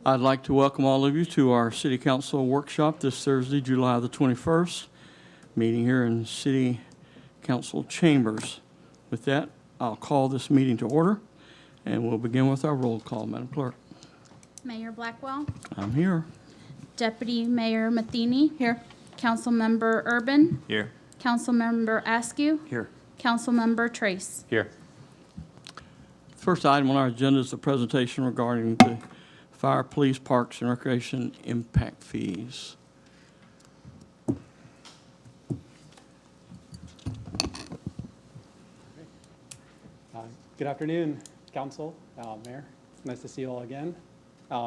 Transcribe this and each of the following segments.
I'd like to welcome all of you to our City Council workshop this Thursday, July the 21st, meeting here in City Council chambers. With that, I'll call this meeting to order, and we'll begin with our roll call. Madam Clerk. Mayor Blackwell. I'm here. Deputy Mayor Matheny. Here. Councilmember Urban. Here. Councilmember Askew. Here. Councilmember Trace. Here. First item on our agenda is the presentation regarding the Fire, Police, Parks, and Recreation impact fees. Good afternoon, Council, Mayor. It's nice to see you all again.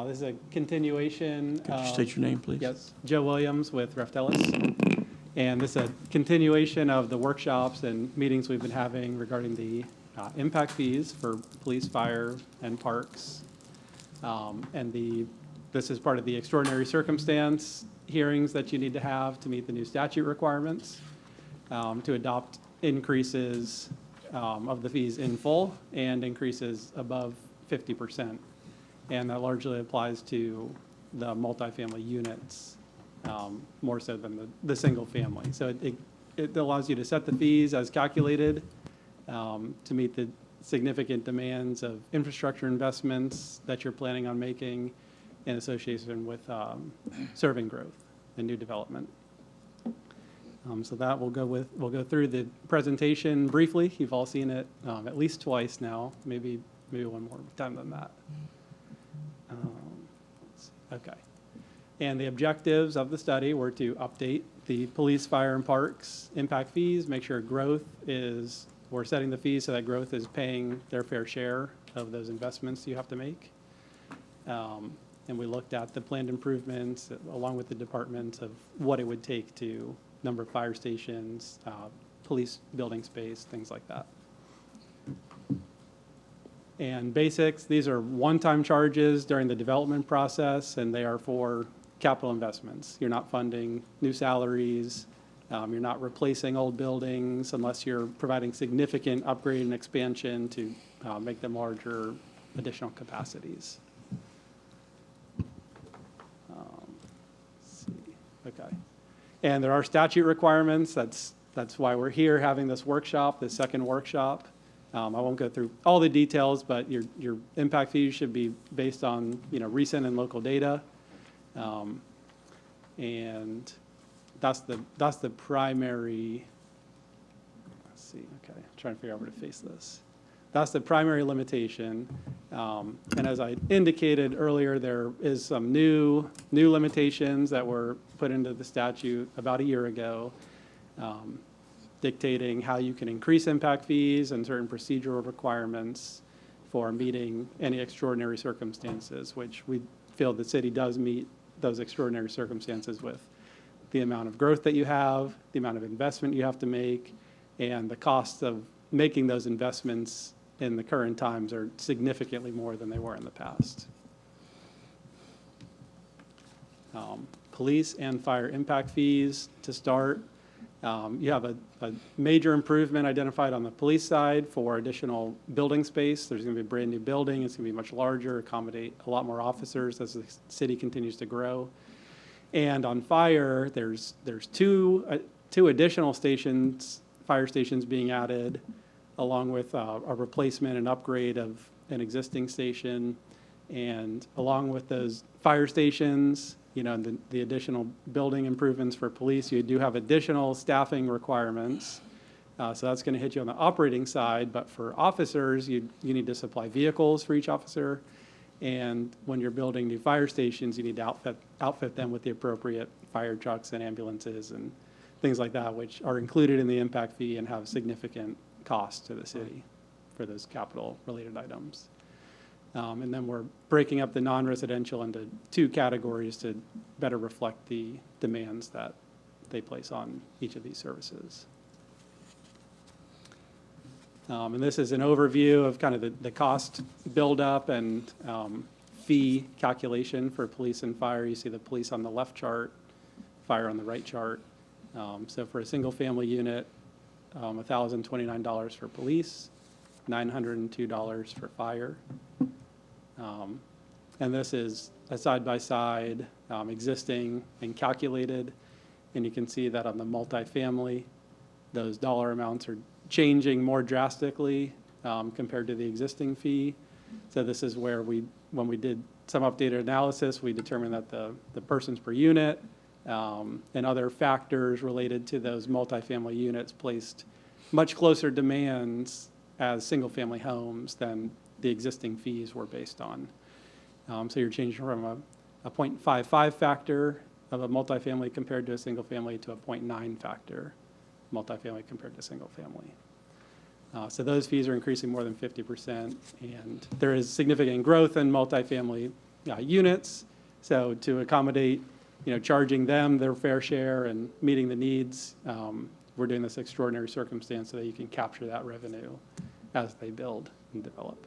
This is a continuation. Could you state your name, please? Yes, Joe Williams with Reftelis. And this is a continuation of the workshops and meetings we've been having regarding the impact fees for police, fire, and parks. This is part of the extraordinary circumstance hearings that you need to have to meet the new statute requirements, to adopt increases of the fees in full and increases above 50%. And that largely applies to the multifamily units, more so than the single family. So it allows you to set the fees as calculated to meet the significant demands of infrastructure investments that you're planning on making in association with serving growth and new development. So that we'll go through the presentation briefly. You've all seen it at least twice now, maybe one more time than that. Okay. And the objectives of the study were to update the police, fire, and parks impact fees, make sure we're setting the fees so that growth is paying their fair share of those investments you have to make. And we looked at the planned improvements along with the departments of what it would take to number of fire stations, police building space, things like that. And basics, these are one-time charges during the development process, and they are for capital investments. You're not funding new salaries. You're not replacing old buildings unless you're providing significant upgrade and expansion to make them larger, additional capacities. Let's see. Okay. And there are statute requirements. That's why we're here having this workshop, this second workshop. I won't go through all the details, but your impact fees should be based on recent and local data, and that's the primary. Let's see. Okay, I'm trying to figure out where to face this. That's the primary limitation, and as I indicated earlier, there is some new limitations that were put into the statute about a year ago. Dictating how you can increase impact fees and certain procedural requirements for meeting any extraordinary circumstances, which we feel the city does meet those extraordinary circumstances with the amount of growth that you have, the amount of investment you have to make, and the cost of making those investments in the current times are significantly more than they were in the past. Police and fire impact fees to start. You have a major improvement identified on the police side for additional building space. There's going to be a brand new building. It's going to be much larger, accommodate a lot more officers as the city continues to grow. And on fire, there's two additional fire stations being added, along with a replacement and upgrade of an existing station. And along with those fire stations, the additional building improvements for police, you do have additional staffing requirements. So that's going to hit you on the operating side. But for officers, you need to supply vehicles for each officer. And when you're building new fire stations, you need to outfit them with the appropriate fire trucks and ambulances and things like that, which are included in the impact fee and have significant cost to the city for those capital-related items. And then we're breaking up the non-residential into two categories to better reflect the demands that they place on each of these services. And this is an overview of kind of the cost buildup and fee calculation for police and fire. You see the police on the left chart, fire on the right chart. So for a single family unit, $1,029 for police, $902 for fire. And this is a side-by-side, existing and calculated. And you can see that on the multifamily, those dollar amounts are changing more drastically compared to the existing fee. So this is where when we did some updated analysis, we determined that the persons per unit and other factors related to those multifamily units placed much closer demands as single-family homes than the existing fees were based on. So you're changing from a 0.55 factor of a multifamily compared to a single family to a 0.9 factor multifamily compared to single family. So those fees are increasing more than 50%, and there is significant growth in multifamily units. So to accommodate, charging them their fair share and meeting the needs, we're doing this extraordinary circumstance so that you can capture that revenue as they build and develop.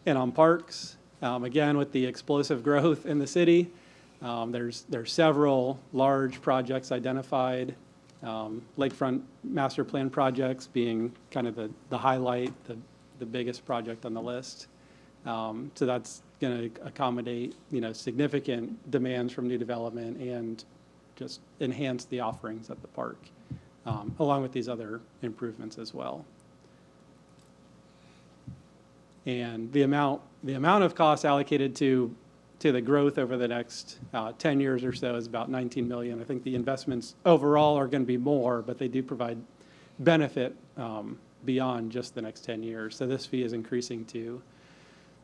And on parks, again, with the explosive growth in the city, there's several large projects identified. Lakefront master plan projects being kind of the highlight, the biggest project on the list. So that's going to accommodate, significant demands from new development and just enhance the offerings at the park, along with these other improvements as well. And the amount of costs allocated to the growth over the next 10 years or so is about $19 million. I think the investments overall are going to be more, but they do provide benefit beyond just the next 10 years. So this fee is increasing to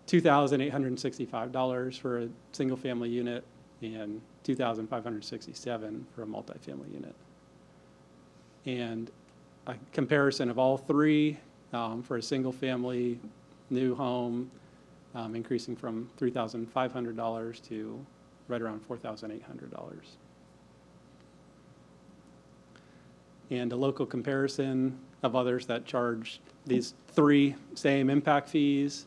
$2,865 for a single-family unit and $2,567 for a multifamily unit. And a comparison of all three for a single-family new home, increasing from $3,500 to right around $4,800. And a local comparison of others that charge these three same impact fees.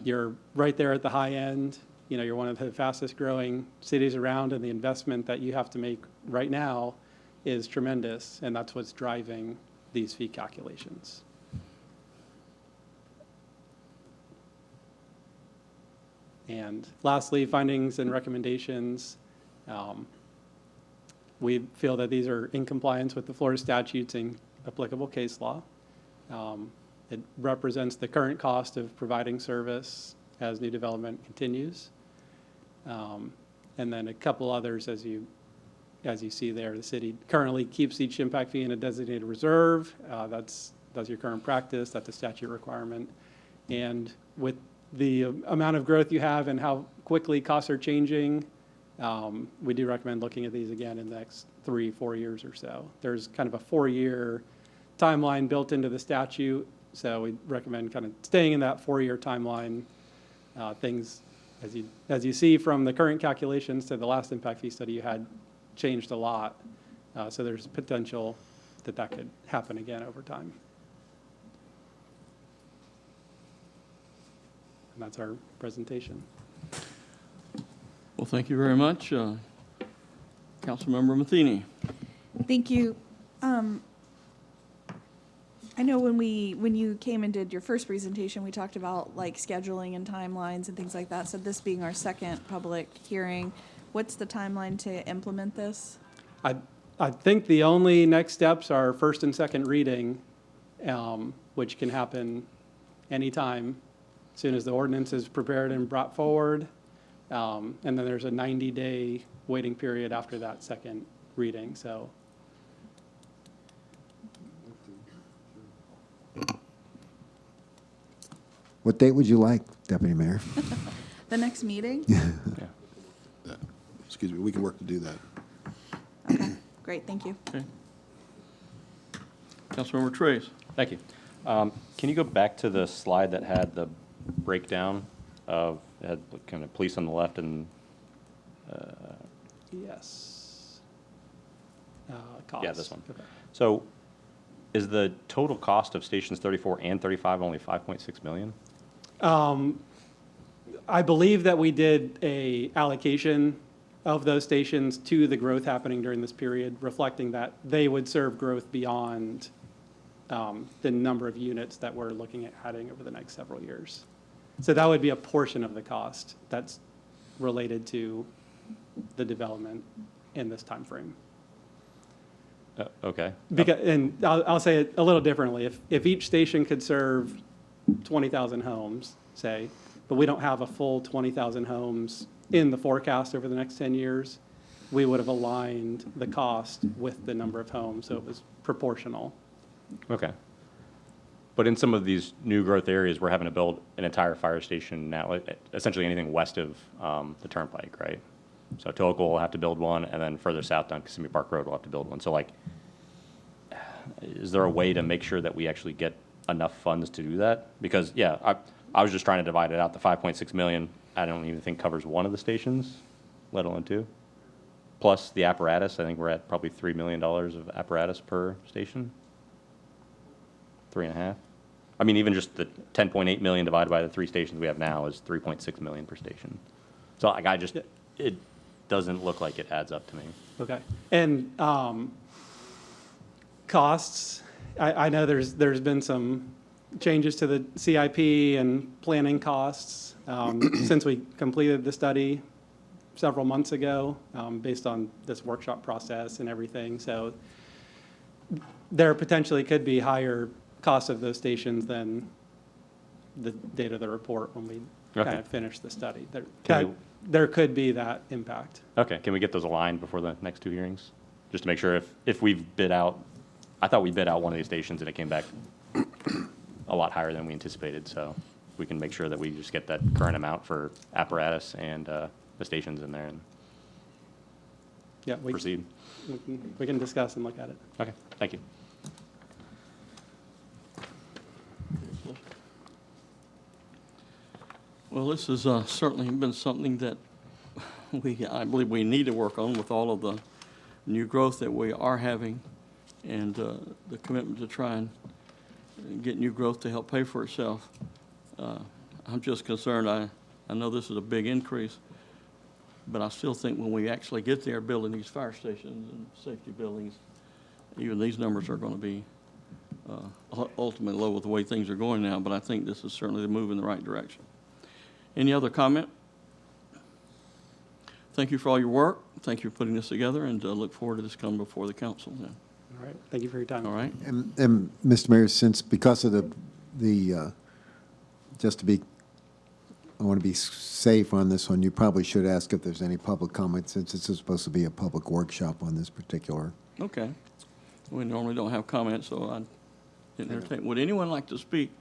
You're right there at the high end. You're one of the fastest growing cities around, and the investment that you have to make right now is tremendous, and that's what's driving these fee calculations. And lastly, findings and recommendations. We feel that these are in compliance with the Florida statutes and applicable case law. It represents the current cost of providing service as new development continues. And then a couple others, as you see there, the city currently keeps each impact fee in a designated reserve. That's your current practice. That's a statute requirement. And with the amount of growth you have and how quickly costs are changing, we do recommend looking at these again in the next 3-4 years or so. There's kind of a 4-year timeline built into the statute, so we recommend kind of staying in that 4-year timeline. Things, as you see from the current calculations to the last impact fee study you had, changed a lot. So there's potential that could happen again over time. And that's our presentation. Well, thank you very much. Councilmember Matheny. Thank you. I know when you came and did your first presentation, we talked about like scheduling and timelines and things like that. So this being our second public hearing, what's the timeline to implement this? I think the only next steps are first and second reading, which can happen anytime, as soon as the ordinance is prepared and brought forward. And then there's a 90-day waiting period after that second reading. So what date would you like, Deputy Mayor? The next meeting? Excuse me, we can work to do that. Okay, great, thank you. Okay. Councilmember Trace. Thank you. Can you go back to the slide that had the breakdown of, it had kind of police on the left and, yes. Cost. yeah, this one. Okay. So is the total cost of stations 34 and 35 only 5.6 million? I believe that we did a allocation of those stations to the growth happening during this period, reflecting that they would serve growth beyond the number of units that we're looking at adding over the next several years. So that would be a portion of the cost that's related to the development in this timeframe. Okay. Because, and I'll say it a little differently. If each station could serve 20,000 homes, say, but we don't have a full 20,000 homes in the forecast over the next 10 years, we would have aligned the cost with the number of homes, so it was proportional. Okay. But in some of these new growth areas, we're having to build an entire fire station now, essentially anything west of the turnpike, right? So Tohoku will have to build one, and then further south down Kissimmee Park Road will have to build one. So like, is there a way to make sure that we actually get enough funds to do that? Because, yeah, I was just trying to divide it out. The 5.6 million, I don't even think covers one of the stations, let alone two. Plus the apparatus, I think we're at probably $3 million of apparatus per station. 3.5. I mean, even just the 10.8 million divided by the 3 stations we have now is 3.6 million per station. So like, it doesn't look like it adds up to me. Okay. And costs, I know there's been some changes to the CIP and planning costs since we completed the study several months ago, based on this workshop process and everything. So there potentially could be higher costs of those stations than the date of the report when we kind of finish the study. There could be that impact. Okay, can we get those aligned before the next 2 hearings? Just to make sure if we've bid out, I thought we bid out one of these stations and it came back a lot higher than we anticipated, so we can make sure that we just get that current amount for apparatus and the stations in there and Yeah, proceed. we can discuss and look at it. Okay, thank you. Well, this has certainly been something that I believe we need to work on with all of the new growth that we are having and the commitment to try and get new growth to help pay for itself. I'm just concerned, I know this is a big increase, but I still think when we actually get there building these fire stations and safety buildings, even these numbers are going to be ultimately low with the way things are going now, but I think this is certainly a move in the right direction. Any other comment? Thank you for all your work. Thank you for putting this together, and look forward to this coming before the council then. All right, thank you for your time. All right? And Mr. Mayor, since because of the just to be, I want to be safe on this one, you probably should ask if there's any public comment since this is supposed to be a public workshop on this particular. Okay. We normally don't have comments, so I didn't entertain. Would anyone like to speak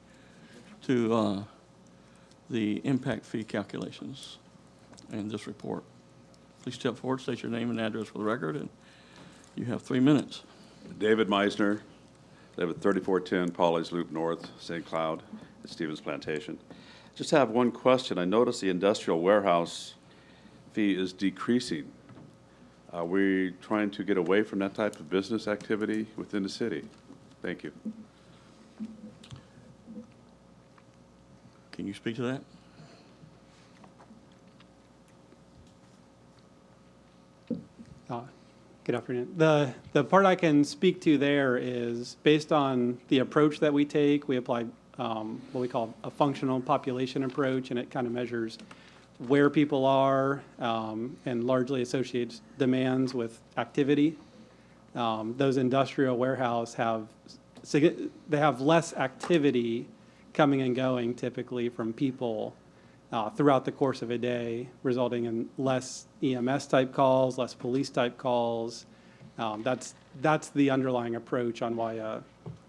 to the impact fee calculations in this report? Please step forward, state your name and address for the record, and you have 3 minutes. David Meisner, live at 3410 Polly's Loop North, St. Cloud, at Stevens Plantation. Just have one question. I noticed the industrial warehouse fee is decreasing. Are we trying to get away from that type of business activity within the city? Thank you. Can you speak to that? Good afternoon. The part I can speak to there is based on the approach that we take. We applied what we call a functional population approach, and it kind of measures where people are and largely associates demands with activity. Those industrial warehouse they have less activity coming and going typically from people throughout the course of a day, resulting in less EMS type calls, less police type calls. That's the underlying approach on why a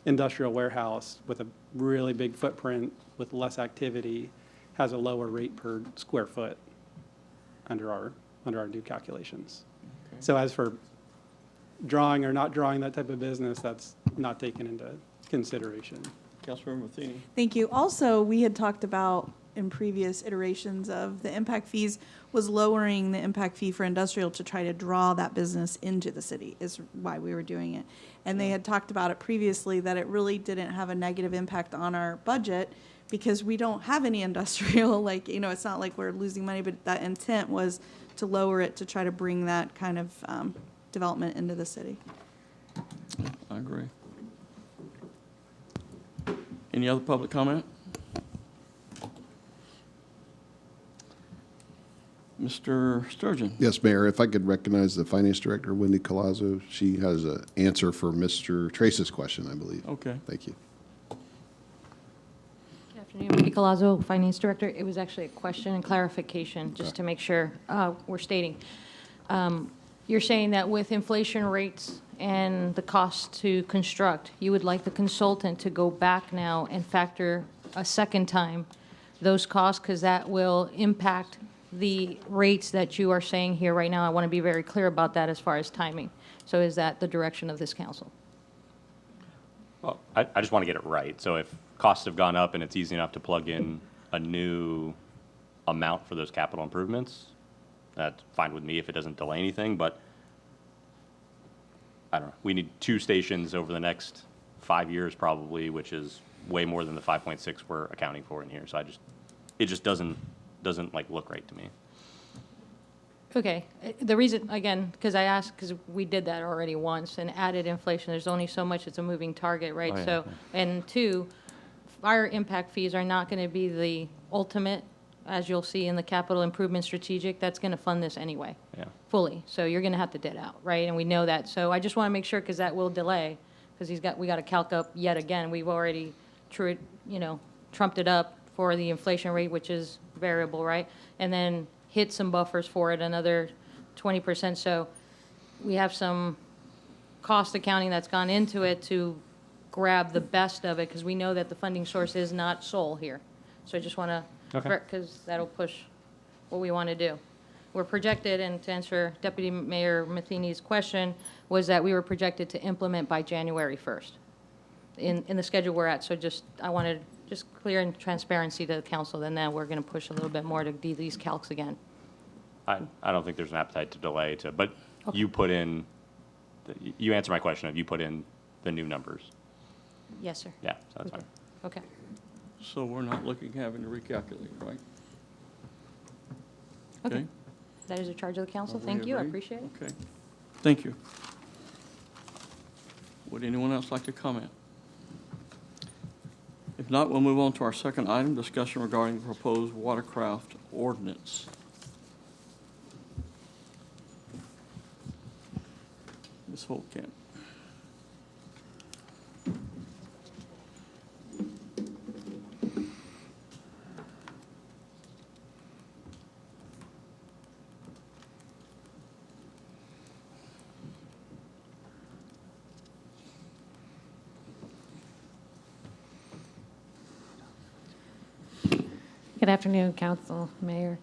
industrial warehouse with a really big footprint with less activity has a lower rate per square foot under our new calculations. Okay. So as for drawing or not drawing that type of business, that's not taken into consideration. Councilmember Matheny. Thank you. Also, we had talked about in previous iterations of the impact fees was lowering the impact fee for industrial to try to draw that business into the city is why we were doing it. And they had talked about it previously that it really didn't have a negative impact on our budget because we don't have any industrial, like, you know, it's not like we're losing money, but that intent was to lower it to try to bring that kind of development into the city. I agree. Any other public comment? Mr. Sturgeon? Yes, Mayor, if I could recognize the Finance Director, Wendy Colazzo. She has an answer for Mr. Trace's question, I believe. Okay. Thank you. Good afternoon, Wendy Colazzo, Finance Director. It was actually a question and clarification, just to make sure we're stating. You're saying that with inflation rates and the cost to construct, you would like the consultant to go back now and factor a second time those costs, because that will impact the rates that you are saying here right now. I want to be very clear about that as far as timing. So is that the direction of this council? Well, I just want to get it right. So if costs have gone up and it's easy enough to plug in a new amount for those capital improvements, that's fine with me if it doesn't delay anything, but I don't know. We need 2 stations over the next 5 years probably, which is way more than the 5.6 we're accounting for in here. So it just doesn't like look right to me. Okay, the reason, again, because I asked, because we did that already once and added inflation, there's only so much, it's a moving target, right? Oh, yeah, So, yeah. and 2, fire impact fees are not going to be the ultimate, as you'll see in the capital improvement strategic, that's going to fund this anyway, Yeah. fully. So you're going to have to debt out, right? And we know that. So I just want to make sure, because that will delay, because we got to calc up yet again. We've already, trumped it up for the inflation rate, which is variable, right? And then hit some buffers for it, another 20%. So we have some cost accounting that's gone into it to grab the best of it, because we know that the funding source is not sole here. So I just want to, Okay. because that'll push what we want to do. We're projected, and to answer Deputy Mayor Matheny's question, was that we were projected to implement by January 1st in the schedule we're at. So I wanted just clear and transparency to the council, then now we're going to push a little bit more to do these calcs again. I don't think there's an appetite to delay but you put in, you answer my question of you put in the new numbers. Yes, sir. Yeah, so that's fine. Okay. So we're not looking, having to recalculate, right? Okay. That is a charge of the council. We Thank you. I agree? appreciate it. Okay. Thank you. Would anyone else like to comment? If not, we'll move on to our second item, discussion regarding the proposed Watercraft ordinance. Ms. Holtkamp. Good afternoon, Council, Mayor.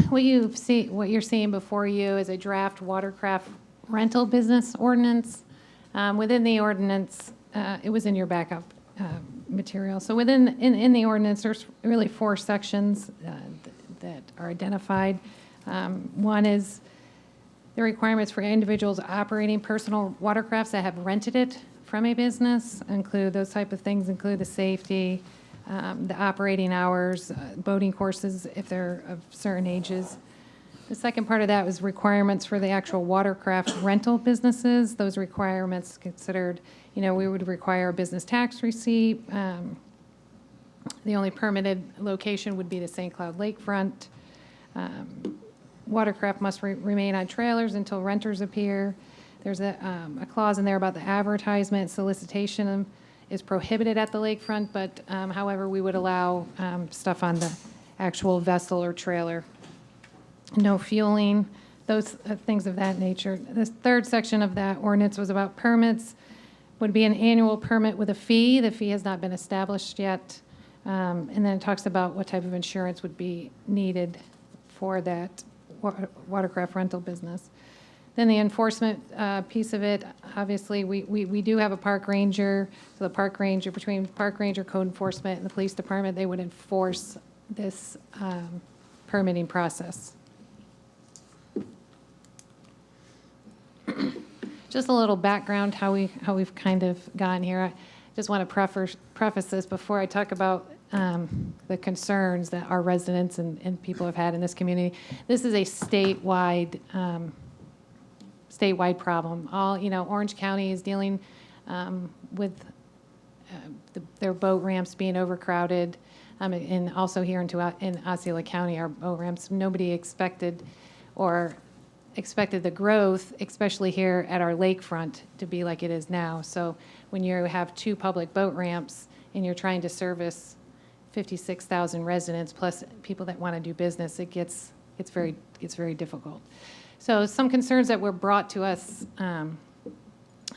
What you're seeing before you is a draft watercraft rental business ordinance. Within the ordinance, it was in your backup material. So in the ordinance, there's really 4 sections that are identified. One is the requirements for individuals operating personal watercrafts that have rented it from a business. Those type of things include the safety, the operating hours, boating courses if they're of certain ages. The second part of that was requirements for the actual watercraft rental businesses. Those requirements considered, we would require a business tax receipt. The only permitted location would be the St. Cloud Lakefront. Watercraft must remain on trailers until renters appear. There's a clause in there about the advertisement solicitation is prohibited at the lakefront, but however, we would allow stuff on the actual vessel or trailer. No fueling, those things of that nature. The third section of that ordinance was about permits. Would be an annual permit with a fee. The fee has not been established yet. And then it talks about what type of insurance would be needed for that watercraft rental business. Then the enforcement piece of it, obviously, we do have a park ranger. So the park ranger, between park ranger, code enforcement, and the police department, they would enforce this permitting process. Just a little background how we've kind of gotten here. I just want to preface this before I talk about the concerns that our residents and people have had in this community. This is a statewide problem. Orange County is dealing with their boat ramps being overcrowded. And also here in Osceola County, our boat ramps, nobody expected the growth, especially here at our lakefront, to be like it is now. So when you have 2 public boat ramps and you're trying to service 56,000 residents plus people that want to do business, it's very difficult. So some concerns that were brought to us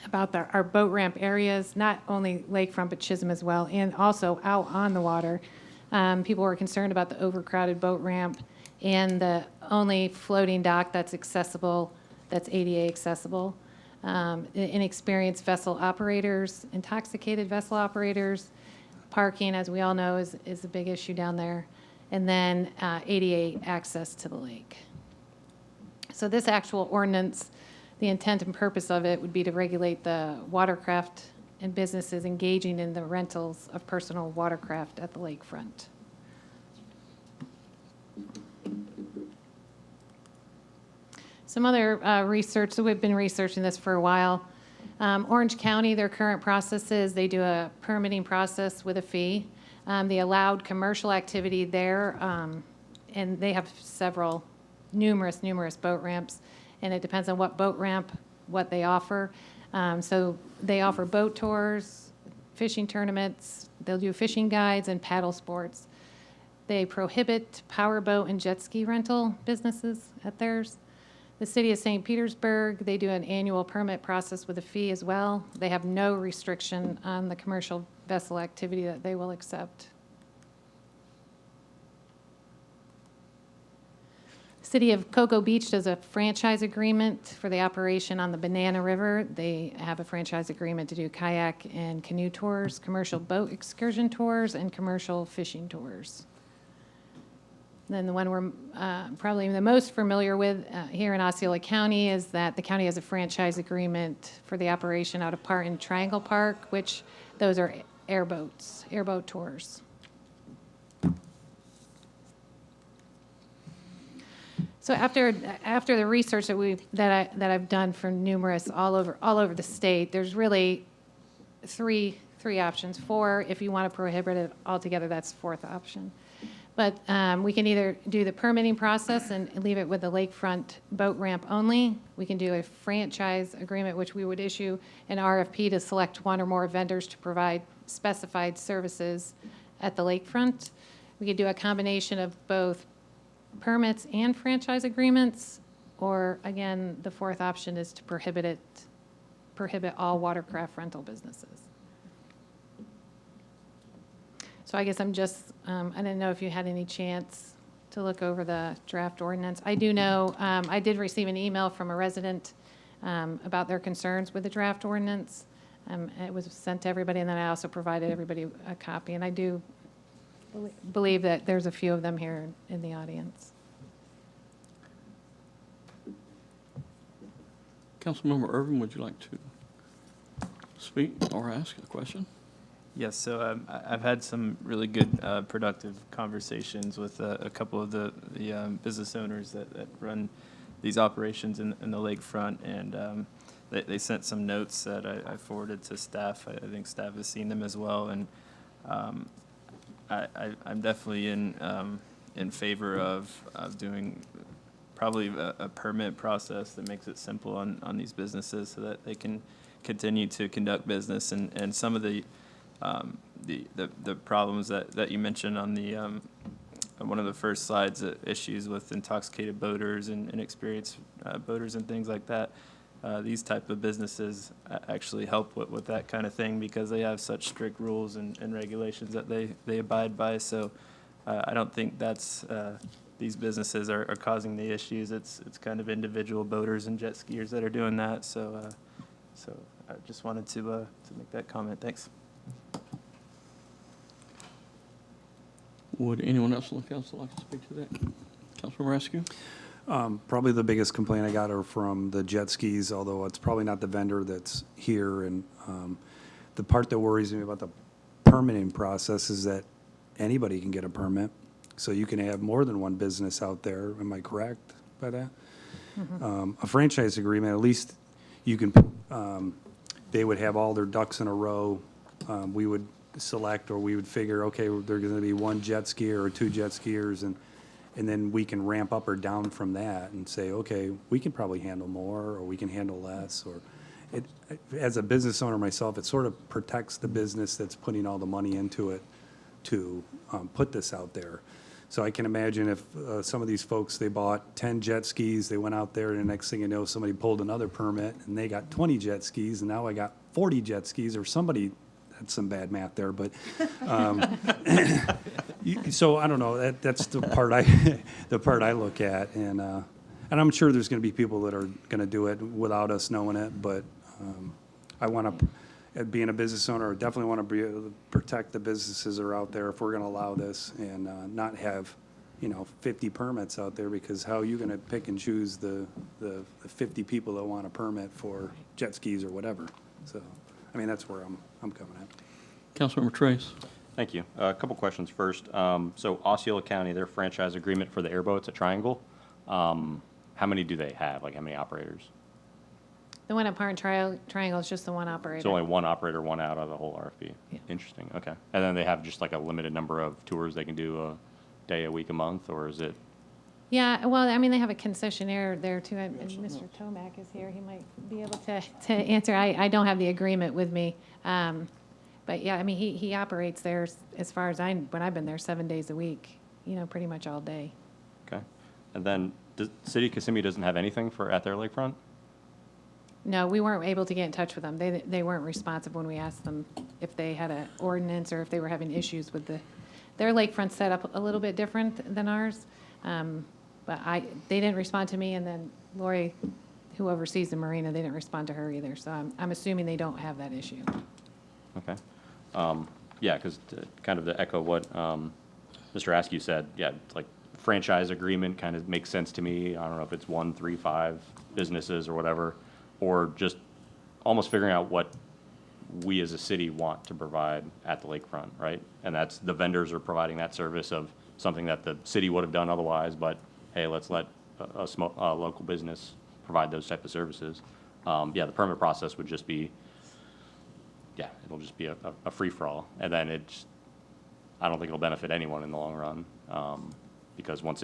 about our boat ramp areas, not only lakefront but Chisholm as well, and also out on the water. People were concerned about the overcrowded boat ramp and the only floating dock that's accessible, that's ADA accessible. Inexperienced vessel operators, intoxicated vessel operators, parking, as we all know, is a big issue down there, and then ADA access to the lake. So this actual ordinance, the intent and purpose of it would be to regulate the watercraft and businesses engaging in the rentals of personal watercraft at the lakefront. Some other research, so we've been researching this for a while. Orange County, their current process is they do a permitting process with a fee. They allowed commercial activity there, and they have numerous boat ramps, and it depends on what boat ramp, what they offer. So they offer boat tours, fishing tournaments, they'll do fishing guides and paddle sports. They prohibit powerboat and jet ski rental businesses at theirs. The city of St. Petersburg, they do an annual permit process with a fee as well. They have no restriction on the commercial vessel activity that they will accept. City of Cocoa Beach does a franchise agreement for the operation on the Banana River. They have a franchise agreement to do kayak and canoe tours, commercial boat excursion tours, and commercial fishing tours. Then the one we're probably the most familiar with here in Osceola County is that the county has a franchise agreement for the operation out of Parton Triangle Park, which those are airboat tours. So after the research that I've done for numerous all over the state, there's really three options. 4, if you want to prohibit it altogether, that's 4th option. But we can either do the permitting process and leave it with the lakefront boat ramp only. We can do a franchise agreement, which we would issue an RFP to select 1 or more vendors to provide specified services at the lakefront. We could do a combination of both permits and franchise agreements, or again, the 4th option is to prohibit all watercraft rental businesses. So I guess I didn't know if you had any chance to look over the draft ordinance. I do know, I did receive an email from a resident about their concerns with the draft ordinance. It was sent to everybody, and then I also provided everybody a copy, and I do believe that there's a few of them here in the audience. Councilmember Irvin, would you like to speak or ask a question? Yes, so I've had some really good, productive conversations with a couple of the business owners that run these operations in the lakefront, and they sent some notes that I forwarded to staff. I think staff has seen them as well, and I'm definitely in favor of doing probably a permit process that makes it simple on these businesses so that they can continue to conduct business, and some of the problems that you mentioned on the one of the first slides, issues with intoxicated boaters and inexperienced boaters and things like that. These type of businesses actually help with that kind of thing because they have such strict rules and regulations that they abide by. So I don't think that's these businesses are causing the issues. It's kind of individual boaters and jet skiers that are doing that. So I just wanted to make that comment. Thanks. Would anyone else on the council like to speak to that? Councilmember Askew? Probably the biggest complaint I got are from the jet skis, although it's probably not the vendor that's here. And the part that worries me about the permitting process is that anybody can get a permit. So you can have more than one business out there. Am I correct by that? Mm-hmm. A franchise agreement, at least you can, they would have all their ducks in a row. We would select, or we would figure, okay, there's going to be one jet skier or two jet skiers, and then we can ramp up or down from that and say, okay, we can probably handle more, or we can handle less, or it, as a business owner myself, it sort of protects the business that's putting all the money into it to put this out there. So I can imagine if some of these folks, they bought 10 jet skis, they went out there, and the next thing you know, somebody pulled another permit, and they got 20 jet skis, and now I got 40 jet skis, or somebody, that's some bad math there, but, so I don't know, that's the part the part I look at, and I'm sure there's gonna be people that are gonna do it without us knowing it, but I wanna, being a business owner, I definitely wanna be able to protect the businesses that are out there if we're gonna allow this, and not have, 50 permits out there, because how are you gonna pick and choose the 50 people that want a permit for jet skis or whatever? So, I mean, that's where I'm coming at. Councilmember Trace. Thank you. A couple questions first. So Osceola County, their franchise agreement for the airboats at Triangle, how many do they have? Like, how many operators? The one at Park Triangle is just the one operator. It's only one operator, one out of the whole RFP. Yeah. Interesting, okay. And then they have just like a limited number of tours they can do a day, a week, a month, or is it? Yeah, well, I mean, they have a concessionaire there too, and Mr. Tomac is here, he might be able to answer. I don't have the agreement with me. But yeah, I mean, he operates there as far as when I've been there 7 days a week, pretty much all day. Okay. And then the City of Kissimmee doesn't have anything at their lakefront? No, we weren't able to get in touch with them. They weren't responsive when we asked them if they had an ordinance or if they were having issues with their lakefront set up a little bit different than ours. But they didn't respond to me, and then Lori, who oversees the marina, they didn't respond to her either. So I'm assuming they don't have that issue. Okay. Yeah, because kind of to echo what Mr. Askew said, yeah, it's like franchise agreement kind of makes sense to me. I don't know if it's 1, 3, 5 businesses or whatever, or just almost figuring out what we as a city want to provide at the lakefront, right? And that's the vendors are providing that service of something that the city would have done otherwise, but hey, let's let a small local business provide those type of services. Yeah, the permit process would just be, yeah, it'll just be a free-for-all. And then I don't think it'll benefit anyone in the long run. Because once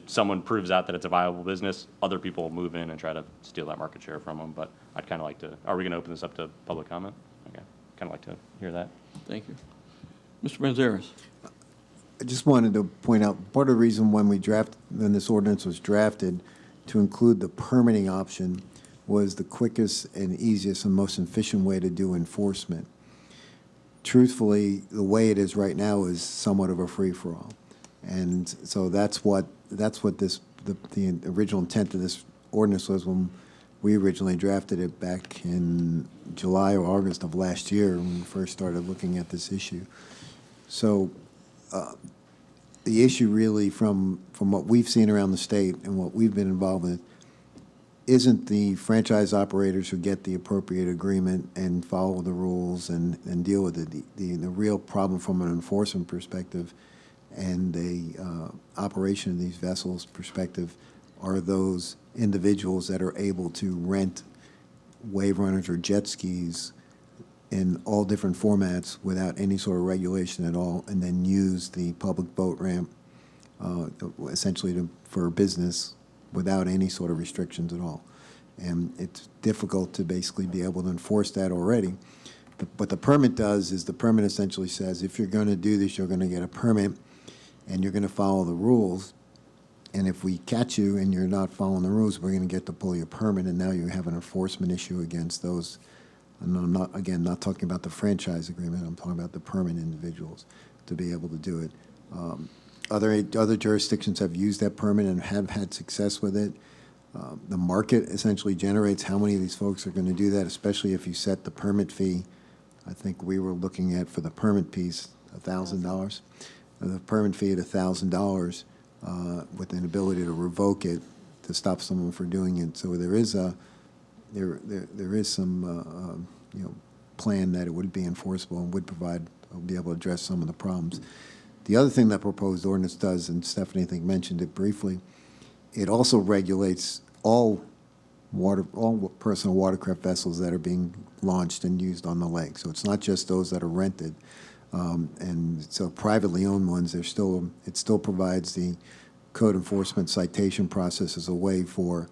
someone proves out that it's a viable business, other people will move in and try to steal that market share from them. But I'd kind of like to, are we going to open this up to public comment? Okay, kind of like to hear that. Thank you. Mr. Manzares. I just wanted to point out, part of the reason when this ordinance was drafted, to include the permitting option was the quickest and easiest and most efficient way to do enforcement. Truthfully, the way it is right now is somewhat of a free-for-all. And so that's what the original intent of this ordinance was when we originally drafted it back in July or August of last year when we first started looking at this issue. So the issue really from what we've seen around the state and what we've been involved with isn't the franchise operators who get the appropriate agreement and follow the rules and deal with it. The real problem from an enforcement perspective and the operation of these vessels perspective are those individuals that are able to rent wave runners or jet skis in all different formats without any sort of regulation at all, and then use the public boat ramp essentially for business without any sort of restrictions at all. And it's difficult to basically be able to enforce that already. But what the permit does is the permit essentially says if you're going to do this, you're going to get a permit and you're going to follow the rules. And if we catch you and you're not following the rules, we're going to get to pull your permit, and now you have an enforcement issue against those. And I'm not talking about the franchise agreement. I'm talking about the permit individuals to be able to do it. Other jurisdictions have used that permit and have had success with it. The market essentially generates how many of these folks are going to do that, especially if you set the permit fee. I think we were looking at, for the permit piece, $1,000. The permit fee at $1,000 with an ability to revoke it to stop someone from doing it. So there is some plan that it would be enforceable and would be able to address some of the problems. The other thing that proposed ordinance does, and Stephanie I think mentioned it briefly, it also regulates all personal watercraft vessels that are being launched and used on the lake. So it's not just those that are rented. And so privately owned ones, it still provides the code enforcement citation process as a way for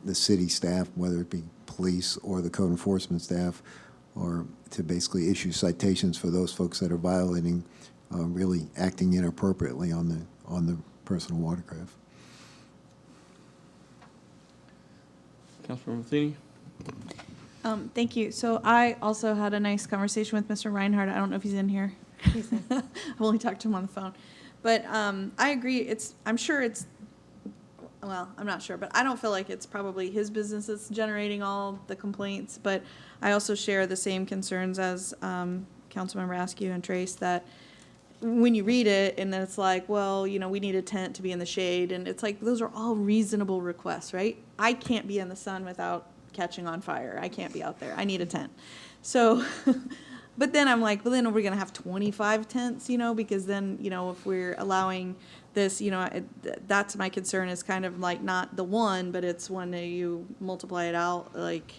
the city staff, whether it be police or the code enforcement staff, or to basically issue citations for those folks that are violating, really acting inappropriately on the personal watercraft. Councilmember Matheny? Thank you. So I also had a nice conversation with Mr. Reinhardt. I don't know if he's in here. I've only talked to him on the phone. But I agree. I'm sure it's, well, I'm not sure, but I don't feel like it's probably his business that's generating all the complaints. But I also share the same concerns as Councilmember Askew and Trace, that when you read it and then it's like, well, we need a tent to be in the shade. And it's like, those are all reasonable requests, right? I can't be in the sun without catching on fire. I can't be out there. I need a tent. So, but then I'm like, well, then we're going to have 25 tents, because then, if we're allowing this, that's my concern, is kind of like not the one, but it's when you multiply it out, like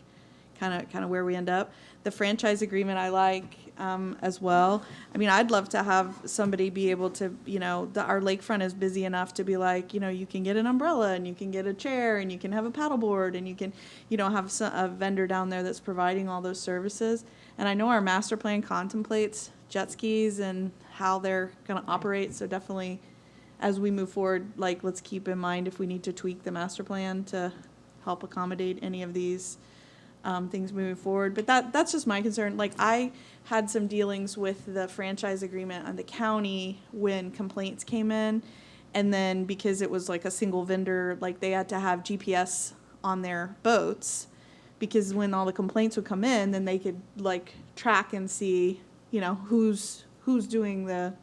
kind of where we end up. The franchise agreement I like as well. I mean, I'd love to have somebody be able to, our lakefront is busy enough to be like, you can get an umbrella and you can get a chair and you can have a paddleboard and you can, have a vendor down there that's providing all those services. And I know our master plan contemplates jet skis and how they're going to operate. So definitely, as we move forward, like, let's keep in mind if we need to tweak the master plan to help accommodate any of these things moving forward. But that's just my concern. Like, I had some dealings with the franchise agreement on the county when complaints came in. And then because it was like a single vendor, like they had to have GPS on their boats, because when all the complaints would come in, then they could like track and see, who's doing the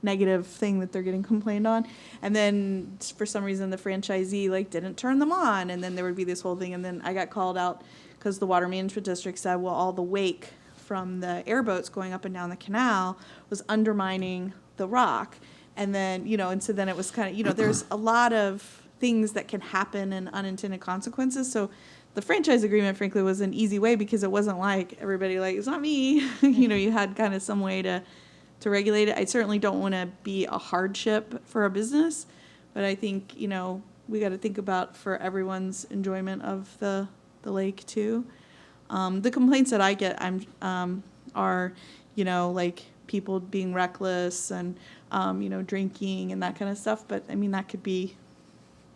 negative thing that they're getting complained on. And then for some reason the franchisee like didn't turn them on, and then there would be this whole thing. And then I got called out because the water management district said, well, all the wake from the airboats going up and down the canal was undermining the rock. And then, and so then it was kind of, there's a lot of things that can happen and unintended consequences. So the franchise agreement, frankly, was an easy way, because it wasn't like everybody like, it's not me. You had kind of some way to regulate it. I certainly don't want to be a hardship for a business, but I think, we got to think about for everyone's enjoyment of the lake too. The complaints that I get are, like people being reckless and, drinking and that kind of stuff. But I mean, that could be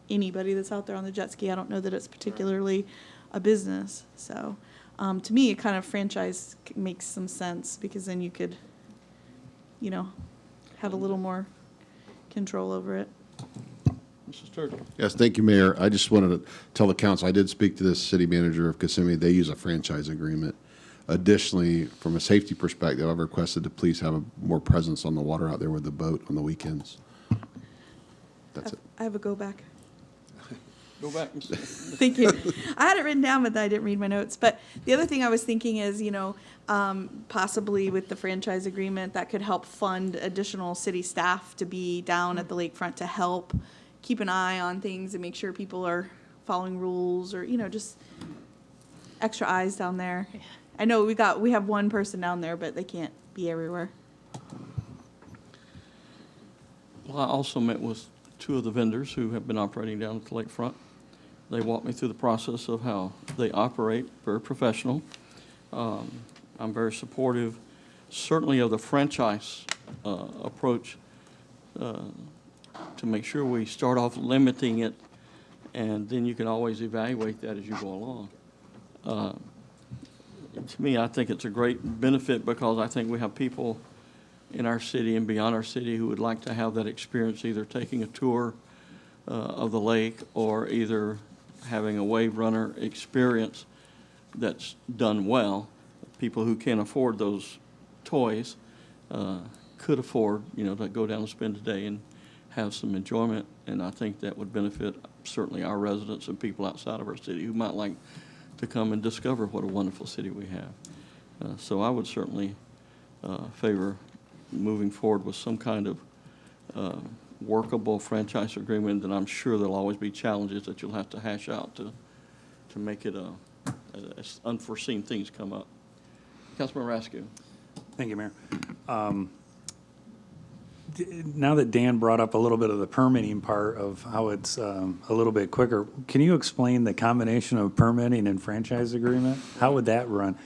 anybody that's out there on the jet ski. I don't know that it's particularly a business. So to me, a kind of franchise makes some sense, because then you could, have a little more control over it. Mr. Sturgeon? Yes, thank you, Mayor. I just wanted to tell the council, I did speak to the city manager of Kissimmee. They use a franchise agreement. Additionally, from a safety perspective, I've requested to please have more presence on the water out there with the boat on the weekends. That's it. I have a go back. Go back. Thank you. I had it written down, but I didn't read my notes. But the other thing I was thinking is, possibly with the franchise agreement, that could help fund additional city staff to be down at the lakefront to help keep an eye on things and make sure people are following rules, or, just extra eyes down there. I know we have one person down there, but they can't be everywhere. Well, I also met with two of the vendors who have been operating down at the lakefront. They walked me through the process of how they operate, very professional. I'm very supportive, certainly, of the franchise approach, to make sure we start off limiting it, and then you can always evaluate that as you go along. To me, I think it's a great benefit, because I think we have people in our city and beyond our city who would like to have that experience, either taking a tour of the lake, or either having a wave runner experience that's done well. People who can't afford those toys could afford, to go down and spend a day and have some enjoyment. And I think that would benefit certainly our residents and people outside of our city who might like to come and discover what a wonderful city we have. So I would certainly favor moving forward with some kind of workable franchise agreement. That I'm sure there'll always be challenges that you'll have to hash out to make it as unforeseen things come up. Councilmember Askew. Thank you, Mayor. Now that Dan brought up a little bit of the permitting part of how it's a little bit quicker, can you explain the combination of permitting and franchise agreement? How would that run?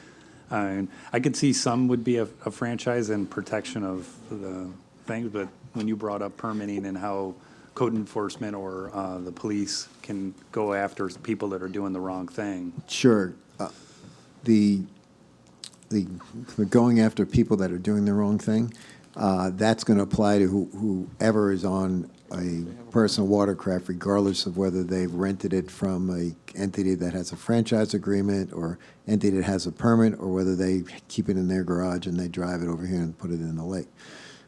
I could see some would be a franchise and protection of the things, but when you brought up permitting and how code enforcement or the police can go after people that are doing the wrong thing. Sure. The going after people that are doing the wrong thing, that's going to apply to whoever is on a personal watercraft, regardless of whether they've rented it from a entity that has a franchise agreement or entity that has a permit, or whether they keep it in their garage and they drive it over here and put it in the lake.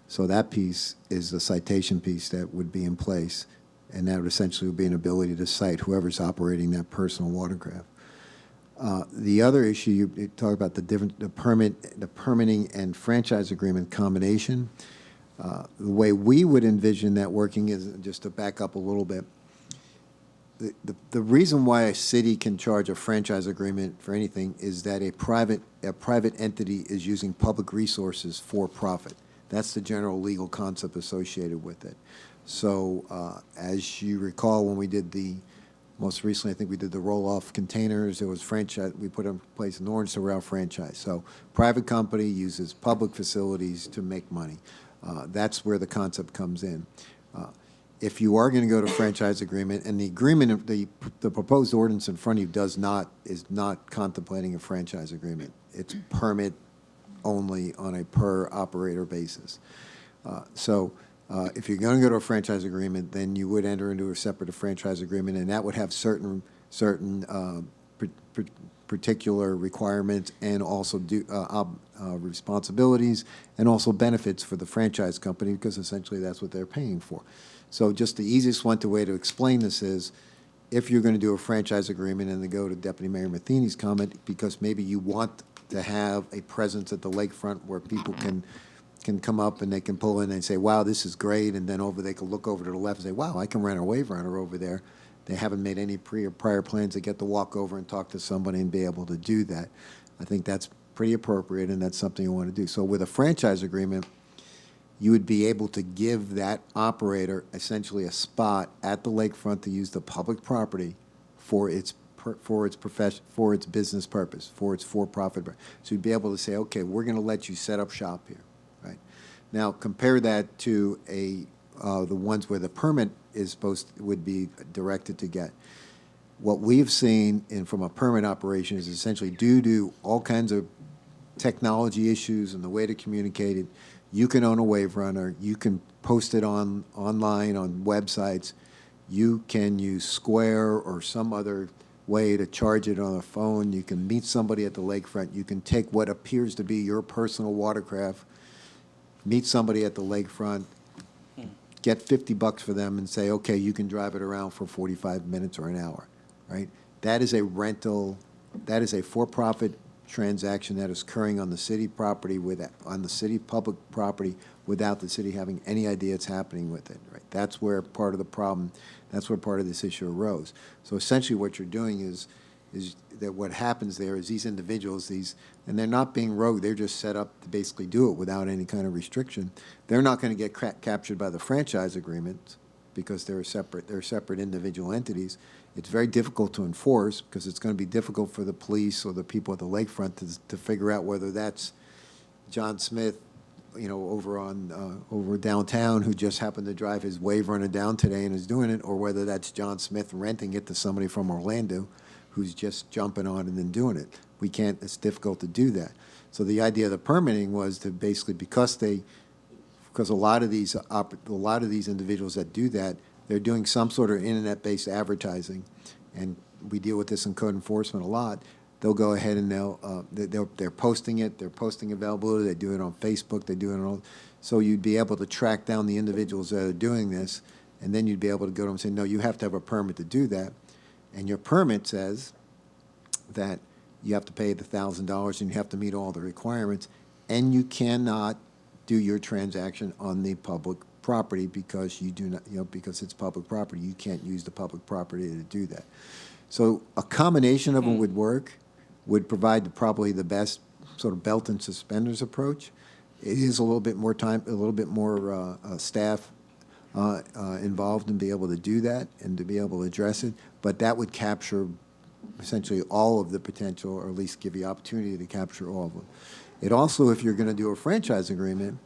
So that piece is the citation piece that would be in place, and that would essentially be an ability to cite whoever's operating that personal watercraft. The other issue, you talk about the permitting and franchise agreement combination. The way we would envision that working is, just to back up a little bit, the reason why a city can charge a franchise agreement for anything is that a private entity is using public resources for profit. That's the general legal concept associated with it. So as you recall, when we did most recently, I think we did the roll-off containers. There was franchise. We put in place an Orange to Rail franchise. So private company uses public facilities to make money. That's where the concept comes in. If you are going to go to franchise agreement, and the agreement, the proposed ordinance in front of you is not contemplating a franchise agreement. It's permit only on a per operator basis. If you're going to go to a franchise agreement, then you would enter into a separate franchise agreement, and that would have certain particular requirements and also responsibilities and also benefits for the franchise company, because essentially that's what they're paying for. So just the easiest way to explain this is, if you're going to do a franchise agreement, and to go to Deputy Mayor Matheny's comment, because maybe you want to have a presence at the lakefront where people can come up and they can pull in and say, wow, this is great, and then they can look over to the left and say, wow, I can rent a wave runner over there. They haven't made any prior plans to get to walk over and talk to somebody and be able to do that. I think that's pretty appropriate, and that's something you want to do. So with a franchise agreement, you would be able to give that operator essentially a spot at the lakefront to use the public property for its business purpose, for its for-profit. So you'd be able to say, okay, we're going to let you set up shop here, right? Now compare that to the ones where the permit would be directed to get. What we've seen from a permit operation is essentially, due to all kinds of technology issues and the way to communicate it, you can own a wave runner, you can post it online on websites, you can use Square or some other way to charge it on a phone, you can meet somebody at the lakefront, you can take what appears to be your personal watercraft, meet somebody at the lakefront, get $50 for them and say, okay, you can drive it around for 45 minutes or an hour, right? That is a rental, that is a for-profit transaction that is occurring on the city property, on the city public property, without the city having any idea it's happening with it, right? That's where part of the problem, that's where part of this issue arose. So essentially what you're doing is that what happens there is these individuals, and they're not being rogue, they're just set up to basically do it without any kind of restriction. They're not going to get captured by the franchise agreement because they're separate individual entities. It's very difficult to enforce because it's going to be difficult for the police or the people at the lakefront to figure out whether that's John Smith, over downtown, who just happened to drive his wave runner down today and is doing it, or whether that's John Smith renting it to somebody from Orlando who's just jumping on it and doing it. It's difficult to do that. So the idea of the permitting was to basically, because a lot of these individuals that do that, they're doing some sort of internet-based advertising, and we deal with this in code enforcement a lot. They'll go ahead and they're posting it. They're posting availability. They do it on Facebook. They do it on all. So you'd be able to track down the individuals that are doing this, and then you'd be able to go to them and say, no, you have to have a permit to do that, and your permit says that you have to pay the $1,000 and you have to meet all the requirements, and you cannot do your transaction on the public property because you do not, because it's public property. You can't use the public property to do that. So a combination of them would provide probably the best sort of belt and suspenders approach. It is a little bit more time, a little bit more staff involved and be able to do that and to be able to address it, but that would capture essentially all of the potential, or at least give you opportunity to capture all of them. It also, if you're going to do a franchise agreement,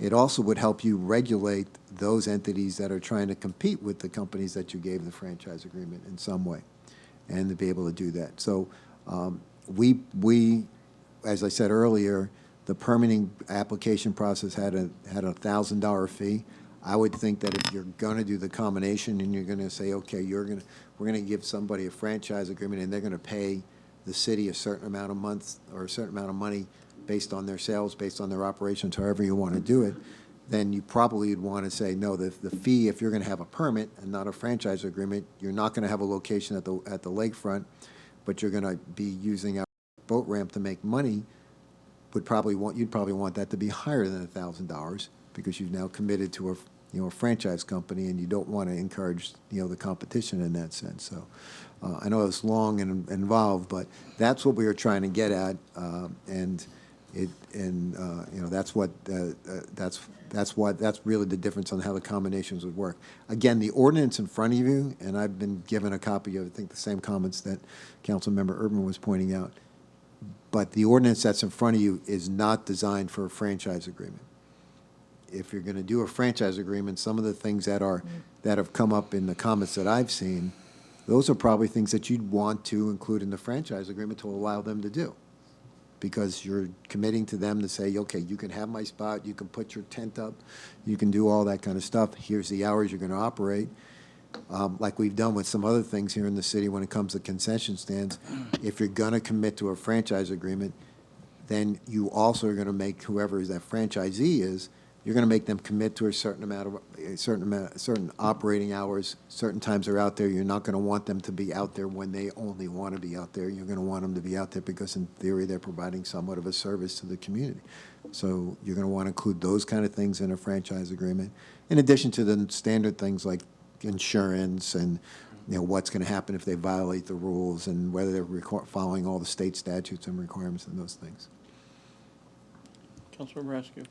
it also would help you regulate those entities that are trying to compete with the companies that you gave the franchise agreement in some way, and to be able to do that. So we, as I said earlier, the permitting application process had a $1,000 fee. I would think that if you're going to do the combination and you're going to say, okay, we're going to give somebody a franchise agreement and they're going to pay the city a certain amount of months or a certain amount of money based on their sales, based on their operations, however you want to do it, then you probably would want to say, no, the fee, if you're going to have a permit and not a franchise agreement, you're not going to have a location at the lakefront, but you're going to be using our boat ramp to make money, you'd probably want that to be higher than $1,000 because you've now committed to a franchise company, and you don't want to encourage the competition in that sense. So I know it's long and involved, but that's what we were trying to get at, and that's really the difference on how the combinations would work. Again, the ordinance in front of you, and I've been given a copy of, I think, the same comments that Councilmember Urban was pointing out. But the ordinance that's in front of you is not designed for a franchise agreement. If you're going to do a franchise agreement, some of the things that have come up in the comments that I've seen, those are probably things that you'd want to include in the franchise agreement to allow them to do. Because you're committing to them to say, okay, you can have my spot, you can put your tent up, you can do all that kind of stuff. Here's the hours you're going to operate. Like we've done with some other things here in the city when it comes to concession stands. If you're going to commit to a franchise agreement, then you also are going to make whoever that franchisee is, you're going to make them commit to a certain operating hours, certain times they're out there. You're not going to want them to be out there when they only want to be out there. You're going to want them to be out there because in theory they're providing somewhat of a service to the community. So you're going to want to include those kind of things in a franchise agreement, in addition to the standard things like insurance and what's going to happen if they violate the rules and whether they're following all the state statutes and requirements and those things. Councilmember Askew.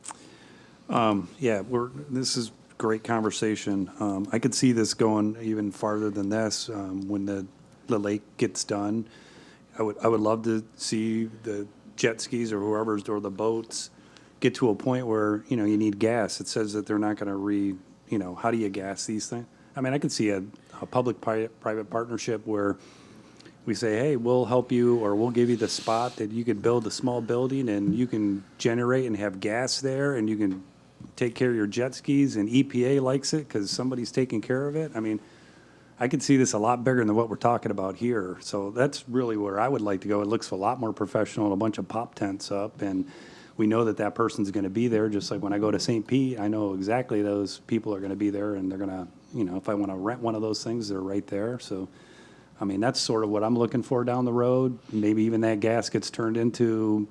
Yeah, this is great conversation. I could see this going even farther than this when the lake gets done. I would love to see the jet skis or whoever's or the boats get to a point where you need gas. It says that they're not going to how do you gas these things? I mean, I could see a public-private partnership where we say, hey, we'll help you, or we'll give you the spot that you could build a small building and you can generate and have gas there, and you can take care of your jet skis, and EPA likes it because somebody's taking care of it. I mean, I could see this a lot bigger than what we're talking about here. So that's really where I would like to go. It looks a lot more professional, a bunch of pop tents up, and we know that person's going to be there. Just like when I go to St. Pete, I know exactly those people are going to be there, and they're going to, if I want to rent one of those things, they're right there. So, I mean, that's sort of what I'm looking for down the road. Maybe even that gas gets turned into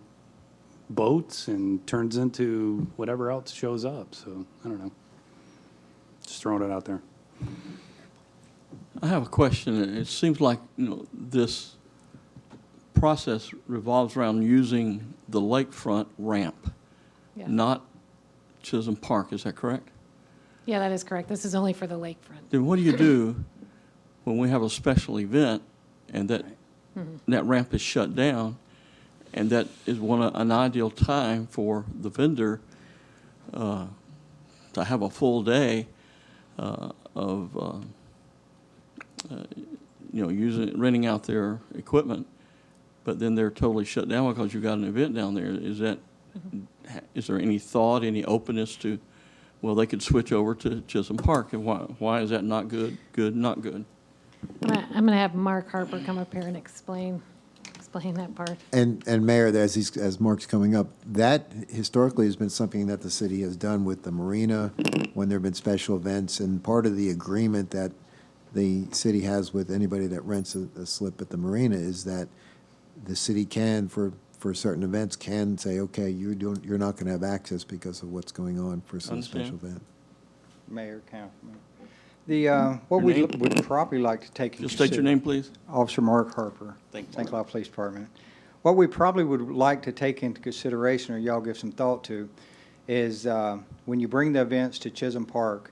boats and turns into whatever else shows up. So, I don't know. Just throwing it out there. I have a question. It seems like, this process revolves around using the lakefront ramp, Yeah. not Chisholm Park. Is that correct? Yeah, that is correct. This is only for the lakefront. Then what do you do when we have a special event and that ramp is shut down, and that is an ideal time for the vendor to have a full day of renting out their equipment, but then they're totally shut down because you've got an event down there? Is there any thought, any openness to, well, they could switch over to Chisholm Park, and why is that not good, not good? I'm going to have Mark Harper come up here and explain that part. And Mayor, as Mark's coming up, that historically has been something that the city has done with the marina when there have been special events, and part of the agreement that the city has with anybody that rents a slip at the marina is that the city can, for certain events, can say, okay, you're not going to have access because of what's going on for some special event. Mayor, Councilman. What we would probably like to take into Just state your name, please. Officer Mark Harper, Thank you. St. Cloud Police Department. What we probably would like to take into consideration, or y'all give some thought to, is when you bring the events to Chisholm Park,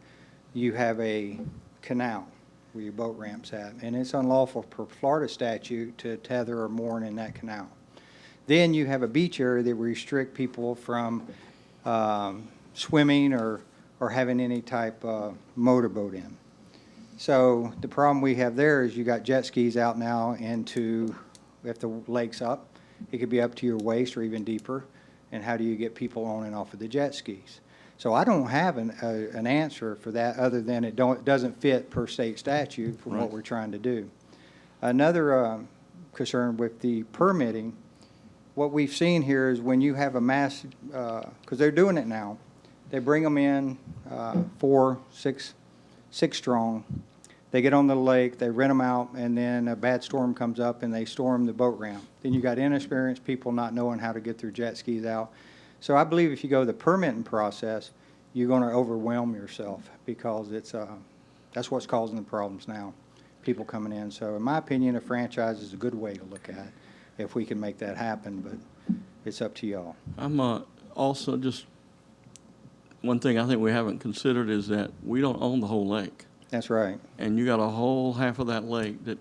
you have a canal where your boat ramp's at, and it's unlawful per Florida statute to tether or moor in that canal. Then you have a beach area that restrict people from swimming or having any type of motorboat in. So the problem we have there is you got jet skis out now into, if the lake's up, it could be up to your waist or even deeper. And how do you get people on and off of the jet skis? So I don't have an answer for that other than it doesn't fit per state statute for what we're trying to do. Another concern with the permitting, what we've seen here is when you have a mass, because they're doing it now, they bring them in 4, 6 strong. They get on the lake, they rent them out, and then a bad storm comes up and they storm the boat ramp. Then you got inexperienced people not knowing how to get their jet skis out. So I believe if you go the permitting process, you're going to overwhelm yourself because that's what's causing the problems now, people coming in. So in my opinion, a franchise is a good way to look at if we can make that happen, but it's up to y'all. I'm also just, one thing I think we haven't considered is that we don't own the whole lake. That's right. And you got a whole half of that lake that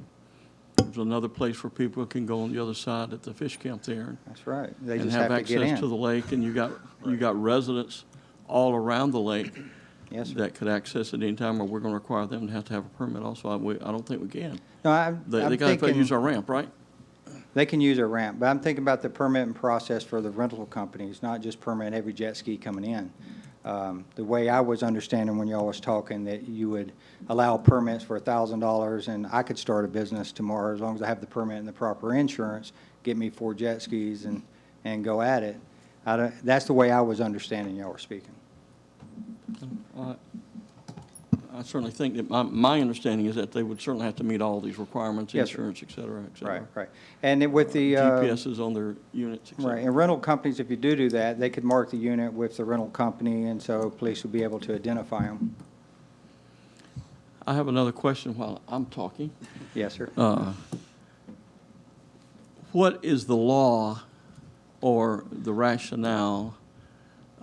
there's another place where people can go on the other side at the fish camp there. That's right. They And just have have to get access to in. the lake, and you got residents all around the lake Yes, sir. that could access it anytime, or we're gonna require them to have a permit also. I don't think we can. No, I'm They gotta thinking use our ramp, right? they can use a ramp, but I'm thinking about the permitting process for the rental companies, not just permit every jet ski coming in. The way I was understanding when y'all was talking, that you would allow permits for $1,000, and I could start a business tomorrow as long as I have the permit and the proper insurance, get me 4 jet skis and go at it. That's the way I was understanding y'all were speaking. I certainly think that my understanding is that they would certainly have to meet all these requirements, Yes, sir. insurance, et cetera, et cetera. Right, right. And then with the GPSs on their units, et cetera. right, and rental companies, if you do that, they could mark the unit with the rental company, and so police will be able to identify them. I have another question while I'm talking. Yes, sir. What is the law or the rationale?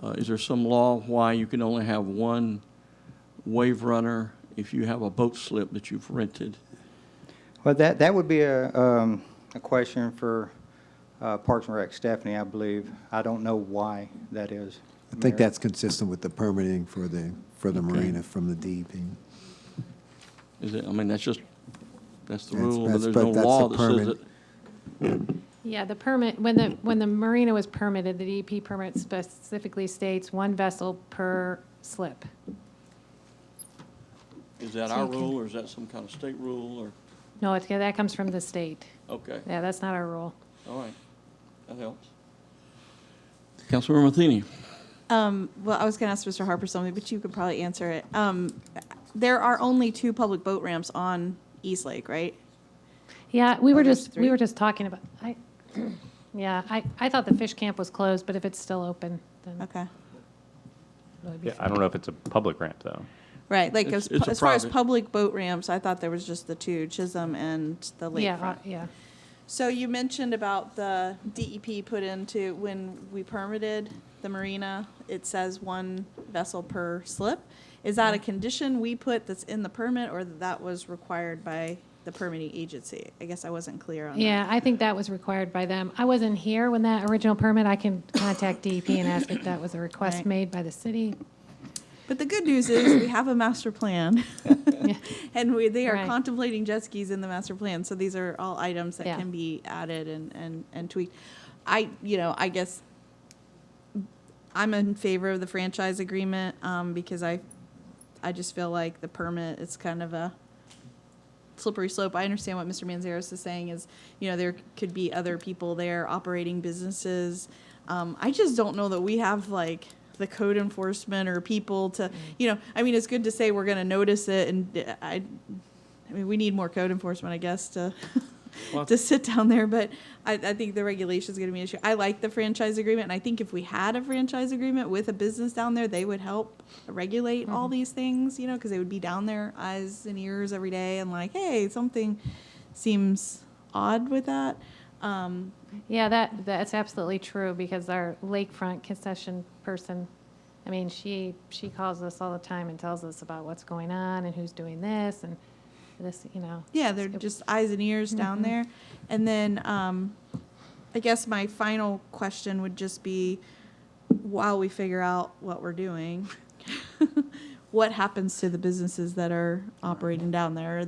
Is there some law why you can only have one wave runner if you have a boat slip that you've rented? Well, that would be a question for Parks and Rec, Stephanie, I believe. I don't know why that is. I think Mayor. that's consistent with the permitting for the marina from the DEP. Is it, I mean, that's the That's- rule, but that's- there's but no that's law the that says permit. it. Yeah, the permit, when the marina was permitted, the DEP permit specifically states 1 vessel per slip. Is that So our you can- rule, or is that some kind of state rule, or, No, that comes from the state. okay, Yeah, that's not our rule. all right, that helps. Councilmember Matheny? Well, I was going to ask Mr. Harper something, but you could probably answer it. There are only 2 public boat ramps on Eastlake, right? Yeah, we were Oh, there's just, 3? talking about, I thought the fish camp was closed, but if it's still open, then Okay. it would be Yeah, I don't know if it's a public ramp, though. Right, like It's a as far as private. public boat ramps, I thought there was just the 2, Chisholm and the Yeah, lakefront. yeah. So you mentioned about the DEP put into, when we permitted the marina, it says 1 vessel per slip. Is that a condition we put that's in the permit, or that was required by the permitting agency? I guess I wasn't clear on that. Yeah, I think that was required by them. I wasn't here when that original permit, I can contact DEP and ask if that was a request Right. made by the city. But the good news is we have a master plan. Yeah. And they are Right. contemplating jet skis in the master plan. So these are all items that Yeah. can be added and tweaked. I guess I'm in favor of the franchise agreement because I just feel like the permit is kind of a slippery slope. I understand what Mr. Manzares is saying is, there could be other people there operating businesses. I just don't know that we have like the code enforcement or people to, it's good to say we're going to notice it. And I mean, we need more code enforcement, I guess, to Well- to sit down there. But I think the regulation is going to be an issue. I like the franchise agreement. And I think if we had a franchise agreement with a business down there, they would help regulate all these things, because they would be down there eyes and ears every day and like, hey, something seems odd with that. Yeah, that's absolutely true, because our lakefront concession person I mean, she calls us all the time and tells us about what's going on and who's doing this and this, you know. Yeah, they're just eyes and ears down there. And then I guess my final question would just be, while we figure out what we're doing, what happens to the businesses that are operating down there? Are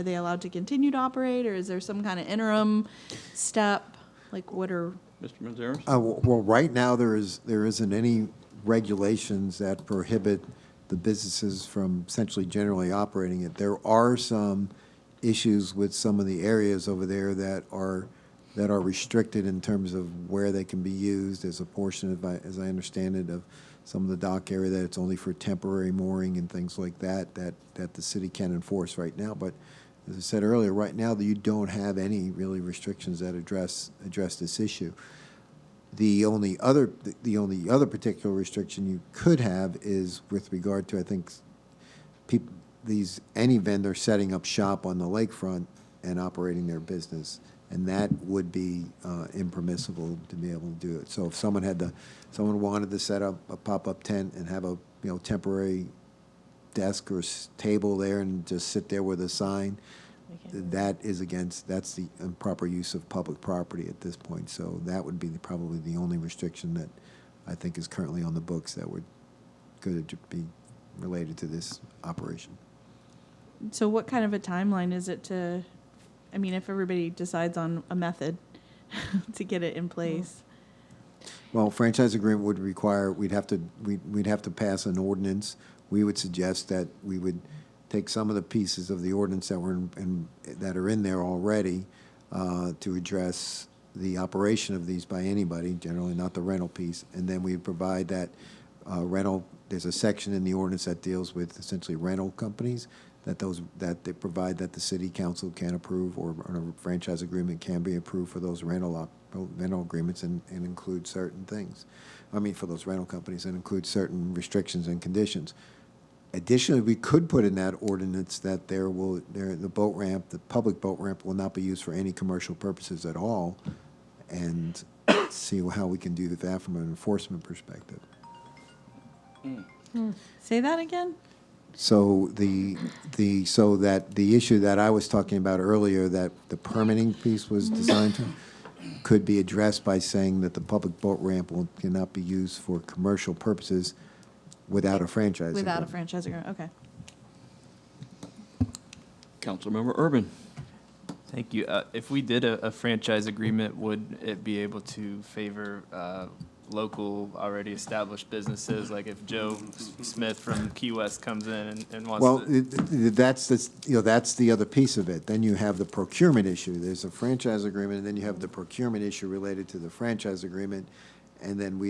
they allowed to continue to operate, or is there some kind of interim step? Like, what are? Mr. Manzares? Well, right now, there isn't any regulations that prohibit the businesses from essentially generally operating it. There are some issues with some of the areas over there that are restricted in terms of where they can be used. There's a portion of, as I understand it, of some of the dock area that it's only for temporary mooring and things like that the city can enforce right now. But as I said earlier, right now you don't have any really restrictions that address this issue. The only other particular restriction you could have is with regard to, I think, any vendor setting up shop on the lakefront and operating their business, and that would be impermissible to be able to do it. So if someone wanted to set up a pop-up tent and have a temporary desk or table there and just sit there with a sign, that's the improper use of public property at this point. So that would be probably the only restriction that I think is currently on the books that could be related to this operation. So what kind of a timeline is it to, I mean, if everybody decides on a method to get it in place? Well, franchise agreement would require, we'd have to pass an ordinance. We would suggest that we would take some of the pieces of the ordinance that are in there already to address the operation of these by anybody, generally not the rental piece, and then we provide that rental. There's a section in the ordinance that deals with essentially rental companies that they provide that the city council can approve, or a franchise agreement can be approved for those rental agreements and include certain things. I mean, for those rental companies, and include certain restrictions and conditions. Additionally, we could put in that ordinance that the public boat ramp will not be used for any commercial purposes at all, and see how we can do that from an enforcement perspective. Say that again? So the issue that I was talking about earlier, that the permitting piece was designed to, could be addressed by saying that the public boat ramp cannot be used for commercial purposes without a franchise Without a agreement. franchise agreement, okay. Councilmember Urban? Thank you. If we did a franchise agreement, would it be able to favor local, already established businesses? Like if Joe Smith from Key West comes in and wants Well, to... that's the other piece of it. Then you have the procurement issue. There's a franchise agreement, and then you have the procurement issue related to the franchise agreement, and then we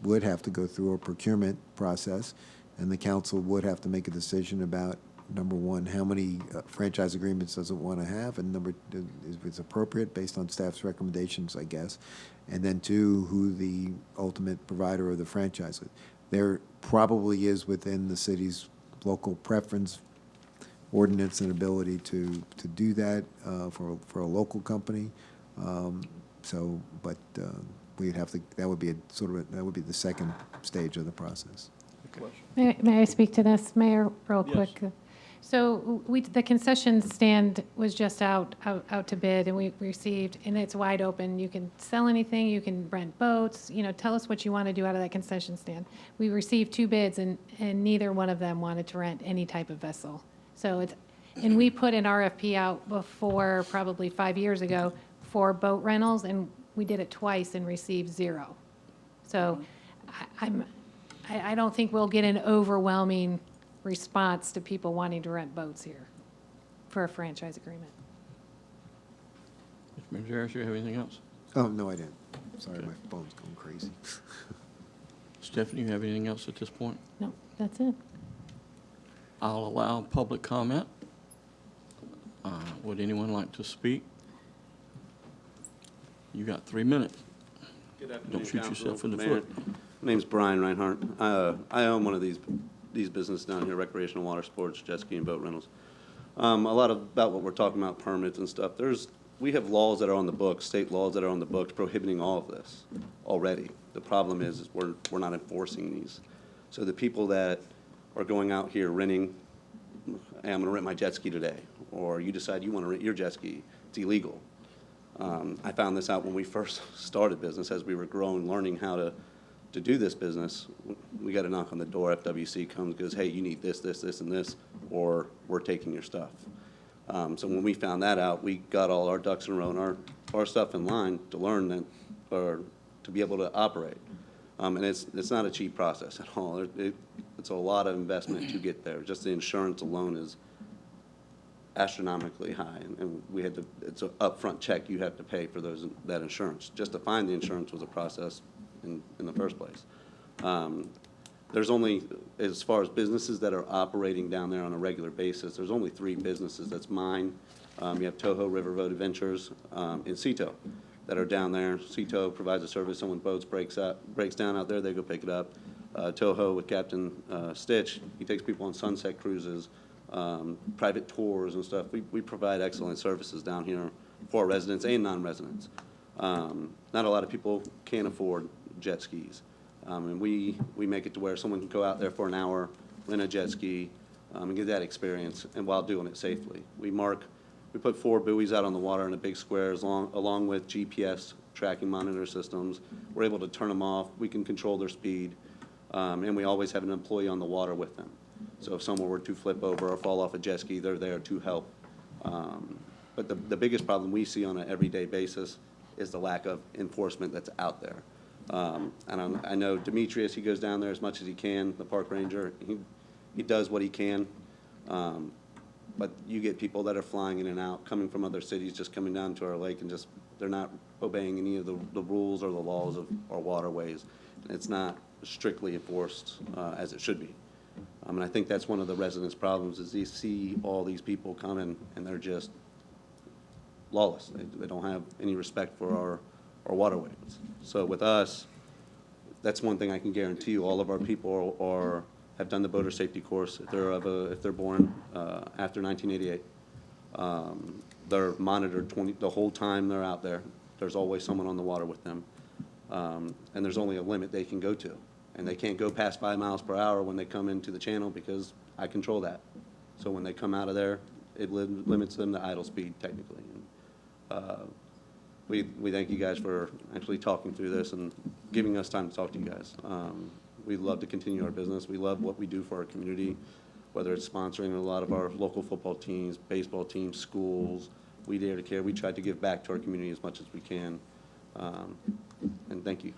would have to go through a procurement process, and the council would have to make a decision about, number one, how many franchise agreements does it want to have, and number two, if it's appropriate based on staff's recommendations, I guess, and then two, who the ultimate provider of the franchise is. There probably is within the city's local preference ordinance and ability to do that for a local company. We'd have to. That would be the second stage of the process. May I speak to this, Mayor, real Yes. quick? So the concession stand was just out to bid, and we received, and it's wide open. You can sell anything, you can rent boats, tell us what you want to do out of that concession stand. We received 2 bids, and neither one of them wanted to rent any type of vessel. And we put an RFP out before, probably 5 years ago, for boat rentals, and we did it twice and received 0. So I don't think we'll get an overwhelming response to people wanting to rent boats here for a franchise agreement. Mr. Manzares, you have anything else? Oh, no, I didn't. Sorry, my phone's going crazy. Stephanie, you have anything else at this point? No, that's it. I'll allow public comment. Would anyone like to speak? You got 3 minutes. Good afternoon, Don't shoot Council, yourself in the Mayor. foot. My name's Brian Reinhardt. I own one of these businesses down here, recreational water sports, jet ski and boat rentals. A lot about what we're talking about, permits and stuff. We have laws that are on the books, state laws that are on the books prohibiting all of this already. The problem is we're not enforcing these. So the people that are going out here renting, hey, I'm going to rent my jet ski today, or you decide you want to rent your jet ski, it's illegal. I found this out when we first started business, as we were growing, learning how to do this business. We got a knock on the door. FWC comes, goes, hey, you need this, this, this, and this, or we're taking your stuff. So when we found that out, we got all our ducks in a row and our stuff in line to learn that, or to be able to operate. And it's not a cheap process at all. It's a lot of investment to get there. Just the insurance alone is astronomically high, and we had to, it's an upfront check you have to pay for that insurance. Just to find the insurance was a process in the first place. There's only, as far as businesses that are operating down there on a regular basis, there's only 3 businesses. That's mine. You have Toho Riverboat Adventures, and Cito that are down there. Cito provides a service. Someone boats breaks down out there, they go pick it up. Toho with Captain Stitch, he takes people on sunset cruises, private tours and stuff. We provide excellent services down here for residents and non-residents. Not a lot of people can afford jet skis. And we make it to where someone can go out there for an hour, rent a jet ski, and get that experience, and while doing it safely. We put 4 buoys out on the water in a big square, along with GPS tracking monitor systems. We're able to turn them off. We can control their speed, and we always have an employee on the water with them. So if someone were to flip over or fall off a jet ski, they're there to help. But the biggest problem we see on an everyday basis is the lack of enforcement that's out there. And I know Demetrius, he goes down there as much as he can, the park ranger. He does what he can. But you get people that are flying in and out, coming from other cities, just coming down to our lake, and just they're not obeying any of the rules or the laws of our waterways. It's not strictly enforced as it should be. And I think that's one of the residents' problems is they see all these people coming and they're just lawless. They don't have any respect for our waterways. So with us, that's one thing I can guarantee you. All of our people have done the boater safety course. If they're born after 1988, they're monitored the whole time they're out there. There's always someone on the water with them, and there's only a limit they can go to, and they can't go past 5 miles per hour when they come into the channel because I control that. So when they come out of there, it limits them to idle speed technically. We thank you guys for actually talking through this and giving us time to talk to you guys. We love to continue our business. We love what we do for our community, whether it's sponsoring a lot of our local football teams, baseball teams, schools. We dare to care. We try to give back to our community as much as we can. And thank you.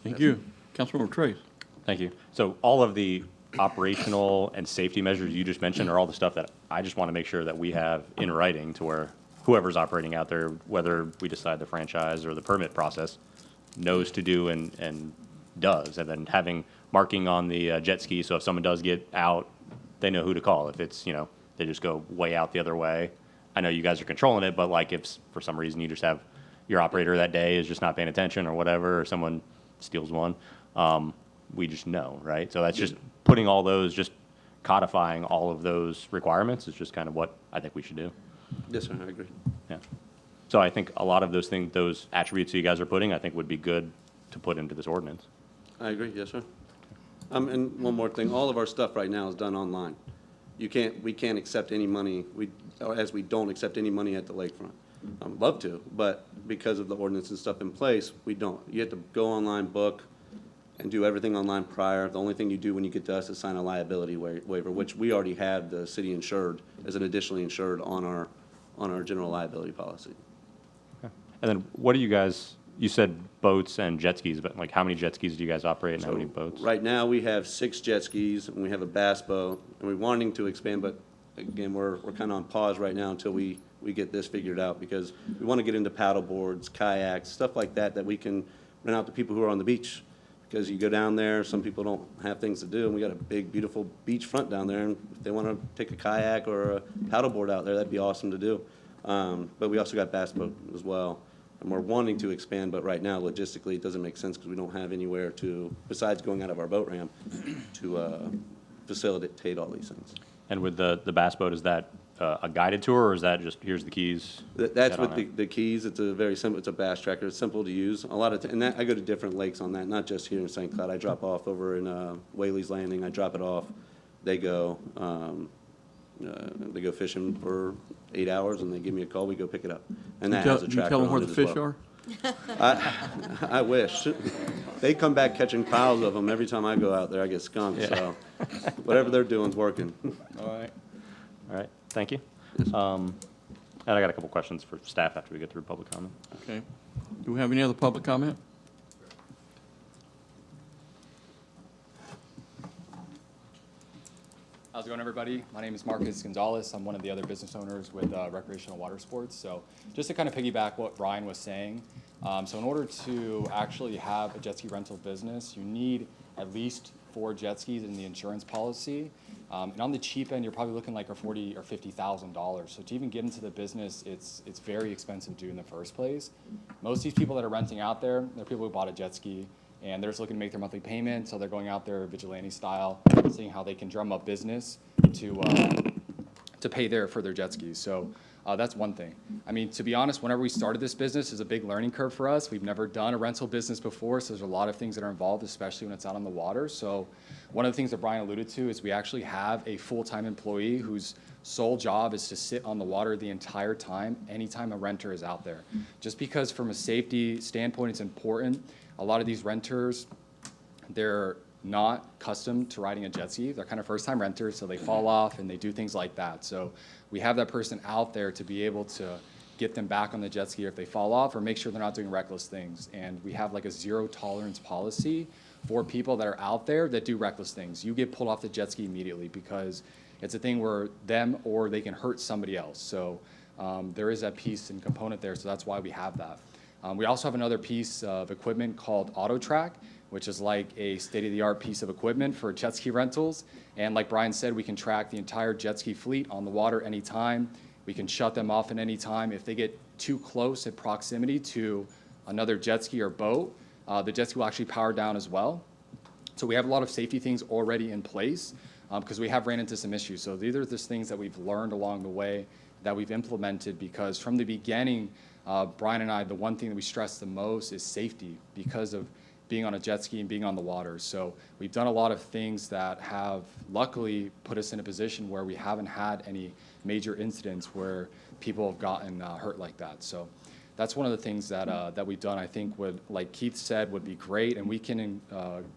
Thank you. Councilmember Trace. Thank you. So all of the operational and safety measures you just mentioned are all the stuff that I just want to make sure that we have in writing to where whoever's operating out there, whether we decide the franchise or the permit process, knows to do and does. And then having marking on the jet ski, so if someone does get out, they know who to call. If it's, they just go way out the other way. I know you guys are controlling it, but like if for some reason you just have your operator that day is just not paying attention or whatever, or someone steals one, we just know, right? So that's just putting all those, just codifying all of those requirements is just kind of what I think we should do. Yes, sir, I agree. Yeah. So I think a lot of those things, those attributes you guys are putting, I think would be good to put into this ordinance. I agree, yes, sir. And one more thing, all of our stuff right now is done online. We can't accept any money, we don't accept any money at the lakefront. I'd love to, but because of the ordinance and stuff in place, we don't. You have to go online, book, and do everything online prior. The only thing you do when you get to us is sign a liability waiver, which we already have the city insured as an additionally insured on our general liability policy. Okay. And then what do you guys, you said boats and jet skis, but like how many jet skis do you guys operate and how many boats? Right now, we have 6 jet skis, and we have a bass boat, and we're wanting to expand, but again, we're kind of on pause right now until we get this figured out, because we want to get into paddle boards, kayaks, stuff like that we can rent out to people who are on the beach. Because you go down there, some people don't have things to do, and we got a big, beautiful beach front down there, and if they want to take a kayak or a paddle board out there, that'd be awesome to do. But we also got bass boat as well, and we're wanting to expand, but right now, logistically, it doesn't make sense because we don't have anywhere to, besides going out of our boat ramp, to facilitate all these things. And with the bass boat, is that a guided tour, or is that just, here's the keys? That's Get on with it? the keys. It's a very simple, it's a bass tracker. It's simple to use. A lot of, and that, I go to different lakes on that, not just here in St. Cloud. I drop off over in Whaley's Landing. I drop it off. They go fishing for 8 hours and they give me a call. We go pick it up. And that has a You tracker tell them where on the it as fish well. are? I wish. They come back catching piles of them. Every time I go out there, I get skunked, so whatever they're doing's working. All right, thank you. And I got a couple questions for staff after we get through public comment. Okay. Do we have any other public comment? How's it going, everybody? My name is Marcus Gonzalez. I'm one of the other business owners with Recreational Water Sports. So just to kind of piggyback what Brian was saying, so in order to actually have a jet ski rental business, you need at least 4 jet skis in the insurance policy. And on the cheap end, you're probably looking like $40,000 or $50,000. So to even get into the business, it's very expensive to do in the first place. Most of these people that are renting out there, they're people who bought a jet ski and they're just looking to make their monthly payment, so they're going out there vigilante style, seeing how they can drum up business to pay for their jet skis. So that's one thing. I mean, to be honest, whenever we started this business, it's a big learning curve for us. We've never done a rental business before, so there's a lot of things that are involved, especially when it's out on the water. So one of the things that Brian alluded to is we actually have a full-time employee whose sole job is to sit on the water the entire time, anytime a renter is out there. Just because from a safety standpoint, it's important. A lot of these renters, they're not accustomed to riding a jet ski. They're kind of first-time renters, so they fall off and they do things like that. So we have that person out there to be able to get them back on the jet ski if they fall off or make sure they're not doing reckless things. And we have like a zero-tolerance policy for people that are out there that do reckless things. You get pulled off the jet ski immediately because it's a thing where them or they can hurt somebody else. So there is that piece and component there, so that's why we have that. We also have another piece of equipment called AutoTrack, which is like a state-of-the-art piece of equipment for jet ski rentals. And like Brian said, we can track the entire jet ski fleet on the water anytime. We can shut them off at any time. If they get too close in proximity to another jet ski or boat, the jet ski will actually power down as well. So we have a lot of safety things already in place because we have ran into some issues. So these are just things that we've learned along the way that we've implemented because from the beginning, Brian and I, the one thing that we stress the most is safety because of being on a jet ski and being on the water. So we've done a lot of things that have luckily put us in a position where we haven't had any major incidents where people have gotten hurt like that. So that's one of the things that we've done, I think would, like Keith said, would be great. And we can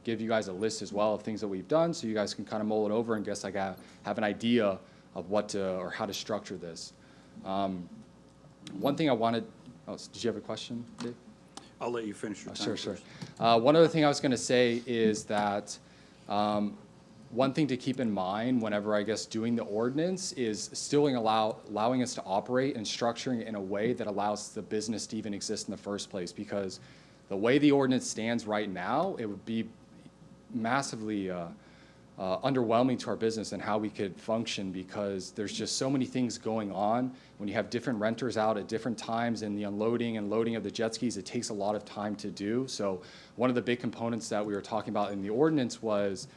give you guys a list as well of things that we've done so you guys can kind of mull it over and guess like have an idea of what to, or how to structure this. One thing I wanted, did you have a question, Dave? I'll let you finish your time. Sure. One other thing I was going to say is that one thing to keep in mind whenever, I guess, doing the ordinance is still allowing us to operate and structuring it in a way that allows the business to even exist in the first place. Because the way the ordinance stands right now, it would be massively underwhelming to our business and how we could function because there's just so many things going on. When you have different renters out at different times and the unloading and loading of the jet skis, it takes a lot of time to do. So one of the big components that we were talking about in the ordinance was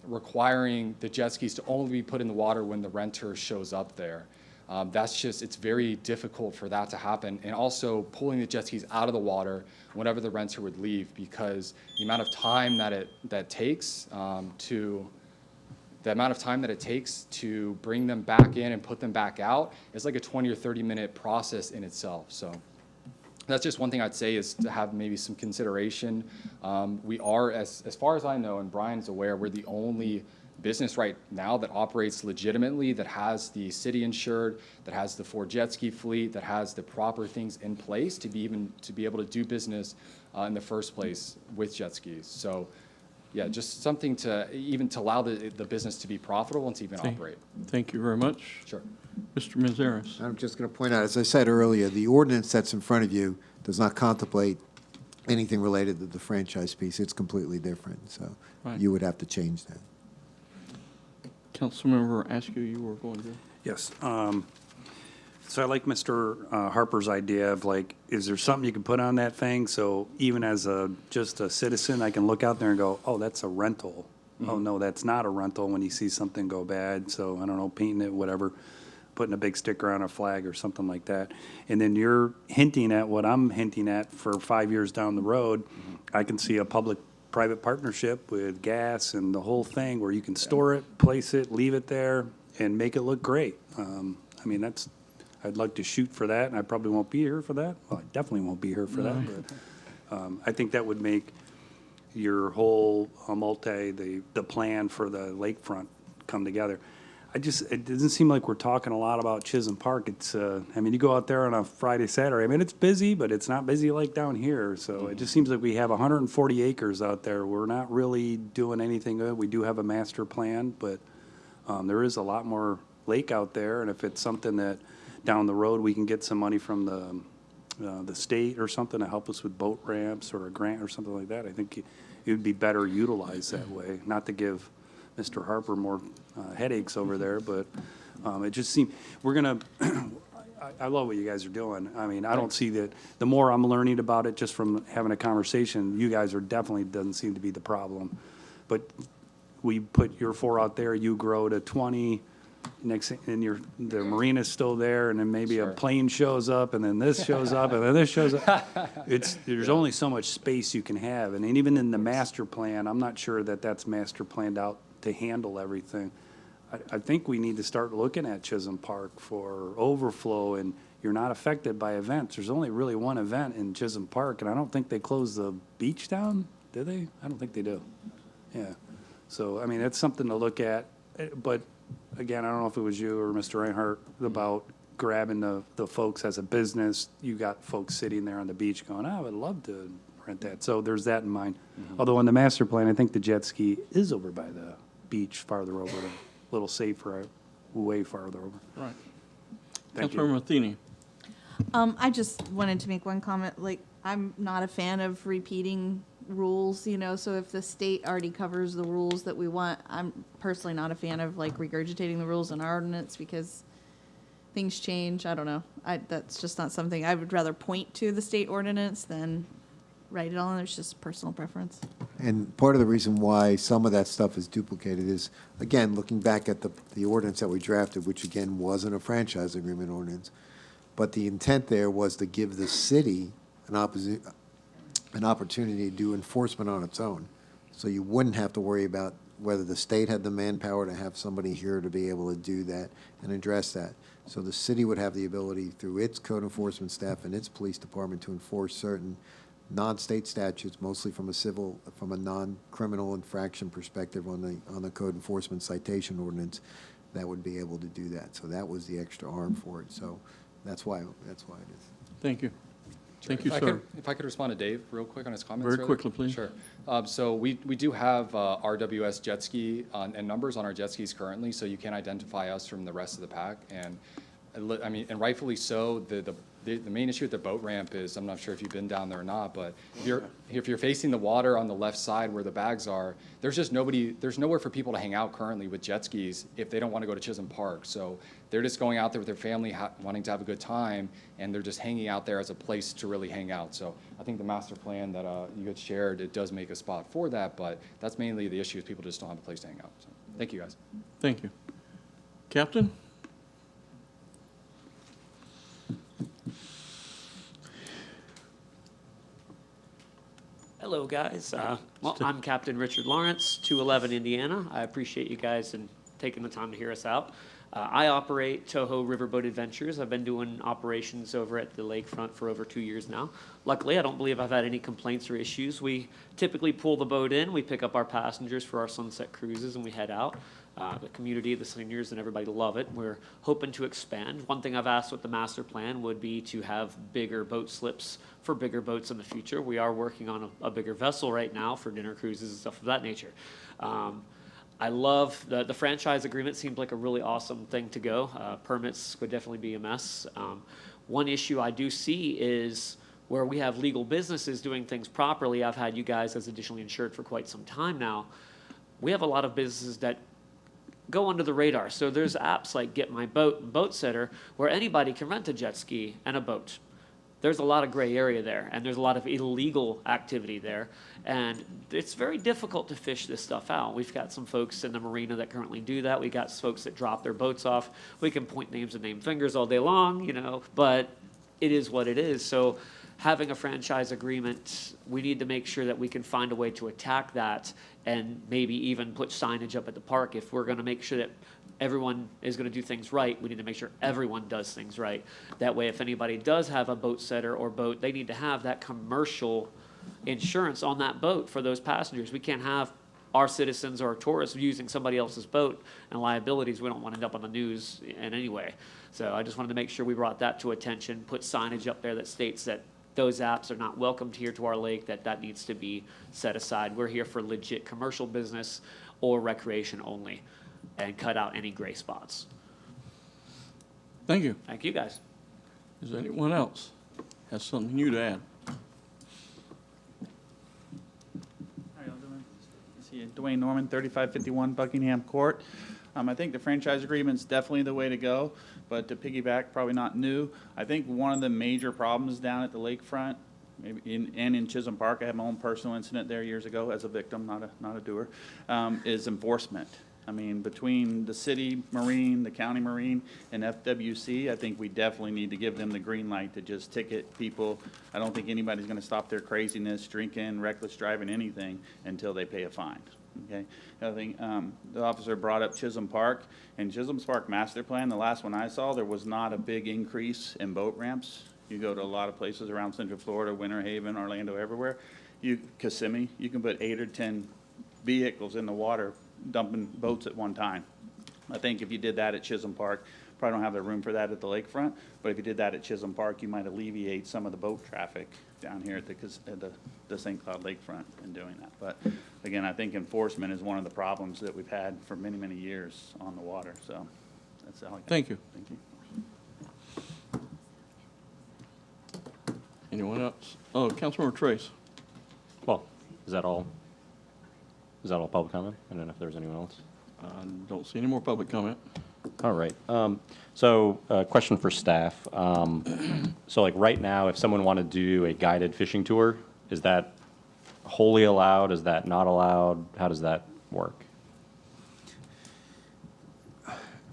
requiring the jet skis to only be put in the water when the renter shows up there. It's very difficult for that to happen. And also pulling the jet skis out of the water whenever the renter would leave because the amount of time that takes to bring them back in and put them back out is like a 20 or 30 minute process in itself. So that's just one thing I'd say is to have maybe some consideration. We are, as far as I know, and Brian's aware, we're the only business right now that operates legitimately, that has the city insured, that has the 4 jet ski fleet, that has the proper things in place to be able to do business in the first place with jet skis. So yeah, just something to allow the business to be profitable and to even operate. Thank you very much. Sure. Mr. Manzares. I'm just going to point out, as I said earlier, the ordinance that's in front of you does not contemplate anything related to the franchise piece. It's completely different, so Right. you would have to change that. Councilmember Askew, you were going to. Yes. So I like Mr. Harper's idea of like, is there something you can put on that thing? So even as just a citizen, I can look out there and go, oh, that's a rental. Oh, no, that's not a rental when you see something go bad. So I don't know, painting it, whatever. putting a big sticker on a flag or something like that. And then you're hinting at what I'm hinting at for 5 years down the road. I can see a public-private partnership with gas and the whole thing where you can store it, place it, leave it there, and make it look great. I mean, I'd like to shoot for that, and I probably won't be here for that. Well, I definitely won't be here for that, but I think that would make your whole the plan for the lakefront come together. It doesn't seem like we're talking a lot about Chisholm Park. It's, I mean, you go out there on a Friday, Saturday, I mean, it's busy, but it's not busy like down here. So it just seems like we have 140 acres out there. We're not really doing anything good. We do have a master plan, but there is a lot more lake out there. And if it's something that down the road, we can get some money from the state or something to help us with boat ramps or a grant or something like that, I think it would be better utilized that way. Not to give Mr. Harper more headaches over there, but it just seems, we're gonna, I love what you guys are doing. I mean, I don't see that, the more I'm learning about it just from having a conversation, you guys are definitely, doesn't seem to be the problem. But we put your 4 out there, you grow to 20, next, and the marina's still there, and then maybe a plane shows up, and then this shows up, and then this shows up. There's only so much space you can have, and even in the master plan, I'm not sure that that's master planned out to handle everything. I think we need to start looking at Chisholm Park for overflow, and you're not affected by events. There's only really one event in Chisholm Park, and I don't think they closed the beach down, do they? I don't think they do. Yeah. So, I mean, that's something to look at, but again, I don't know if it was you or Mr. Reinhardt about grabbing the folks as a business. You got folks sitting there on the beach going, I would love to rent that. So there's that in mind. Although on the master plan, I think the jet ski is over by the beach farther over, a little safer, way farther over. Right. Thank you. Councilmember Matheny. I just wanted to make one comment, like, I'm not a fan of repeating rules, you know, so if the state already covers the rules that we want, I'm personally not a fan of, like, regurgitating the rules in our ordinance because things change. I don't know. That's just not something, I would rather point to the state ordinance than write it on. It's just personal preference. And part of the reason why some of that stuff is duplicated is, again, looking back at the ordinance that we drafted, which again wasn't a franchise agreement ordinance, but the intent there was to give the city an opportunity to do enforcement on its own. So you wouldn't have to worry about whether the state had the manpower to have somebody here to be able to do that and address that. So the city would have the ability through its code enforcement staff and its police department to enforce certain non-state statutes, mostly from a non-criminal infraction perspective on the code enforcement citation ordinance, that would be able to do that. So that was the extra arm for it. So that's why it is. Thank you. Thank you, If I sir. could- If I could respond to Dave real quick on his comments. Very earlier. quickly, please. Sure. So we do have RWS jet ski and numbers on our jet skis currently, so you can identify us from the rest of the pack. And I mean, and rightfully so. The main issue with the boat ramp is, I'm not sure if you've been down there or not, but if you're facing the water on the left side where the bags are, there's nowhere for people to hang out currently with jet skis if they don't want to go to Chisholm Park. So they're just going out there with their family, wanting to have a good time, and they're just hanging out there as a place to really hang out. So I think the master plan that you had shared, it does make a spot for that, but that's mainly the issue is people just don't have a place to hang out. So thank you, guys. Thank you. Captain? Hello, guys. Well, I'm Captain Richard Lawrence, 211 Indiana. I appreciate you guys and taking the time to hear us out. I operate Toho Riverboat Adventures. I've been doing operations over at the lakefront for over 2 years now. Luckily, I don't believe I've had any complaints or issues. We typically pull the boat in, we pick up our passengers for our sunset cruises, and we head out. The community, the seniors, and everybody love it. We're hoping to expand. One thing I've asked with the master plan would be to have bigger boat slips for bigger boats in the future. We are working on a bigger vessel right now for dinner cruises and stuff of that nature. I love the franchise agreement. Seems like a really awesome thing to go. Permits would definitely be a mess. One issue I do see is where we have legal businesses doing things properly. I've had you guys as additionally insured for quite some time now. We have a lot of businesses that go under the radar. So there's apps like Get My Boat and Boat Sitter where anybody can rent a jet ski and a boat. there's a lot of gray area there, and there's a lot of illegal activity there, and it's very difficult to fish this stuff out. We've got some folks in the marina that currently do that. We got folks that drop their boats off. We can point names and name fingers all day long, you know, but it is what it is. So having a franchise agreement, we need to make sure that we can find a way to attack that and maybe even put signage up at the park. If we're going to make sure that everyone is going to do things right, we need to make sure everyone does things right. That way, if anybody does have a boat setter or boat, they need to have that commercial insurance on that boat for those passengers. We can't have our citizens or our tourists using somebody else's boat and liabilities. We don't want to end up on the news in any way. So I just wanted to make sure we brought that to attention, put signage up there that states that those apps are not welcomed here to our lake, that needs to be set aside. We're here for legit commercial business or recreation only, and cut out any gray spots. Thank you. Thank you, guys. Is there anyone else has something new to add? How y'all doing? See you, Dwayne Norman, 3551 Buckingham Court. I think the franchise agreement's definitely the way to go, but to piggyback, probably not new. I think one of the major problems down at the lakefront, maybe in Chisholm Park, I had my own personal incident there years ago as a victim, not a doer, is enforcement. I mean, between the city marine, the county marine, and FWC, I think we definitely need to give them the green light to just ticket people. I don't think anybody's gonna stop their craziness, drinking, reckless driving, anything, until they pay a fine, okay? The other thing, the officer brought up Chisholm Park, and Chisholm Park master plan, the last one I saw, there was not a big increase in boat ramps. You go to a lot of places around Central Florida, Winter Haven, Orlando, everywhere. Kissimmee, you can put 8 or 10 vehicles in the water dumping boats at one time. I think if you did that at Chisholm Park, probably don't have the room for that at the lakefront, but if you did that at Chisholm Park, you might alleviate some of the boat traffic down here at the St. Cloud lakefront in doing that. But again, I think enforcement is one of the problems that we've had for many, many years on the water, so that's all I got. Thank you. Thank you. Anyone else? Oh, Councilmember Trace. Well, is that all? Is that all public comment? I don't know if there's anyone else. Don't see any more public comment. All right. So question for staff. So like right now, if someone wanted to do a guided fishing tour, is that wholly allowed? Is that not allowed? How does that work?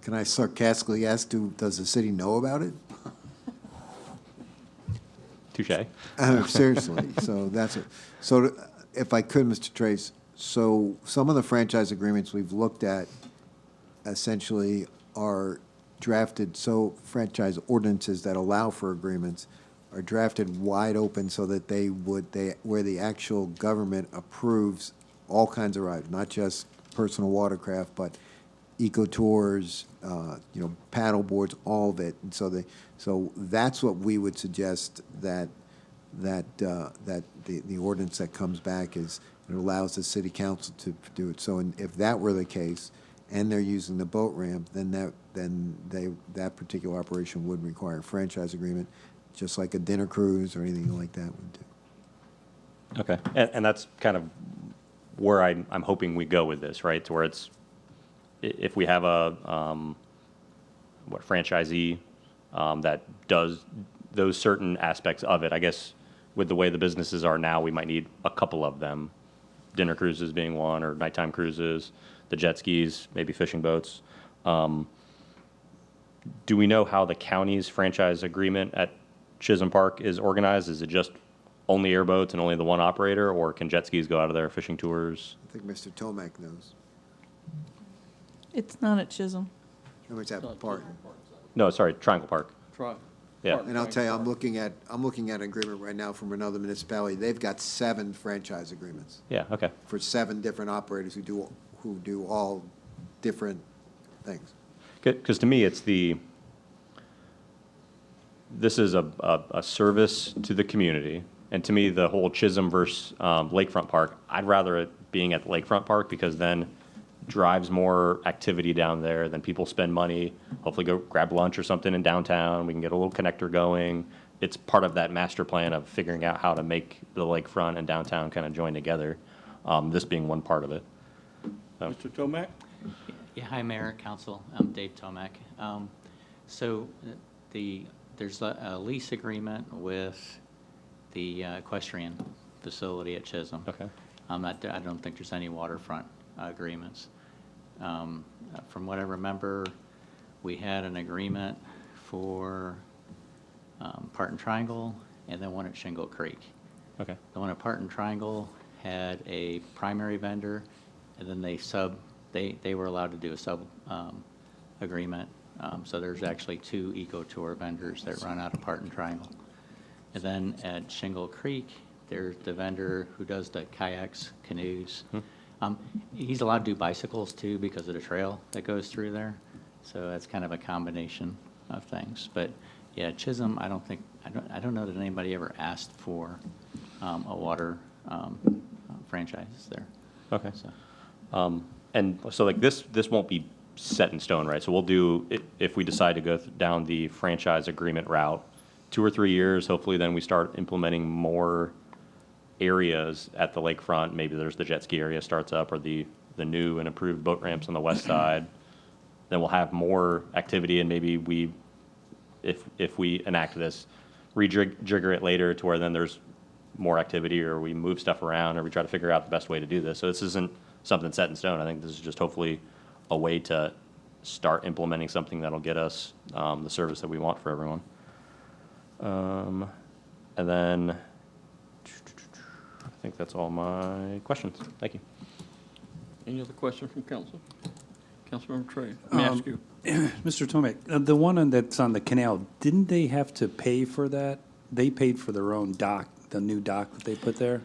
Can I sarcastically ask, does the city know about it? Touche. Seriously, so that's it. So if I could, Mr. Trace, so some of the franchise agreements we've looked at essentially are drafted, so franchise ordinances that allow for agreements are drafted wide open so that where the actual government approves all kinds of rides, not just personal watercraft, but eco tours, paddle boards, all of it. And so that's what we would suggest that the ordinance that comes back is, it allows the city council to do it. So if that were the case, and they're using the boat ramp, then that particular operation would require a franchise agreement, just like a dinner cruise or anything like that would do. Okay. And that's kind of where I'm hoping we go with this, right? To where it's, if we have a franchisee that does those certain aspects of it, I guess with the way the businesses are now, we might need a couple of them. Dinner cruises being one, or nighttime cruises, the jet skis, maybe fishing boats. Do we know how the county's franchise agreement at Chisholm Park is organized? Is it just only airboats and only the one operator, or can jet skis go out of there, fishing tours? I think Mr. Tomac knows. It's not at Chisholm. Or is that part? No, sorry, Triangle Park. Try. Yeah. And I'll tell you, I'm looking at an agreement right now from another municipality. They've got 7 franchise agreements Yeah, okay. for 7 different operators who do all different things. Because to me, this is a service to the community. And to me, the whole Chisholm versus Lakefront Park, I'd rather it being at Lakefront Park, because then drives more activity down there. Then people spend money, hopefully go grab lunch or something in downtown. We can get a little connector going. It's part of that master plan of figuring out how to make the lakefront and downtown kind of join together, this being one part of it. So. Mr. Tomac? Yeah, hi, Mayor, Council. I'm Dave Tomac. So the There's a lease agreement with the Equestrian facility at Chisholm. Okay. I don't think there's any waterfront agreements. From what I remember, we had an agreement for Parton Triangle and then one at Shingle Creek. Okay. The one at Parton Triangle had a primary vendor, and then they were allowed to do a sub agreement. So there's actually 2 eco-tour vendors that run out of Parton Triangle. And then at Shingle Creek, there's the vendor who does the kayaks, canoes. He's allowed to do bicycles too because of the trail that goes through there. So that's kind of a combination of things. But yeah, Chisholm, I don't know that anybody ever asked for a water franchise there. Okay. So. And so like this won't be set in stone, right? So we'll do, if we decide to go down the franchise agreement route, 2 or 3 years, hopefully then we start implementing more areas at the lakefront. Maybe there's the jet ski area starts up, or the new and improved boat ramps on the west side. Then we'll have more activity, and maybe we, if we enact this, rejigger it later to where then there's more activity, or we move stuff around, or we try to figure out the best way to do this. So this isn't something set in stone. I think this is just hopefully a way to start implementing something that'll get us the service that we want for everyone. And then I think that's all my questions. Thank you. Any other questions from council? Councilmember Trey, let me ask you. Mr. Tomek, the one that's on the canal, didn't they have to pay for that? They paid for their own dock, the new dock that they put there?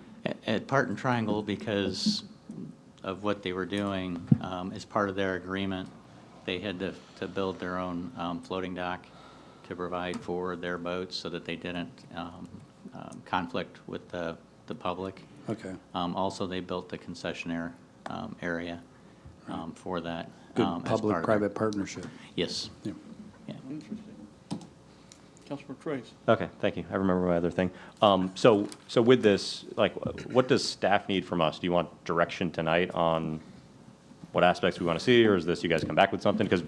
At Parton Triangle, because of what they were doing, as part of their agreement, they had to build their own floating dock to provide for their boats so that they didn't conflict with the public. Okay. Also, they built the concessionaire area for that. Good as part of public-private partnership. Yes. Yeah. Yeah. Interesting. Councilmember Trace. Okay, thank you. I remember my other thing. So with this, like, what does staff need from us? Do you want direction tonight on what aspects we want to see, or is this you guys come back with something? Because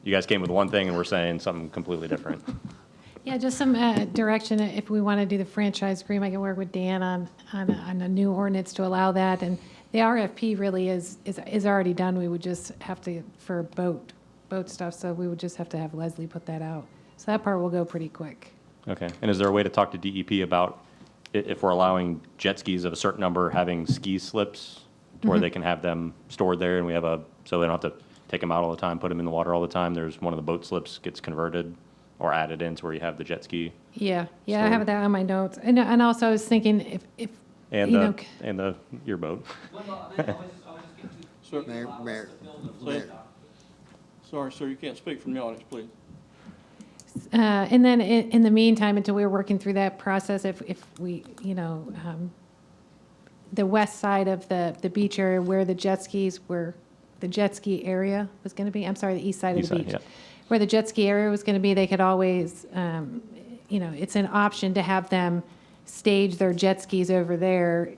you guys came with one thing and we're saying something completely different. Yeah, just some direction. If we want to do the franchise agreement, I can work with Dan on a new ordinance to allow that. And the RFP really is already done. We would just have to, for boat stuff, so we would just have to have Leslie put that out. So that part will go pretty quick. Okay, and is there a way to talk to DEP about if we're allowing jet skis of a certain number having ski slips where they can have them stored there, and we have so they don't have to take them out all the time, put them in the water all the time? There's one of the boat slips gets converted or added into where you have the jet ski. Yeah, I have that on my notes. And also I was thinking if And you know, your boat. Sir, Mayor. Sorry, sir, you can't speak from the audience, please. and then in the meantime, until we're working through that process, if we, the west side of the beach area where the jet ski area was going to be, I'm sorry, the east side of the beach, where the jet ski area was going to be, they could always, it's an option to have them stage their jet skis over there,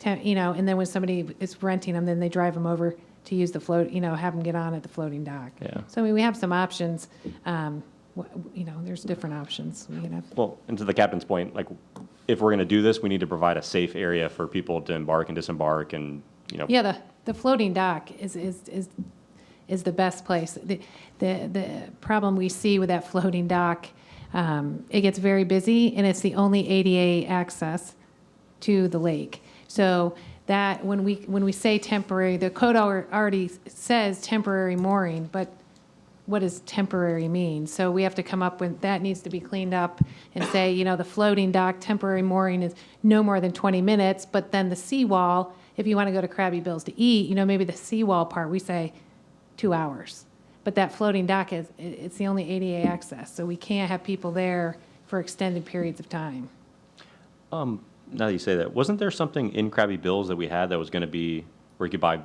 and then when somebody is renting them, then they drive them over to use the float, have them get on at the floating dock. Yeah. So, I mean, we have some options. There's different options. Well, and to the captain's point, like, if we're going to do this, we need to provide a safe area for people to embark and disembark, and Yeah, the floating dock is the best place. The problem we see with that floating dock, it gets very busy, and it's the only ADA access to the lake. So that when we say temporary, the code already says temporary mooring, but what does temporary mean? So we have to come up with, that needs to be cleaned up and say, the floating dock, temporary mooring is no more than 20 minutes, but then the seawall, if you want to go to Krabby Bill's to eat, maybe the seawall part, we say 2 hours. But that floating dock it's the only ADA access, so we can't have people there for extended periods of time. now that you say that, wasn't there something in Krabby Bill's that we had that was going to be where you could buy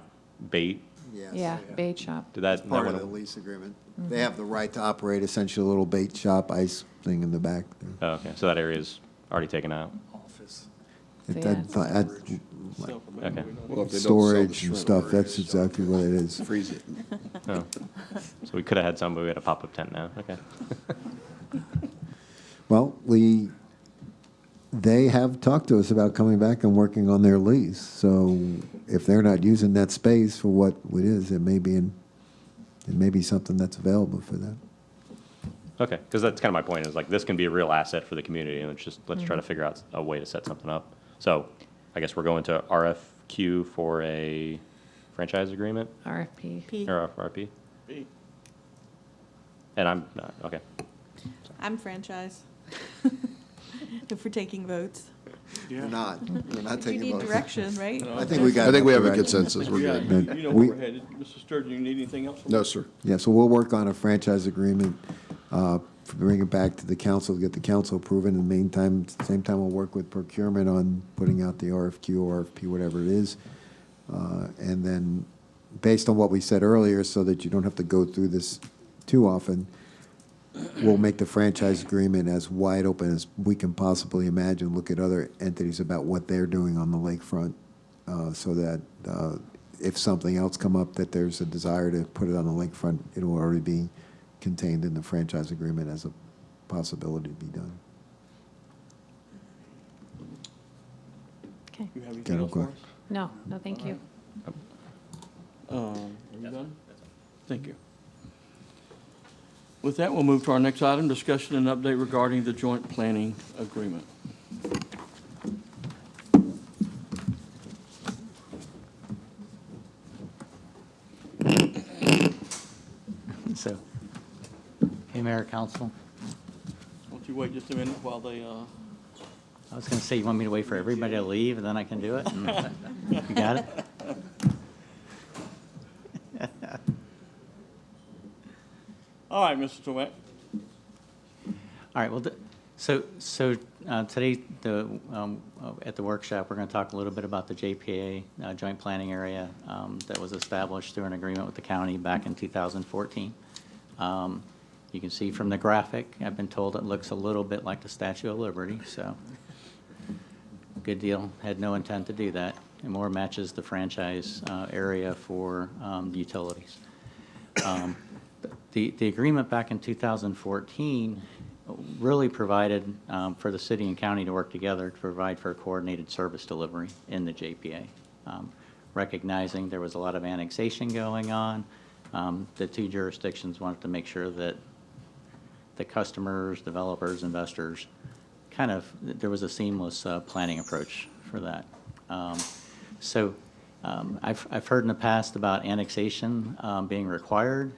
bait? Yes. Yeah, bait shop. Did that It's part that of the went- lease agreement. They have the right to operate essentially a little bait shop, ice thing in the back. Oh, okay, so that area is already taken out. Office. It- Yeah. Okay. Well, if they don't sell the Storage and shrimp stuff, or that's any stuff, exactly what it is. Freeze it. Oh. So we could have had some, but we had a pop-up tent now. Okay. Well, they have talked to us about coming back and working on their lease. So if they're not using that space for what it is, it may be something that's available for them. Okay, because that's kind of my point, is like, this can be a real asset for the community, and let's try to figure out a way to set something up. So I guess we're going to RFQ for a franchise agreement, RFP. or RFP? And I'm not, okay. I'm franchise. If we're taking votes. We're not You taking need votes. direction, right? I think we got. I think we have a enough consensus. We're Yeah, good. you know We- where we're headed. Mr. Sturgeon, you need anything else? No, sir. Yeah, so we'll work on a franchise agreement, bring it back to the council, get the council approved. In the meantime, same time, we'll work with procurement on putting out the RFQ or RFP, whatever it is. And then, based on what we said earlier, so that you don't have to go through this too often, we'll make the franchise agreement as wide open as we can possibly imagine, look at other entities about what they're doing on the lakefront, so that if something else come up, that there's a desire to put it on the lakefront, it will already be contained in the franchise agreement as a possibility to be done. Okay. You have Got anything no else for us? questions? No, thank you. Are you done? Thank you. With that, we'll move to our next item, discussion and update regarding the joint planning agreement. So, hey, Mayor, Council, Won't you wait just a minute while they, I was going to say, you want me to wait for everybody to leave, and then I can do it? You got it? all right, Mr. Tomet. All right, well, today, at the workshop, we're going to talk a little bit about the JPA, Joint Planning Area, that was established through an agreement with the county back in 2014. You can see from the graphic, I've been told it looks a little bit like the Statue of Liberty, so good deal. Had no intent to do that. It more matches the franchise area for the utilities. The agreement back in 2014 really provided for the city and county to work together to provide for a coordinated service delivery in the JPA. Recognizing there was a lot of annexation going on, the two jurisdictions wanted to make sure that the customers, developers, investors, there was a seamless planning approach for that. I've heard in the past about annexation being required.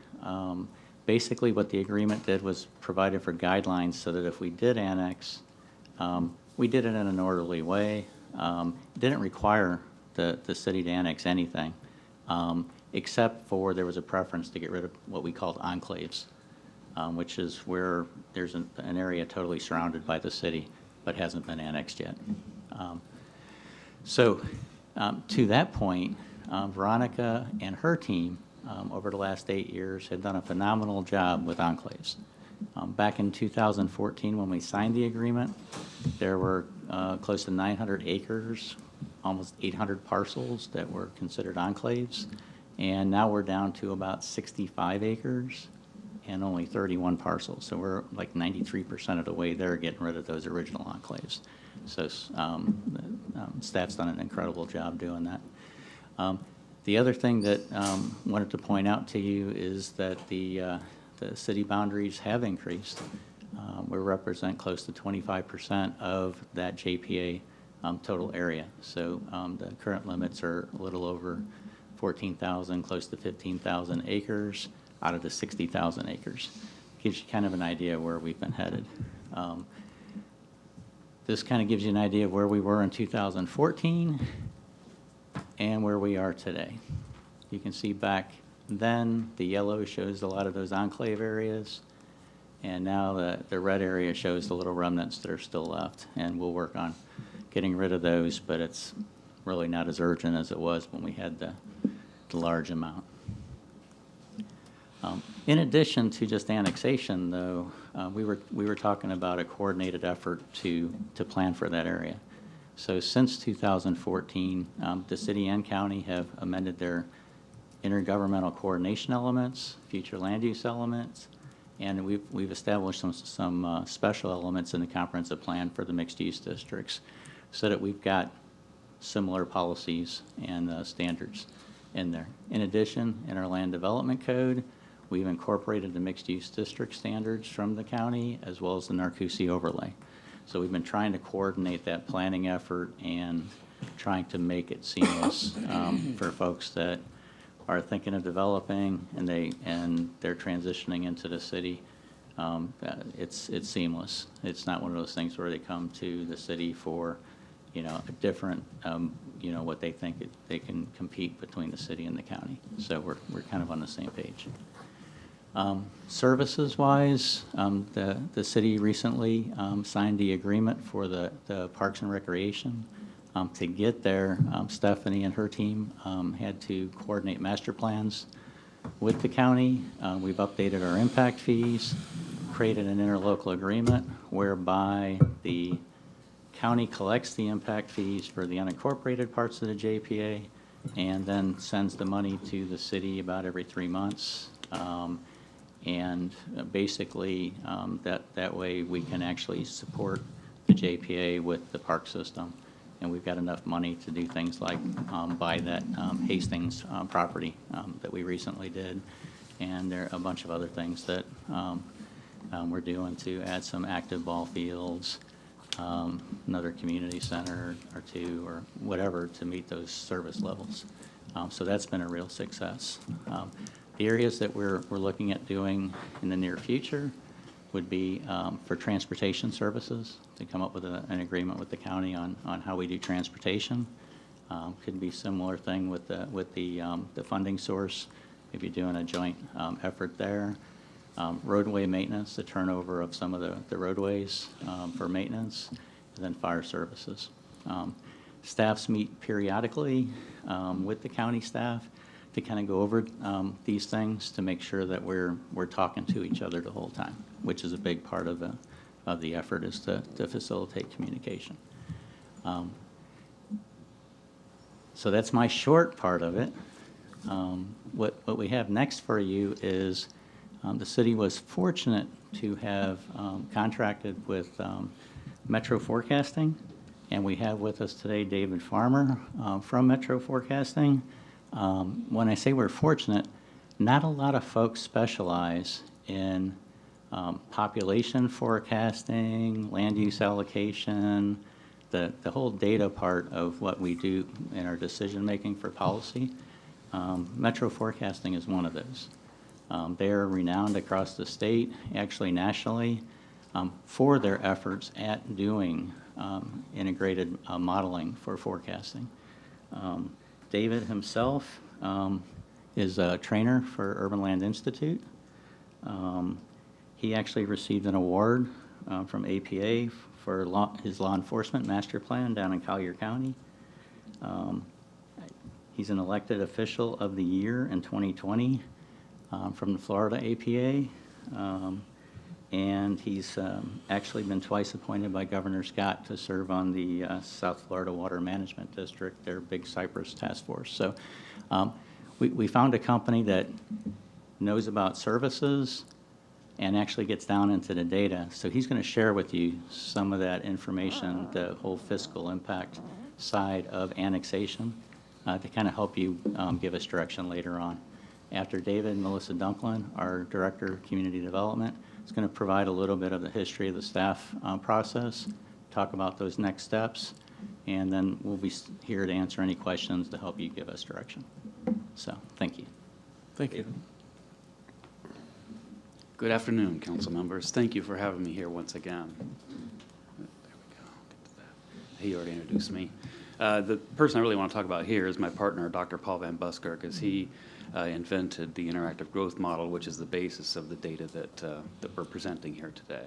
Basically, what the agreement did was provided for guidelines so that if we did annex, we did it in an orderly way. It didn't require the city to annex anything, except for there was a preference to get rid of what we called enclaves, which is where there's an area totally surrounded by the city but hasn't been annexed yet. To that point, Veronica and her team over the last 8 years had done a phenomenal job with enclaves. Back in 2014, when we signed the agreement, there were close to 900 acres, almost 800 parcels that were considered enclaves, and now we're down to about 65 acres and only 31 parcels. So we're like 93% of the way there getting rid of those original enclaves. So staff's done an incredible job doing that. The other thing that wanted to point out to you is that the city boundaries have increased. We represent close to 25% of that JPA total area. So the current limits are a little over 14,000, close to 15,000 acres out of the 60,000 acres. Gives you kind of an idea of where we've been headed. This kind of gives you an idea of where we were in 2014 and where we are today. You can see back then, the yellow shows a lot of those enclave areas, and now the red area shows the little remnants that are still left, and we'll work on getting rid of those, but it's really not as urgent as it was when we had the large amount. In addition to just annexation, though, we were talking about a coordinated effort to plan for that area. So since 2014, the city and county have amended their intergovernmental coordination elements, future land use elements, And we've established some special elements in the comprehensive plan for the mixed-use districts so that we've got similar policies and standards in there. In addition, in our land development code, we've incorporated the mixed-use district standards from the county as well as the Narcousie overlay. So we've been trying to coordinate that planning effort and trying to make it seamless for folks that are thinking of developing and they're transitioning into the city. It's seamless. It's not one of those things where they come to the city for, a different, what they think they can compete between the city and the county. So we're kind of on the same page. Services-wise, the city recently signed the agreement for the Parks and Recreation. To get there, Stephanie and her team had to coordinate master plans with the county. We've updated our impact fees, created an interlocal agreement whereby the county collects the impact fees for the unincorporated parts of the JPA and then sends the money to the city about every 3 months. And basically, that way we can actually support the JPA with the park system. And we've got enough money to do things like buy that Hastings property that we recently did. And there are a bunch of other things that we're doing to add some active ball fields, another community center or two or whatever to meet those service levels. So that's been a real success. The areas that we're looking at doing in the near future would be for transportation services, to come up with an agreement with the county on how we do transportation. Could be similar thing with the funding source, maybe doing a joint effort there. Roadway maintenance, the turnover of some of the roadways for maintenance, and then fire services. Staffs meet periodically with the county staff to kind of go over these things to make sure that we're talking to each other the whole time, which is a big part of the effort, is to facilitate communication. So that's my short part of it. What we have next for you is the city was fortunate to have contracted with Metro Forecasting, and we have with us today David Farmer from Metro Forecasting. When I say we're fortunate, not a lot of folks specialize in population forecasting, land use allocation, the whole data part of what we do in our decision-making for policy. Metro Forecasting is one of those. They're renowned across the state, actually nationally, for their efforts at doing integrated modeling for forecasting. David himself is a trainer for Urban Land Institute. He actually received an award from APA for his law enforcement master plan down in Collier County. He's an elected official of the year in 2020 from the Florida APA. And he's actually been twice appointed by Governor Scott to serve on the South Florida Water Management District, their Big Cypress Task Force. So we found a company that knows about services and actually gets down into the data. So he's going to share with you some of that information, the whole fiscal impact side of annexation, to kind of help you give us direction later on. After David, Melissa Dunklin, our Director of Community Development, is going to provide a little bit of the history of the staff process, talk about those next steps, and then we'll be here to answer any questions to help you give us direction. So, thank you. Thank you. Good afternoon, council members. Thank you for having me here once again. There we go. Get to that. He already introduced me. The person I really want to talk about here is my partner, Dr. Paul Van Busker, because he invented the interactive growth model, which is the basis of the data that we're presenting here today.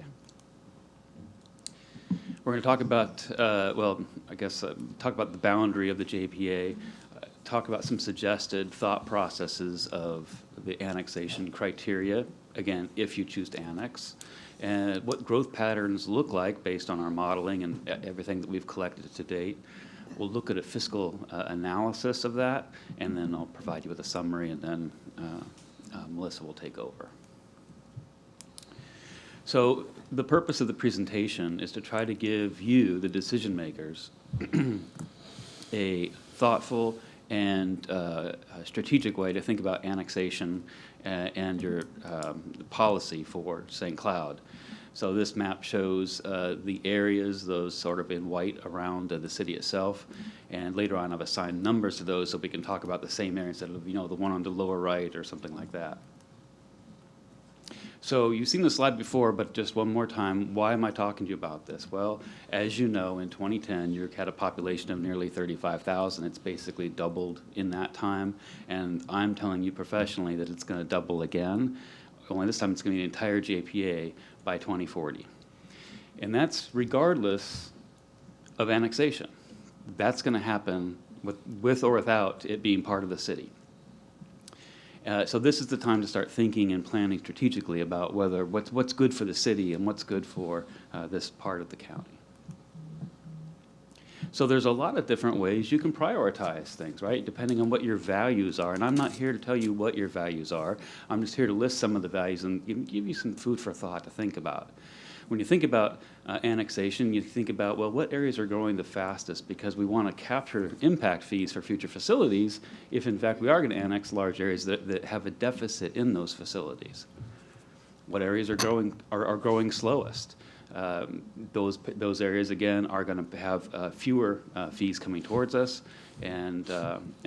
We're going to talk about, talk about the boundary of the JPA, talk about some suggested thought processes of the annexation criteria, again, if you choose to annex, and what growth patterns look like based on our modeling and everything that we've collected to date. We'll look at a fiscal analysis of that, and then I'll provide you with a summary, and then Melissa will take over. So the purpose of the presentation is to try to give you, the decision makers, a thoughtful and strategic way to think about annexation and your policy for St. Cloud. So this map shows the areas, those sort of in white around the city itself. And later on, I've assigned numbers to those so we can talk about the same area instead of, the one on the lower right or something like that. So you've seen the slide before, but just one more time, why am I talking to you about this? Well, as you know, in 2010, York had a population of nearly 35,000. It's basically doubled in that time. And I'm telling you professionally that it's going to double again. Only this time it's going to be the entire JPA by 2040. And that's regardless of annexation. That's going to happen with or without it being part of the city. So this is the time to start thinking and planning strategically about what's good for the city and what's good for this part of the county. So there's a lot of different ways you can prioritize things, right? Depending on what your values are. And I'm not here to tell you what your values are. I'm just here to list some of the values and give you some food for thought to think about. When you think about annexation, you think about, well, what areas are growing the fastest because we want to capture impact fees for future facilities if, in fact, we are going to annex large areas that have a deficit in those facilities. What areas are growing slowest? Those areas, again, are going to have fewer fees coming towards us and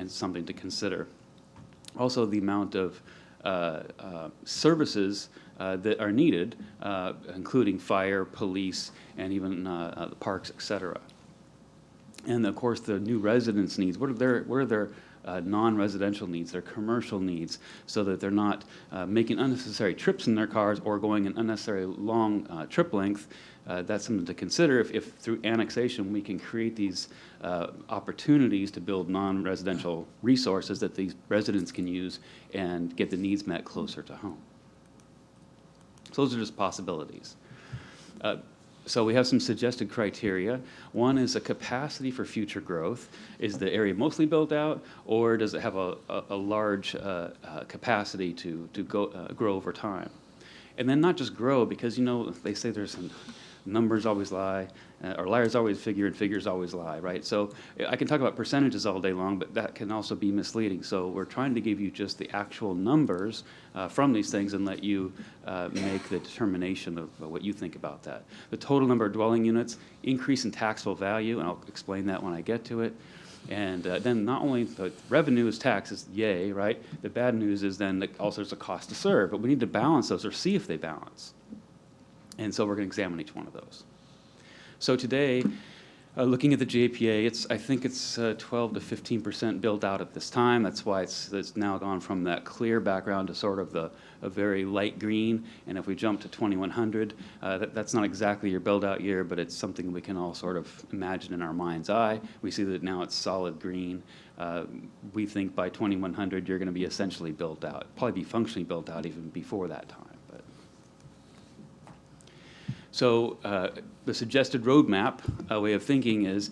something to consider. Also, the amount of services that are needed, including fire, police, and even the parks, et cetera. And of course, the new residents' needs. What are their non-residential needs, their commercial needs, so that they're not making unnecessary trips in their cars or going an unnecessary long trip length. That's something to consider if through annexation we can create these opportunities to build non-residential resources that these residents can use and get the needs met closer to home. So those are just possibilities. So we have some suggested criteria. One is a capacity for future growth. Is the area mostly built out, or does it have a large capacity to grow over time? And then not just grow, because they say there's some numbers always lie, or liars always figure, and figures always lie, right? So I can talk about percentages all day long, but that can also be misleading. So we're trying to give you just the actual numbers from these things and let you make the determination of what you think about that. The total number of dwelling units, increase in taxable value, and I'll explain that when I get to it. And then not only the revenue is taxes, yay, right? The bad news is then also there's a cost to serve, but we need to balance those or see if they balance. And so we're going to examine each one of those. So today, looking at the JPA, I think it's 12 to 15% built out at this time. That's why it's now gone from that clear background to sort of a very light green. And if we jump to 2100, that's not exactly your build-out year, but it's something we can all sort of imagine in our mind's eye. We see that now it's solid green. We think by 2100 you're going to be essentially built out, probably be functionally built out even before that time. So the suggested roadmap way of thinking is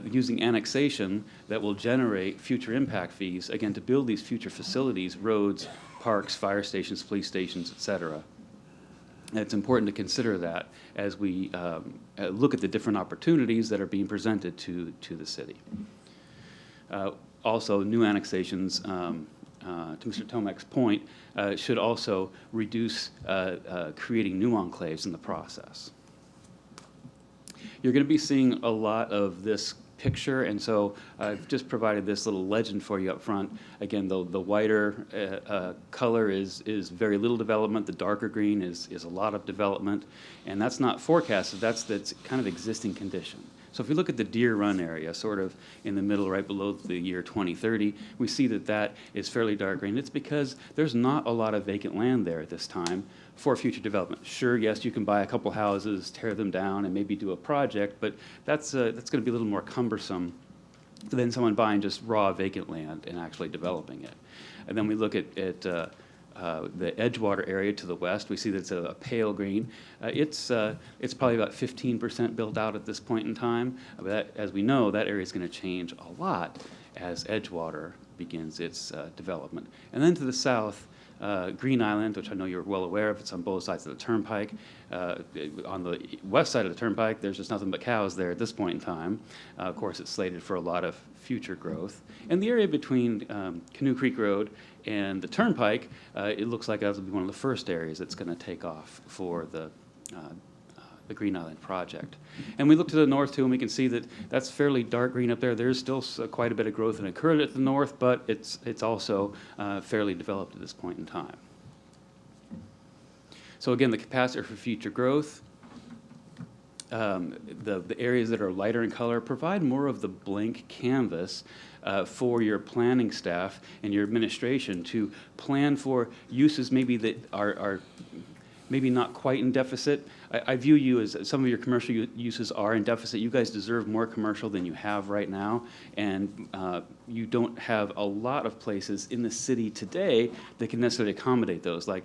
using annexation that will generate future impact fees, again, to build these future facilities, roads, parks, fire stations, police stations, et cetera. And it's important to consider that as we look at the different opportunities that are being presented to the city. Also, new annexations, to Mr. Tomek's point, should also reduce creating new enclaves in the process. You're going to be seeing a lot of this picture, and so I've just provided this little legend for you up front. Again, the whiter color is very little development. The darker green is a lot of development, and that's not forecasted. That's kind of existing condition. So if you look at the Deer Run area, sort of in the middle, right below the year 2030, we see that is fairly dark green. It's because there's not a lot of vacant land there at this time for future development. Sure, yes, you can buy a couple houses, tear them down, and maybe do a project, but that's going to be a little more cumbersome than someone buying just raw vacant land and actually developing it. And then we look at the Edgewater area to the west. We see that it's a pale green. It's probably about 15% built out at this point in time. But as we know, that area is going to change a lot as Edgewater begins its development. And then to the south, Green Island, which I know you're well aware of, it's on both sides of the turnpike. On the west side of the turnpike, there's just nothing but cows there at this point in time. Of course, it's slated for a lot of future growth. And the area between Canoe Creek Road and the turnpike, it looks like that'll be one of the first areas that's going to take off for the Green Island project. And we look to the north too, and we can see that that's fairly dark green up there. There's still quite a bit of growth and occurred at the north, but it's also fairly developed at this point in time. So again, the capacity for future growth, the areas that are lighter in color provide more of the blank canvas for your planning staff and your administration to plan for uses maybe that are maybe not quite in deficit. I view you as some of your commercial uses are in deficit. You guys deserve more commercial than you have right now, and you don't have a lot of places in the city today that can necessarily accommodate those. Like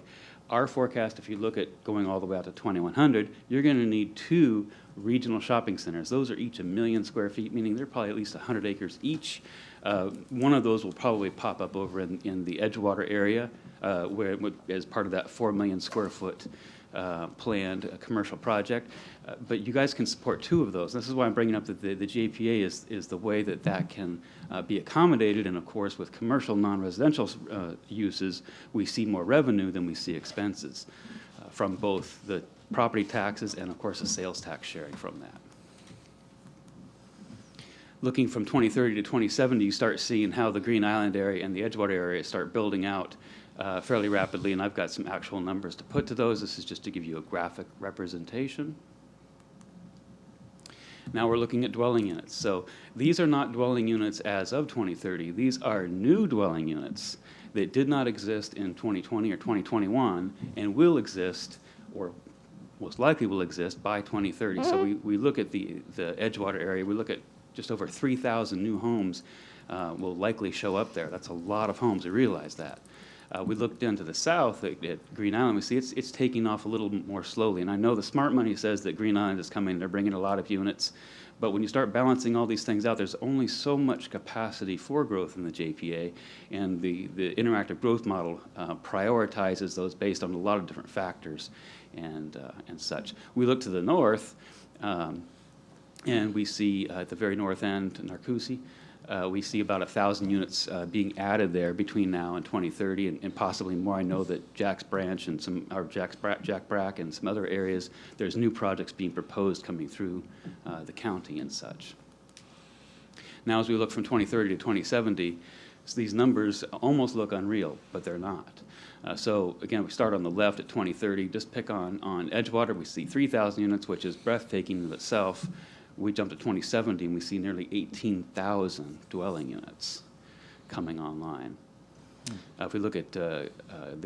our forecast, if you look at going all the way out to 2100, you're going to need 2 regional shopping centers. Those are each 1 million square feet, meaning they're probably at least 100 acres each. One of those will probably pop up over in the Edgewater area, where it would, as part of that 4 million square foot planned commercial project. But you guys can support 2 of those. This is why I'm bringing up that the JPA is the way that can be accommodated. And of course, with commercial non-residential uses, we see more revenue than we see expenses from both the property taxes and of course the sales tax sharing from that. Looking from 2030 to 2070, you start seeing how the Green Island area and the Edgewater area start building out fairly rapidly, and I've got some actual numbers to put to those. This is just to give you a graphic representation. Now we're looking at dwelling units. So these are not dwelling units as of 2030. These are new dwelling units that did not exist in 2020 or 2021 and will exist, or most likely will exist, by 2030. So we look at the Edgewater area, we look at just over 3,000 new homes will likely show up there. That's a lot of homes, we realize that. We looked into the south at Green Island, we see it's taking off a little more slowly. And I know the smart money says that Green Island is coming, they're bringing a lot of units. But when you start balancing all these things out, there's only so much capacity for growth in the JPA. And the interactive growth model prioritizes those based on a lot of different factors and such. We look to the north, and we see at the very north end, Narcoossee, we see about 1,000 units being added there between now and 2030, and possibly more. I know that Jack's Branch and Jack Brack and some other areas, there's new projects being proposed coming through the county and such. Now, as we look from 2030 to 2070, these numbers almost look unreal, but they're not. So again, we start on the left at 2030. Just pick on Edgewater, we see 3,000 units, which is breathtaking in itself. We jump to 2070 and we see nearly 18,000 dwelling units coming online. If we look at the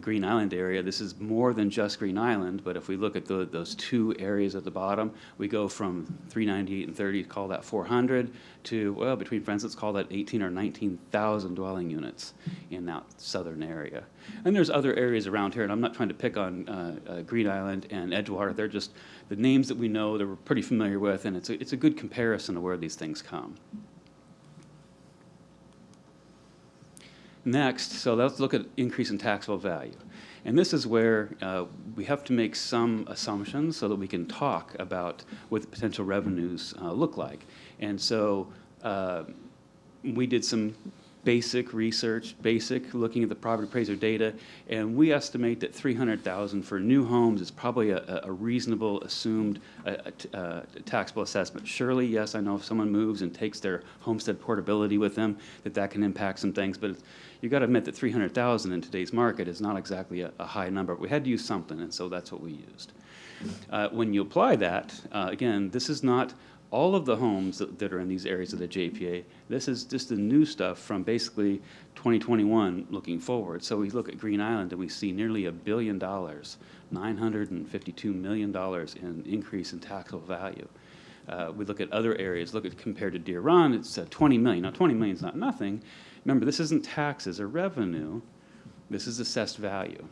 Green Island area, this is more than just Green Island, but if we look at those 2 areas at the bottom, we go from 398 and 30, call that 400, to, well, between friends, let's call that 18 or 19,000 dwelling units in that southern area. And there's other areas around here, and I'm not trying to pick on Green Island and Edgewater. They're just the names that we know, that we're pretty familiar with, and it's a good comparison of where these things come. Next, so let's look at increase in taxable value. And this is where we have to make some assumptions so that we can talk about what the potential revenues look like. And so we did some basic research, looking at the property appraiser data, and we estimate that $300,000 for new homes is probably a reasonable assumed taxable assessment. Surely, yes, I know if someone moves and takes their homestead portability with them, that can impact some things, but you've got to admit that $300,000 in today's market is not exactly a high number. We had to use something, and so that's what we used. When you apply that, again, this is not all of the homes that are in these areas of the JPA. This is just the new stuff from basically 2021 looking forward. So we look at Green Island and we see nearly $1 billion, $952 million in increase in taxable value. We look at other areas, compared to Deer Run, it's $20 million. Now, $20 million is not nothing. Remember, this isn't taxes or revenue. This is assessed value.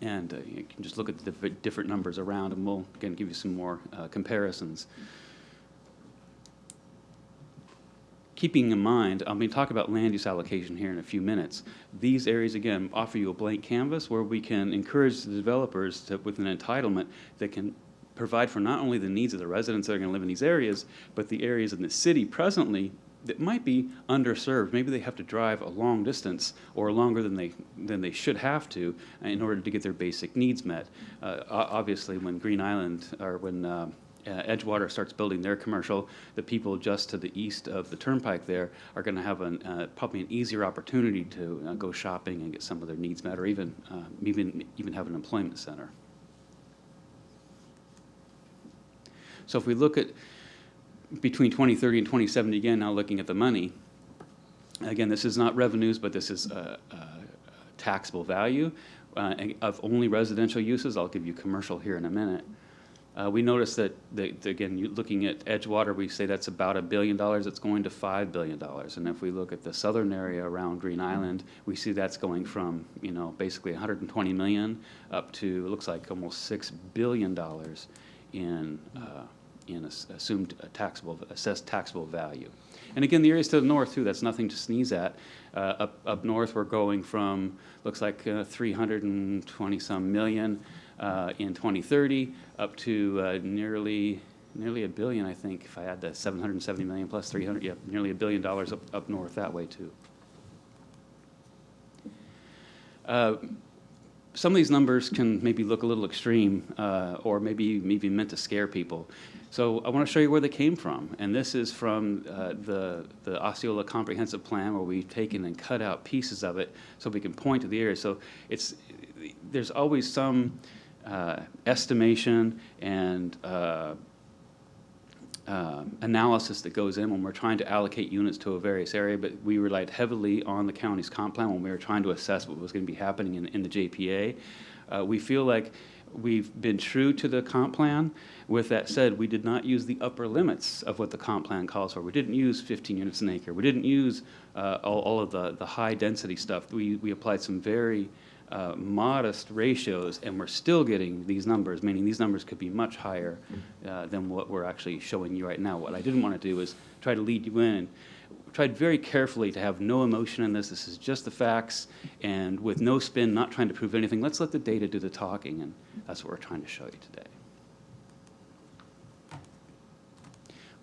And you can just look at the different numbers around, and we'll, again, give you some more comparisons. keeping in mind, I'm going to talk about land use allocation here in a few minutes. These areas, again, offer you a blank canvas where we can encourage the developers to, with an entitlement that can provide for not only the needs of the residents that are going to live in these areas, but the areas in the city presently that might be underserved. Maybe they have to drive a long distance or longer than they should have to in order to get their basic needs met. Obviously, when Green Island or when Edgewater starts building their commercial, the people just to the east of the turnpike there are going to have probably an easier opportunity to go shopping and get some of their needs met, or even have an employment center. So if we look at between 2030 and 2070, again, now looking at the money, again, this is not revenues, but this is taxable value of only residential uses. I'll give you commercial here in a minute. We notice that, again, looking at Edgewater, we say that's about $1 billion. It's going to $5 billion. And if we look at the southern area around Green Island, we see that's going from, basically 120 million up to, it looks like almost $6 billion in assumed assessed taxable value. And again, the areas to the north, too, that's nothing to sneeze at. Up north, we're going from, looks like 320-some million in 2030 up to nearly $1 billion, I think, if I add the 770 million plus 300, yeah, nearly $1 billion up north that way, too. Some of these numbers can maybe look a little extreme or maybe even meant to scare people. So I want to show you where they came from. And this is from the Osceola Comprehensive Plan, where we've taken and cut out pieces of it so we can point to the area. So there's always some estimation and analysis that goes in when we're trying to allocate units to a various area, but we relied heavily on the county's comp plan when we were trying to assess what was going to be happening in the JPA. We feel like we've been true to the comp plan. With that said, we did not use the upper limits of what the comp plan calls for. We didn't use 15 units an acre. We didn't use all of the high density stuff. We applied some very modest ratios, and we're still getting these numbers, meaning these numbers could be much higher than what we're actually showing you right now. What I didn't want to do is try to lead you in. Tried very carefully to have no emotion in this. This is just the facts, and with no spin, not trying to prove anything. Let's let the data do the talking, and that's what we're trying to show you today.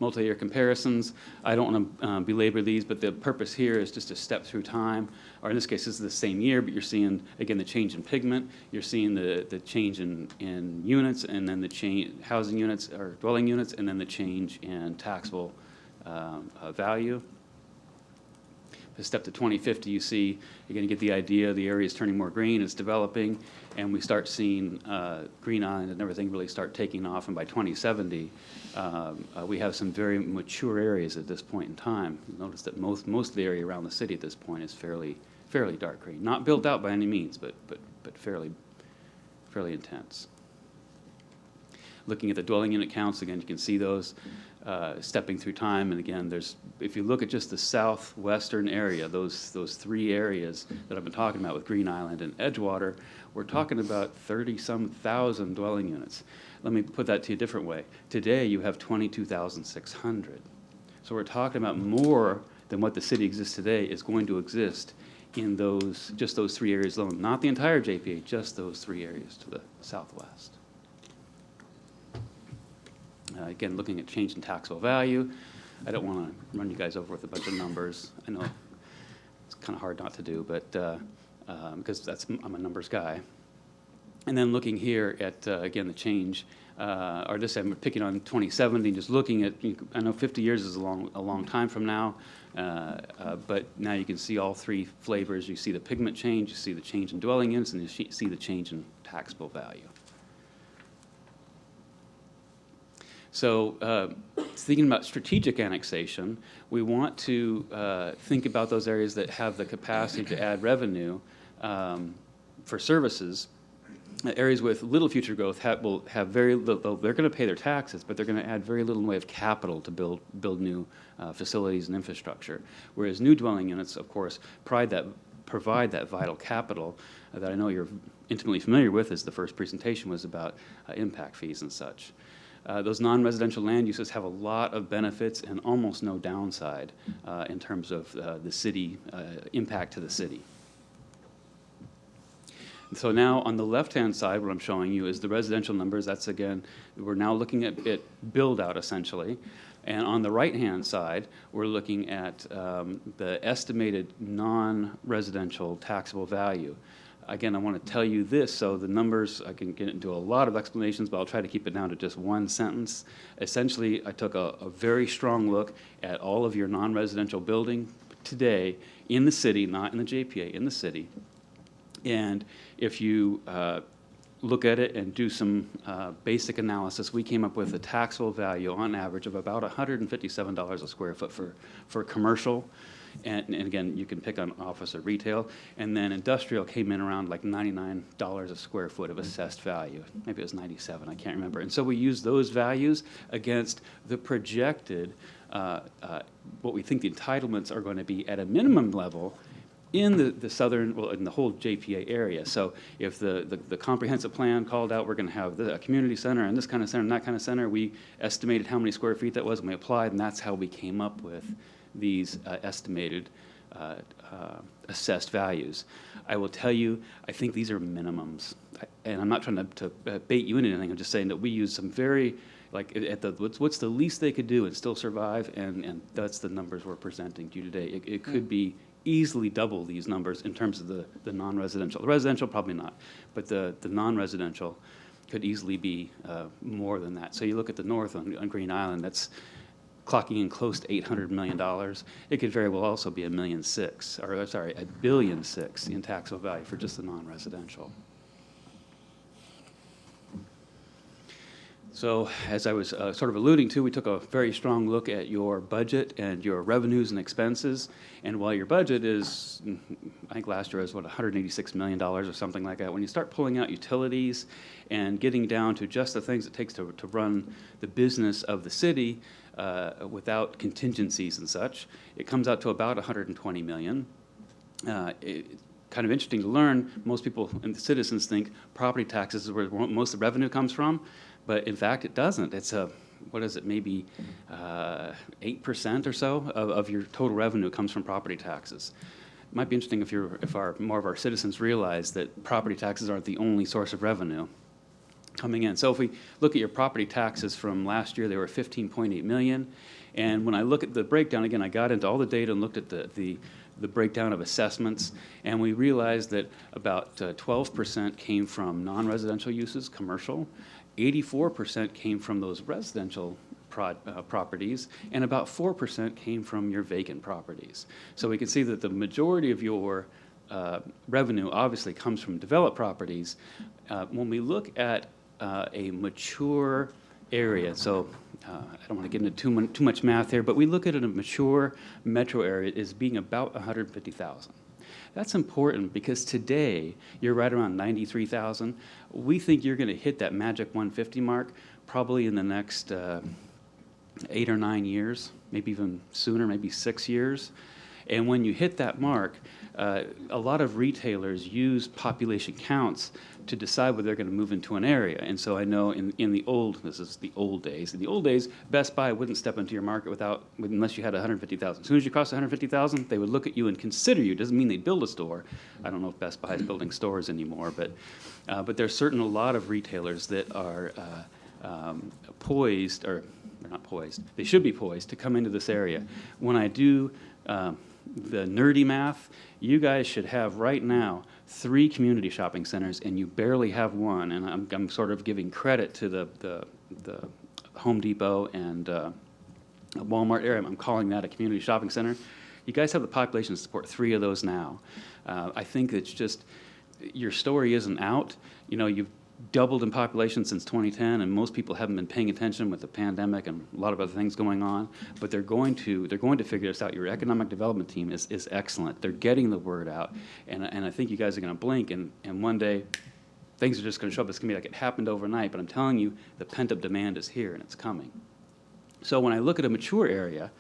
Multi-year comparisons. I don't want to belabor these, but the purpose here is just to step through time, or in this case, this is the same year, but you're seeing, again, the change in pigment. You're seeing the change in units, and then the change housing units or dwelling units, and then the change in taxable value. The step to 2050, you see, you're going to get the idea, the area is turning more green, it's developing, and we start seeing Green Island and everything really start taking off, and by 2070, we have some very mature areas at this point in time. Notice that most of the area around the city at this point is fairly dark green. Not built out by any means, but fairly intense. Looking at the dwelling unit counts, again, you can see those stepping through time. And again, if you look at just the southwestern area, those three areas that I've been talking about with Green Island and Edgewater, we're talking about 30-some thousand dwelling units. Let me put that to you a different way. Today, you have 22,600. So we're talking about more than what the city exists today is going to exist in just those three areas alone. Not the entire JPA, just those three areas to the southwest. Again, looking at change in taxable value. I don't want to run you guys over with a bunch of numbers. I know it's kind of hard not to do, but because I'm a numbers guy. And then looking here at, again, the change, or this I'm picking on 2070, just looking at, I know 50 years is a long time from now, but now you can see all three flavors. You see the pigment change, you see the change in dwelling units, and you see the change in taxable value. So thinking about strategic annexation, we want to think about those areas that have the capacity to add revenue for services. Areas with little future growth will have very little. They're going to pay their taxes, but they're going to add very little in the way of capital to build new facilities and infrastructure. Whereas new dwelling units, of course, provide that vital capital that I know you're intimately familiar with, as the first presentation was about impact fees and such. those non-residential land uses have a lot of benefits and almost no downside in terms of the city, impact to the city. So now on the left-hand side, what I'm showing you is the residential numbers. That's again, we're now looking at build-out essentially. And on the right-hand side, we're looking at the estimated non-residential taxable value. Again, I want to tell you this, so the numbers, I can get into a lot of explanations, but I'll try to keep it down to just one sentence. Essentially, I took a very strong look at all of your non-residential building today in the city, not in the JPA, in the city. And if you look at it and do some basic analysis, we came up with a taxable value on average of about $157 a square foot for commercial. And again, you can pick on office or retail. And then industrial came in around like $99 a square foot of assessed value. Maybe it was 97, I can't remember. And so we used those values against the projected, what we think the entitlements are going to be at a minimum level in the southern, well, in the whole JPA area. So if the comprehensive plan called out, we're going to have a community center and this kind of center and that kind of center, we estimated how many square feet that was and we applied, and that's how we came up with these estimated assessed values. I will tell you, I think these are minimums. And I'm not trying to bait you into anything, I'm just saying that we use some very, like, what's the least they could do and still survive, and that's the numbers we're presenting to you today. It could be easily double these numbers in terms of the non-residential. The residential, probably not, but the non-residential could easily be more than that. So you look at the north on Green Island, that's clocking in close to $800 million. It could very well also be $1.6 million, or sorry, $1.6 billion in taxable value for just the non-residential. So as I was sort of alluding to, we took a very strong look at your budget and your revenues and expenses. And while your budget is, I think last year was, what, $186 million or something like that, when you start pulling out utilities and getting down to just the things it takes to run the business of the city without contingencies and such, it comes out to about $120 million. Kind of interesting to learn, most people and the citizens think property taxes is where most of the revenue comes from. But in fact, it doesn't. It's what is it, maybe 8% or so of your total revenue comes from property taxes. It might be interesting if more of our citizens realize that property taxes aren't the only source of revenue coming in. So if we look at your property taxes from last year, they were $15.8 million. And when I look at the breakdown, again, I got into all the data and looked at the breakdown of assessments, and we realized that about 12% came from non-residential uses, commercial. 84% came from those residential properties, and about 4% came from your vacant properties. So we can see that the majority of your revenue obviously comes from developed properties. When we look at a mature area, so I don't want to get into too much math here, but we look at a mature metro area as being about 150,000. That's important because today you're right around 93,000. We think you're going to hit that magic 150 mark probably in the next 8 or 9 years, maybe even sooner, maybe 6 years. And when you hit that mark, a lot of retailers use population counts to decide whether they're going to move into an area. And so I know in the old, this is the old days, in the old days, Best Buy wouldn't step into your market unless you had 150,000. As soon as you crossed 150,000, they would look at you and consider you. Doesn't mean they'd build a store. I don't know if Best Buy is building stores anymore, but there's certainly a lot of retailers that are poised, or they're not poised, they should be poised to come into this area. When I do the nerdy math, you guys should have right now 3 community shopping centers, and you barely have one. And I'm sort of giving credit to the Home Depot and Walmart area. I'm calling that a community shopping center. You guys have the population to support 3 of those now. I think it's just, your story isn't out. You know, you've doubled in population since 2010, and most people haven't been paying attention with the pandemic and a lot of other things going on. But they're going to figure this out. Your economic development team is excellent. They're getting the word out, and I think you guys are going to blink, and one day things are just going to show up. It's going to be like it happened overnight. But I'm telling you, the pent-up demand is here and it's coming. So when I look at a mature area,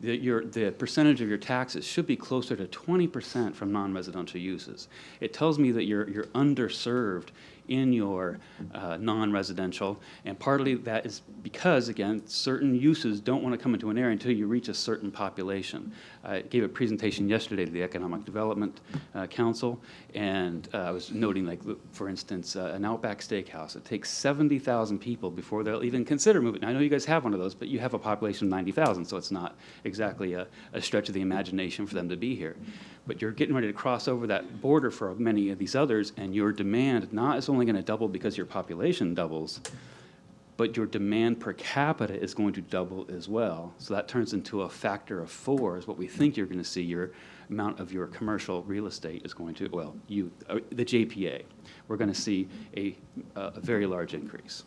the percentage of your taxes should be closer to 20% from non-residential uses. It tells me that you're underserved in your non-residential. And partly that is because, again, certain uses don't want to come into an area until you reach a certain population. I gave a presentation yesterday to the Economic Development Council, and I was noting, like, for instance, an Outback Steakhouse. It takes 70,000 people before they'll even consider moving. Now, I know you guys have one of those, but you have a population of 90,000, so it's not exactly a stretch of the imagination for them to be here. But you're getting ready to cross over that border for many of these others, and your demand not is only going to double because your population doubles, but your demand per capita is going to double as well. So that turns into a factor of 4 is what we think you're going to see your amount of your commercial real estate is going to, well, the JPA. We're going to see a very large increase.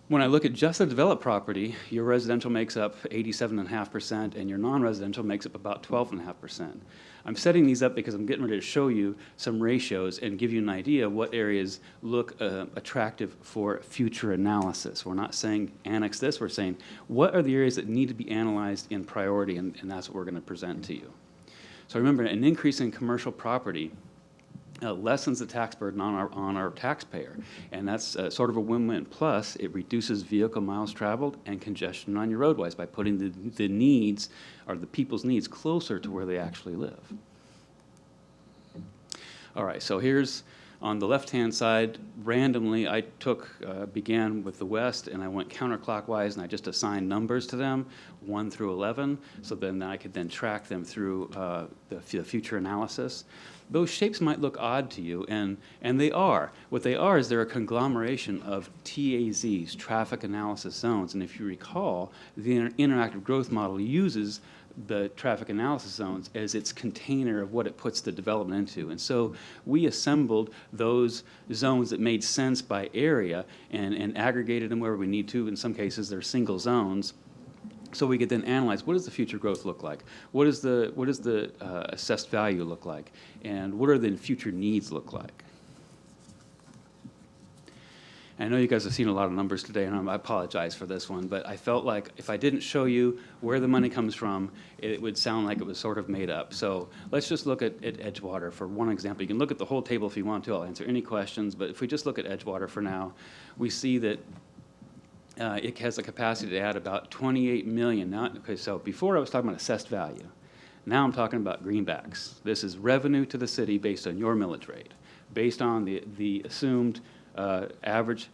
When I look at just the developed property, your residential makes up 87.5%, and your non-residential makes up about 12.5%. I'm setting these up because I'm getting ready to show you some ratios and give you an idea of what areas look attractive for future analysis. We're not saying annex this, we're saying what are the areas that need to be analyzed in priority, and that's what we're going to present to you. So remember, an increase in commercial property lessens the tax burden on our taxpayer, and that's sort of a win-win. Plus, it reduces vehicle miles traveled and congestion on your roadways by putting the needs, or the people's needs, closer to where they actually live. All right, so here's on the left-hand side, randomly, I began with the west, and I went counterclockwise, and I just assigned numbers to them, 1 through 11, so then I could then track them through the future analysis. Those shapes might look odd to you, and they are. What they are is they're a conglomeration of TAZs, traffic analysis zones, and if you recall, the interactive growth model uses the traffic analysis zones as its container of what it puts the development into. And so we assembled those zones that made sense by area and aggregated them where we need to. In some cases, they're single zones. So we could then analyze, what does the future growth look like? What does the assessed value look like? And what are the future needs look like? I know you guys have seen a lot of numbers today, and I apologize for this one, but I felt like if I didn't show you where the money comes from, it would sound like it was sort of made up. So let's just look at Edgewater for one example. You can look at the whole table if you want to. I'll answer any questions, but if we just look at Edgewater for now, we see that it has a capacity to add about 28 million. Now, okay, so before I was talking about assessed value. Now I'm talking about greenbacks. This is revenue to the city based on your millage rate, based on the assumed average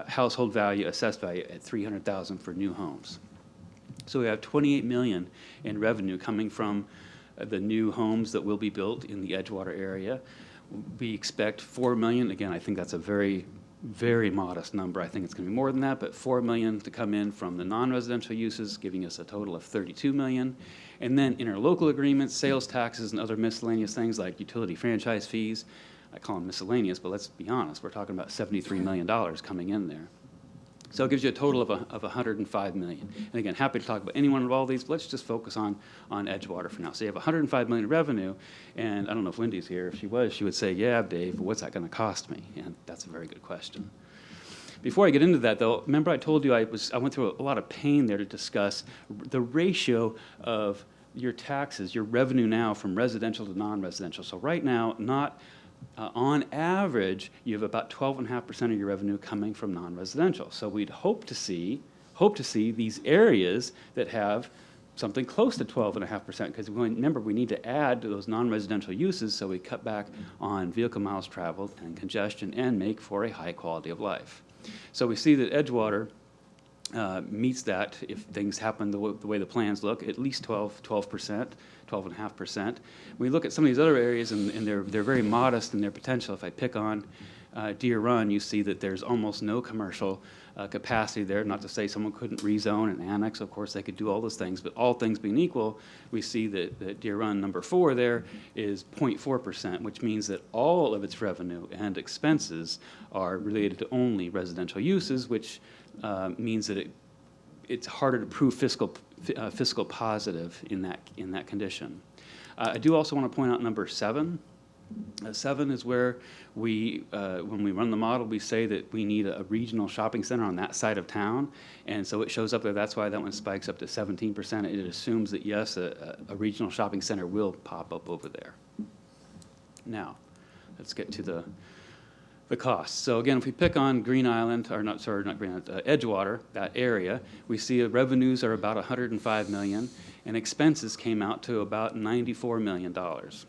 household value, assessed value at $300,000 for new homes. So we have 28 million in revenue coming from the new homes that will be built in the Edgewater area. We expect 4 million. Again, I think that's a very, very modest number. I think it's going to be more than that, but 4 million to come in from the non-residential uses, giving us a total of 32 million. And then interlocal agreements, sales taxes, and other miscellaneous things like utility franchise fees. I call them miscellaneous, but let's be honest, we're talking about $73 million coming in there. So it gives you a total of 105 million. And again, happy to talk about any one of all these, but let's just focus on Edgewater for now. So you have 105 million revenue, and I don't know if Wendy's here. If she was, she would say, yeah, Dave, but what's that going to cost me? And that's a very good question. Before I get into that, though, remember I told you I went through a lot of pain there to discuss the ratio of your taxes, your revenue now from residential to non-residential. So right now, on average, you have about 12.5% of your revenue coming from non-residential. So we'd hope to see these areas that have something close to 12.5%, because remember, we need to add to those non-residential uses, so we cut back on vehicle miles traveled and congestion and make for a high quality of life. So we see that Edgewater meets that if things happen the way the plans look, at least 12%. 12.5%. We look at some of these other areas, and they're very modest in their potential. If I pick on Deer Run, you see that there's almost no commercial capacity there. Not to say someone couldn't rezone and annex. Of course, they could do all those things, but all things being equal, we see that Deer Run number 4 there is 0.4%, which means that all of its revenue and expenses are related to only residential uses, which means that it's harder to prove fiscal positive in that condition. I do also want to point out number 7. 7 is where when we run the model, we say that we need a regional shopping center on that side of town, and so it shows up there. That's why that one spikes up to 17%. It assumes that, yes, a regional shopping center will pop up over there. Now, let's get to the costs. So again, if we pick on Green Island, or not, sorry, not Green Island, Edgewater, that area, we see revenues are about 105 million, and expenses came out to about $94 million,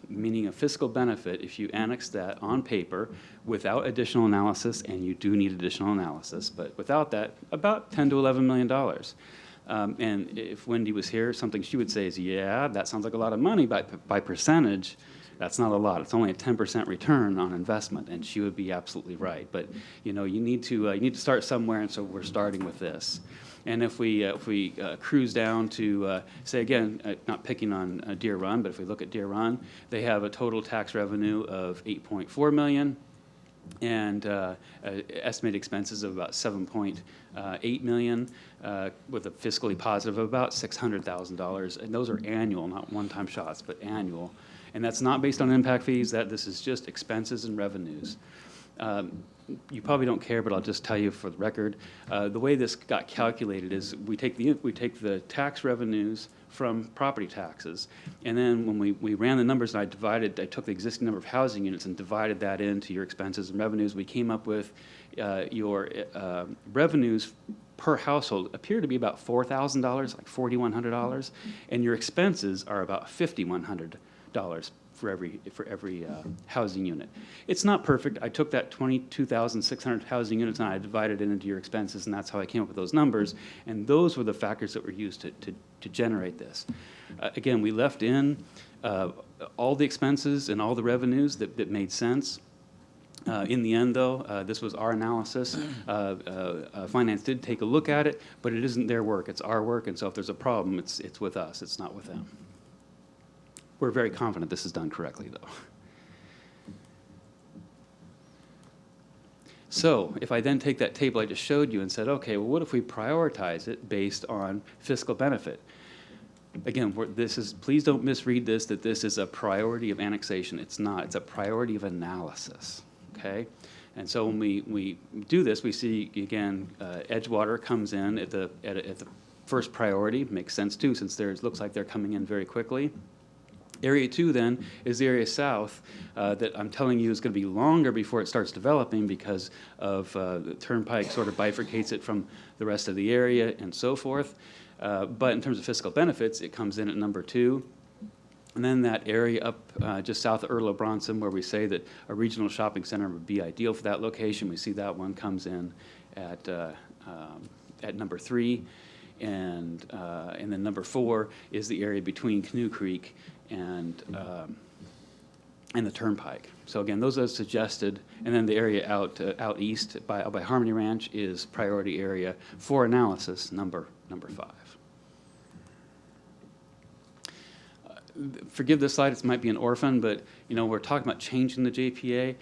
meaning a fiscal benefit if you annex that on paper without additional analysis, and you do need additional analysis, but without that, about $10 to $11 million. And if Wendy was here, something she would say is, yeah, that sounds like a lot of money by percentage. That's not a lot. It's only a 10% return on investment, and she would be absolutely right. But you know, you need to start somewhere, and so we're starting with this. And if we cruise down to say again, not picking on Deer Run, but if we look at Deer Run, they have a total tax revenue of $8.4 million, and estimated expenses of about $7.8 million, with a fiscally positive of about $600,000. And those are annual, not one-time shots, but annual. And that's not based on impact fees. This is just expenses and revenues. You probably don't care, but I'll just tell you for the record. The way this got calculated is we take the tax revenues from property taxes, and then when we ran the numbers and I took the existing number of housing units and divided that into your expenses and revenues, we came up with your revenues per household appear to be about $4,000, like $4,100, and your expenses are about $5,100 for every housing unit. It's not perfect. I took that 22,600 housing units and I divided it into your expenses, and that's how I came up with those numbers. And those were the factors that were used to generate this. Again, we left in all the expenses and all the revenues that made sense. In the end, though, this was our analysis. Finance did take a look at it, but it isn't their work. It's our work, and so if there's a problem, it's with us. It's not with them. We're very confident this is done correctly, though. So if I then take that table I just showed you and said, okay, well, what if we prioritize it based on fiscal benefit? Again, please don't misread this, that this is a priority of annexation. It's not. It's a priority of analysis, okay? And so when we do this, we see, again, Edgewater comes in at the first priority. Makes sense, too, since it looks like they're coming in very quickly. Area 2, then, is the area south that I'm telling you is going to be longer before it starts developing because of the turnpike sort of bifurcates it from the rest of the area and so forth. But in terms of fiscal benefits, it comes in at number 2. And then that area up just south of Earl of Bronson, where we say that a regional shopping center would be ideal for that location, we see that one comes in at number 3. And then number 4 is the area between Canoe Creek and the Turnpike. So again, those are suggested. And then the area out east by Harmony Ranch is priority area for analysis, number 5. Forgive this slide; it might be an orphan, but you know we're talking about changing the JPA.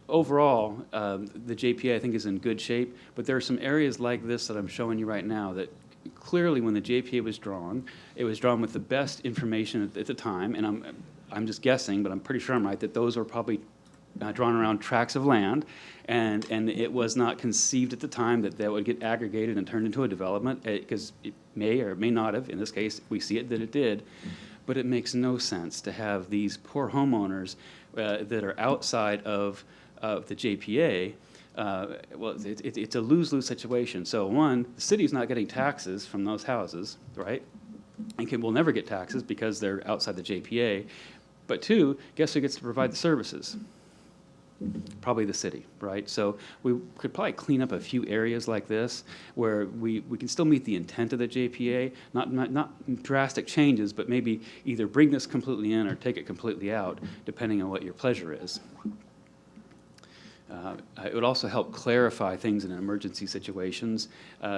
Overall, the JPA I think is in good shape, but there are some areas like this that I'm showing you right now that clearly when the JPA was drawn, it was drawn with the best information at the time, and I'm just guessing, but I'm pretty sure I'm right, that those were probably drawn around tracts of land, and it was not conceived at the time that would get aggregated and turned into a development, because it may or may not have. In this case, we see it that it did, but it makes no sense to have these poor homeowners that are outside of the JPA. Well, it's a lose-lose situation. So one, the city's not getting taxes from those houses, right? And will never get taxes because they're outside the JPA. But two, guess who gets to provide the services? Probably the city, right? So we could probably clean up a few areas like this where we can still meet the intent of the JPA, not drastic changes, but maybe either bring this completely in or take it completely out, depending on what your pleasure is. It would also help clarify things in emergency situations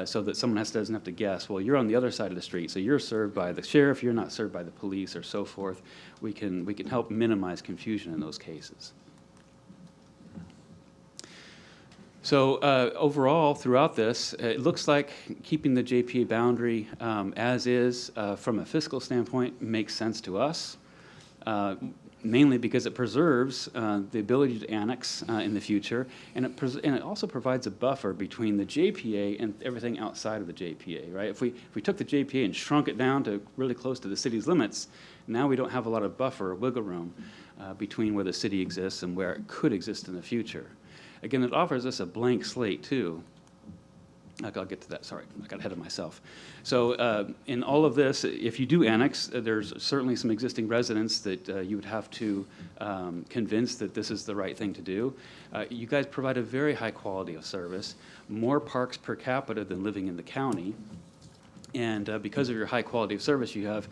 so that someone doesn't have to guess, well, you're on the other side of the street, so you're served by the sheriff, you're not served by the police, or so forth. We can help minimize confusion in those cases. So overall, throughout this, it looks like keeping the JPA boundary as is from a fiscal standpoint makes sense to us. Mainly because it preserves the ability to annex in the future, and it also provides a buffer between the JPA and everything outside of the JPA, right? If we took the JPA and shrunk it down to really close to the city's limits, now we don't have a lot of buffer or wiggle room. between where the city exists and where it could exist in the future. Again, it offers us a blank slate, too. I'll get to that, sorry, I got ahead of myself. So in all of this, if you do annex, there's certainly some existing residents that you would have to convince that this is the right thing to do. You guys provide a very high quality of service, more parks per capita than living in the county. And because of your high quality of service, you have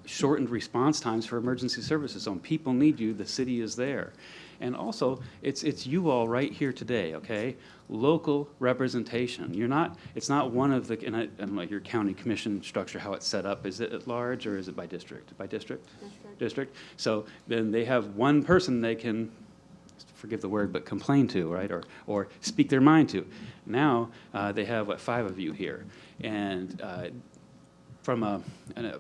shortened response times for emergency services. So when people need you, the city is there. And also, it's you all right here today, okay? Local representation. It's not one of the, and I don't know your county commission structure, how it's set up. Is it at large or is it by district? By district? District. So then they have one person they can, forgive the word, but complain to, right? Or speak their mind to. Now, they have, 5 of you here. And from a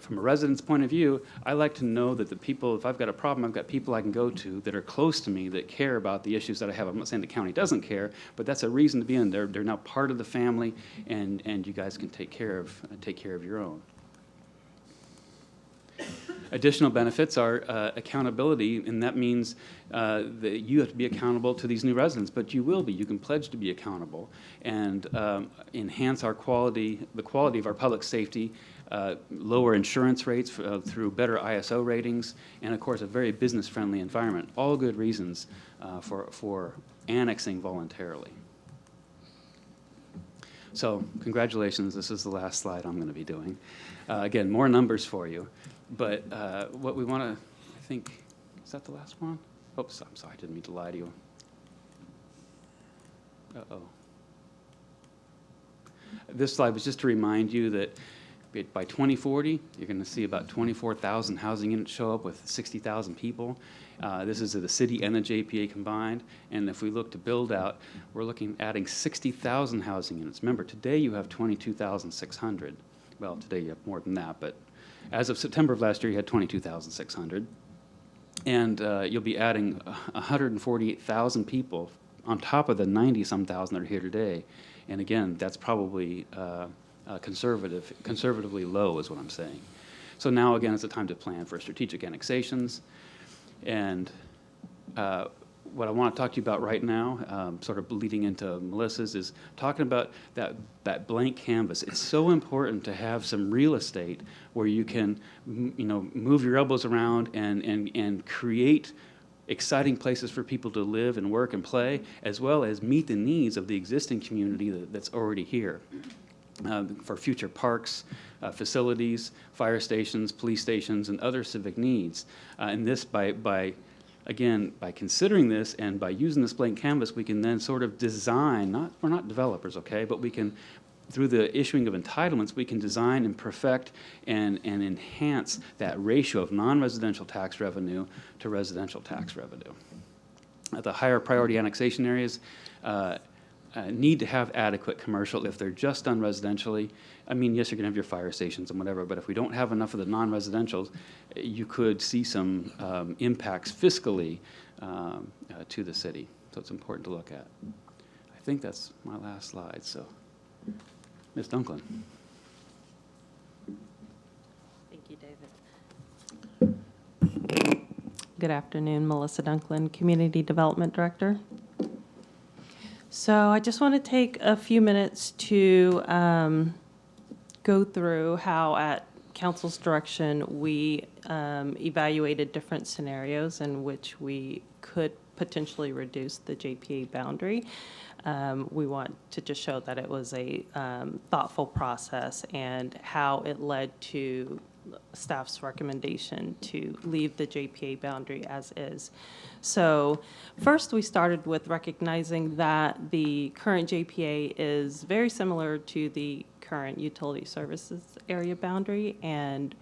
resident's point of view, I like to know that the people, if I've got a problem, I've got people I can go to that are close to me that care about the issues that I have. I'm not saying the county doesn't care, but that's a reason to be in there. They're now part of the family, and you guys can take care of your own. Additional benefits are accountability, and that means that you have to be accountable to these new residents, but you will be. You can pledge to be accountable and enhance the quality of our public safety, lower insurance rates through better ISO ratings, and of course a very business-friendly environment. All good reasons for annexing voluntarily. So congratulations, this is the last slide I'm going to be doing. Again, more numbers for you. But what we want to, I think, is that the last one? Oops, I'm sorry, I didn't mean to lie to you. Uh-oh. This slide was just to remind you that by 2040, you're going to see about 24,000 housing units show up with 60,000 people. This is the city and the JPA combined. And if we look to build out, we're looking at adding 60,000 housing units. Remember, today you have 22,600. Well, today you have more than that, but as of September of last year, you had 22,600. And you'll be adding 148,000 people on top of the 90-some thousand that are here today. And again, that's probably conservatively low is what I'm saying. So now, again, it's the time to plan for strategic annexations. And what I want to talk to you about right now, sort of leading into Melissa's, is talking about that blank canvas. It's so important to have some real estate where you can, move your elbows around and create exciting places for people to live and work and play, as well as meet the needs of the existing community that's already here. For future parks, facilities, fire stations, police stations, and other civic needs. And this, by considering this and by using this blank canvas, we can then sort of design, we're not developers, okay, but we can, through the issuing of entitlements, we can design and perfect and enhance that ratio of non-residential tax revenue to residential tax revenue. The higher priority annexation areas need to have adequate commercial. If they're just done residentially, I mean, yes, you're going to have your fire stations and whatever, but if we don't have enough of the non-residentials, you could see some impacts fiscally to the city. So it's important to look at. I think that's my last slide, so Ms. Dunklin. Thank you, David. Good afternoon, Melissa Dunklin, Community Development Director. So I just want to take a few minutes to go through how, at Council's direction, we evaluated different scenarios in which we could potentially reduce the JPA boundary. We want to just show that it was a thoughtful process and how it led to staff's recommendation to leave the JPA boundary as is. So first, we started with recognizing that the current JPA is very similar to the current utility services area boundary, and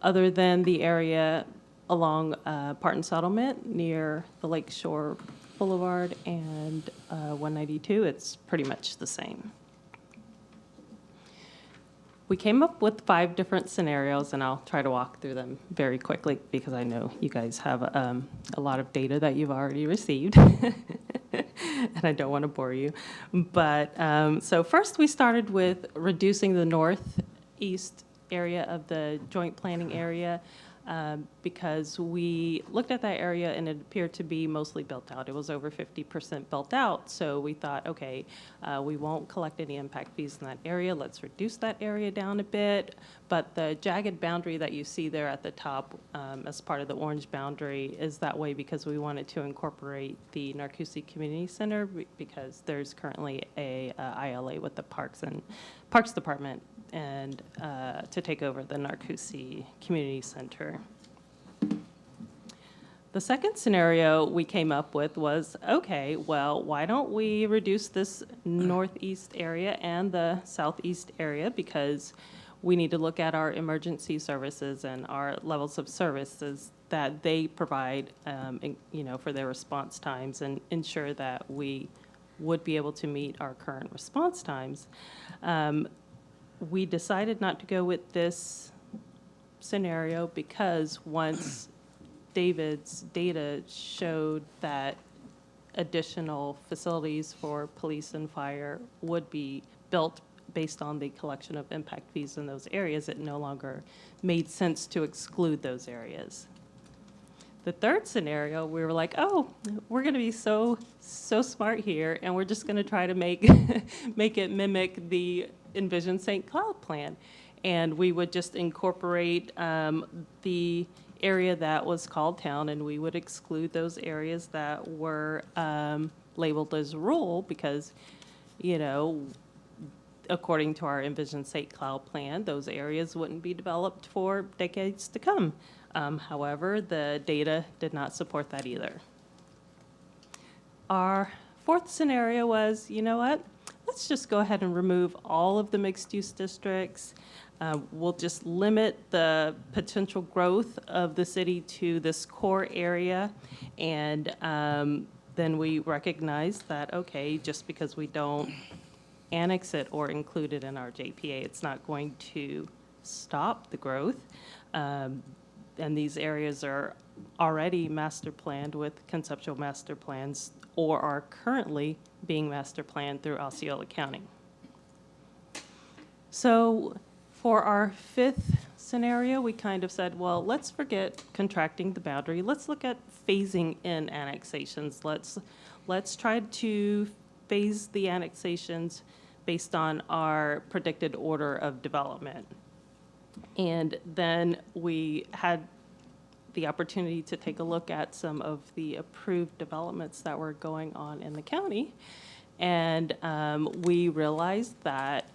other than the area along Parton Settlement near the Lakeshore Boulevard and 192, it's pretty much the same. We came up with 5 different scenarios, and I'll try to walk through them very quickly because I know you guys have a lot of data that you've already received, and I don't want to bore you. But so first we started with reducing the northeast area of the joint planning area because we looked at that area and it appeared to be mostly built out. It was over 50% built out. So we thought, okay, we won't collect any impact fees in that area. Let's reduce that area down a bit. But the jagged boundary that you see there at the top as part of the orange boundary is that way because we wanted to incorporate the Narcousie Community Center because there's currently a ILA with the Parks Department and to take over the Narcousie Community Center. The second scenario we came up with was, okay, well, why don't we reduce this northeast area and the southeast area because we need to look at our emergency services and our levels of services that they provide, for their response times and ensure that we would be able to meet our current response times. We decided not to go with this scenario because once David's data showed that additional facilities for police and fire would be built based on the collection of impact fees in those areas, it no longer made sense to exclude those areas. The third scenario, we were like, oh, we're going to be so smart here, and we're just going to try to make it mimic the Envision St. Cloud plan. And we would just incorporate the area that was called town, and we would exclude those areas that were labeled as rural because, according to our Envision St. Cloud plan, those areas wouldn't be developed for decades to come. However, the data did not support that either. Our fourth scenario was, you know what? Let's just go ahead and remove all of the mixed-use districts. We'll just limit the potential growth of the city to this core area. And then we recognize that, okay, just because we don't annex it or include it in our JPA, it's not going to stop the growth. And these areas are already master planned with conceptual master plans or are currently being master planned through Osceola County. So for our fifth scenario, we kind of said, well, let's forget contracting the boundary. Let's look at phasing in annexations. Let's try to phase the annexations based on our predicted order of development. And then we had the opportunity to take a look at some of the approved developments that were going on in the county. And we realized that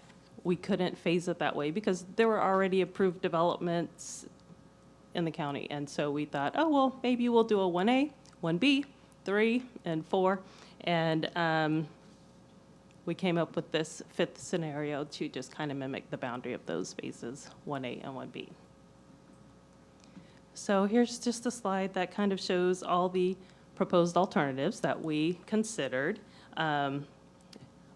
we couldn't phase it that way because there were already approved developments in the county. And so we thought, oh, well, maybe we'll do a 1A, 1B, 3, and 4. And we came up with this fifth scenario to just kind of mimic the boundary of those phases, 1A and 1B. So here's just a slide that kind of shows all the proposed alternatives that we considered.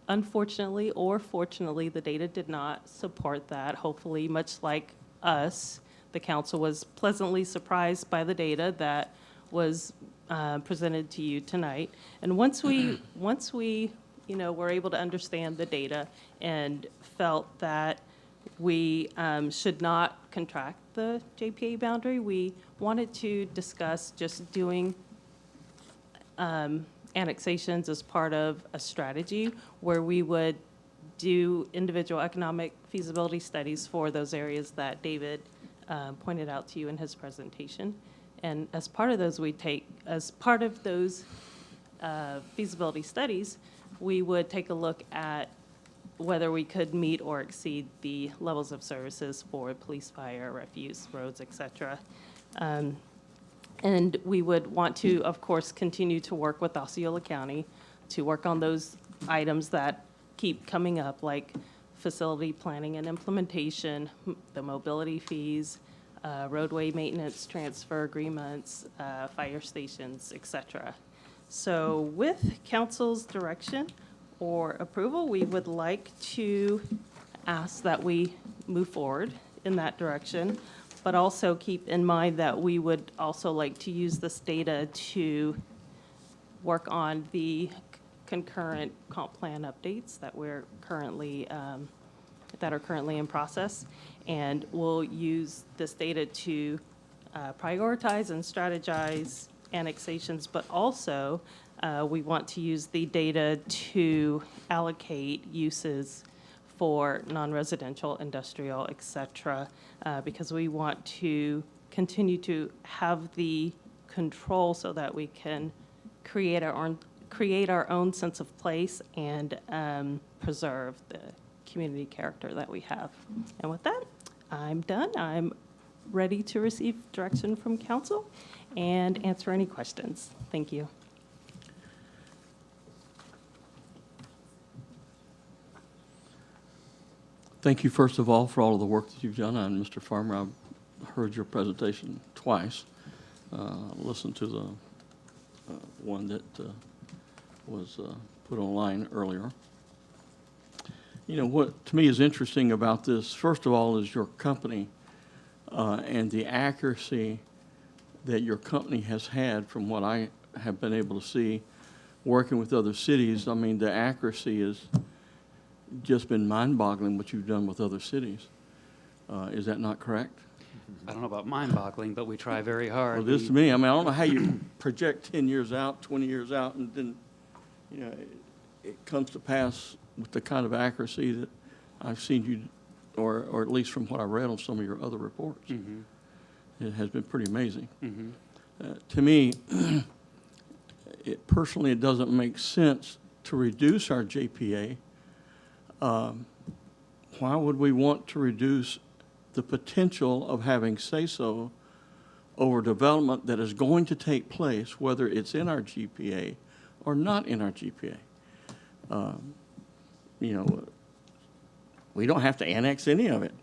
Unfortunately or fortunately, the data did not support that. Hopefully, much like us, the council was pleasantly surprised by the data that was presented to you tonight. And once we were able to understand the data and felt that we should not contract the JPA boundary, we wanted to discuss just doing annexations as part of a strategy where we would do individual economic feasibility studies for those areas that David pointed out to you in his presentation. And as part of those, feasibility studies, we would take a look at whether we could meet or exceed the levels of services for police, fire, refuse, roads, et cetera. And we would want to, of course, continue to work with Osceola County to work on those items that keep coming up, like facility planning and implementation, the mobility fees, roadway maintenance transfer agreements, fire stations, et cetera. So with council's direction or approval, we would like to ask that we move forward in that direction, but also keep in mind that we would also like to use this data to work on the concurrent comp plan updates that we're currently that are currently in process, and we'll use this data to prioritize and strategize annexations, but also we want to use the data to allocate uses for non-residential, industrial, et cetera, because we want to continue to have the control so that we can create our own sense of place and preserve the community character that we have. And with that, I'm done. I'm ready to receive direction from council and answer any questions. Thank you. Thank you, first of all, for all of the work that you've done. And Mr. Farmer, I've heard your presentation twice. Listened to the one that was put online earlier. You know, what to me is interesting about this, first of all, is your company and the accuracy that your company has had from what I have been able to see working with other cities. I mean, the accuracy has just been mind-boggling what you've done with other cities. Is that not correct? I don't know about mind-boggling, but we try very hard. Well, this to me, I mean, I don't know how you project 10 years out, 20 years out, and then, you know, it comes to pass with the kind of accuracy that I've seen you, or at least from what I read on some of your other reports. It has been pretty amazing. To me, personally, it doesn't make sense to reduce our JPA. Why would we want to reduce the potential of having say-so over development that is going to take place, whether it's in our GPA or not in our GPA? You know, we don't have to annex any of it.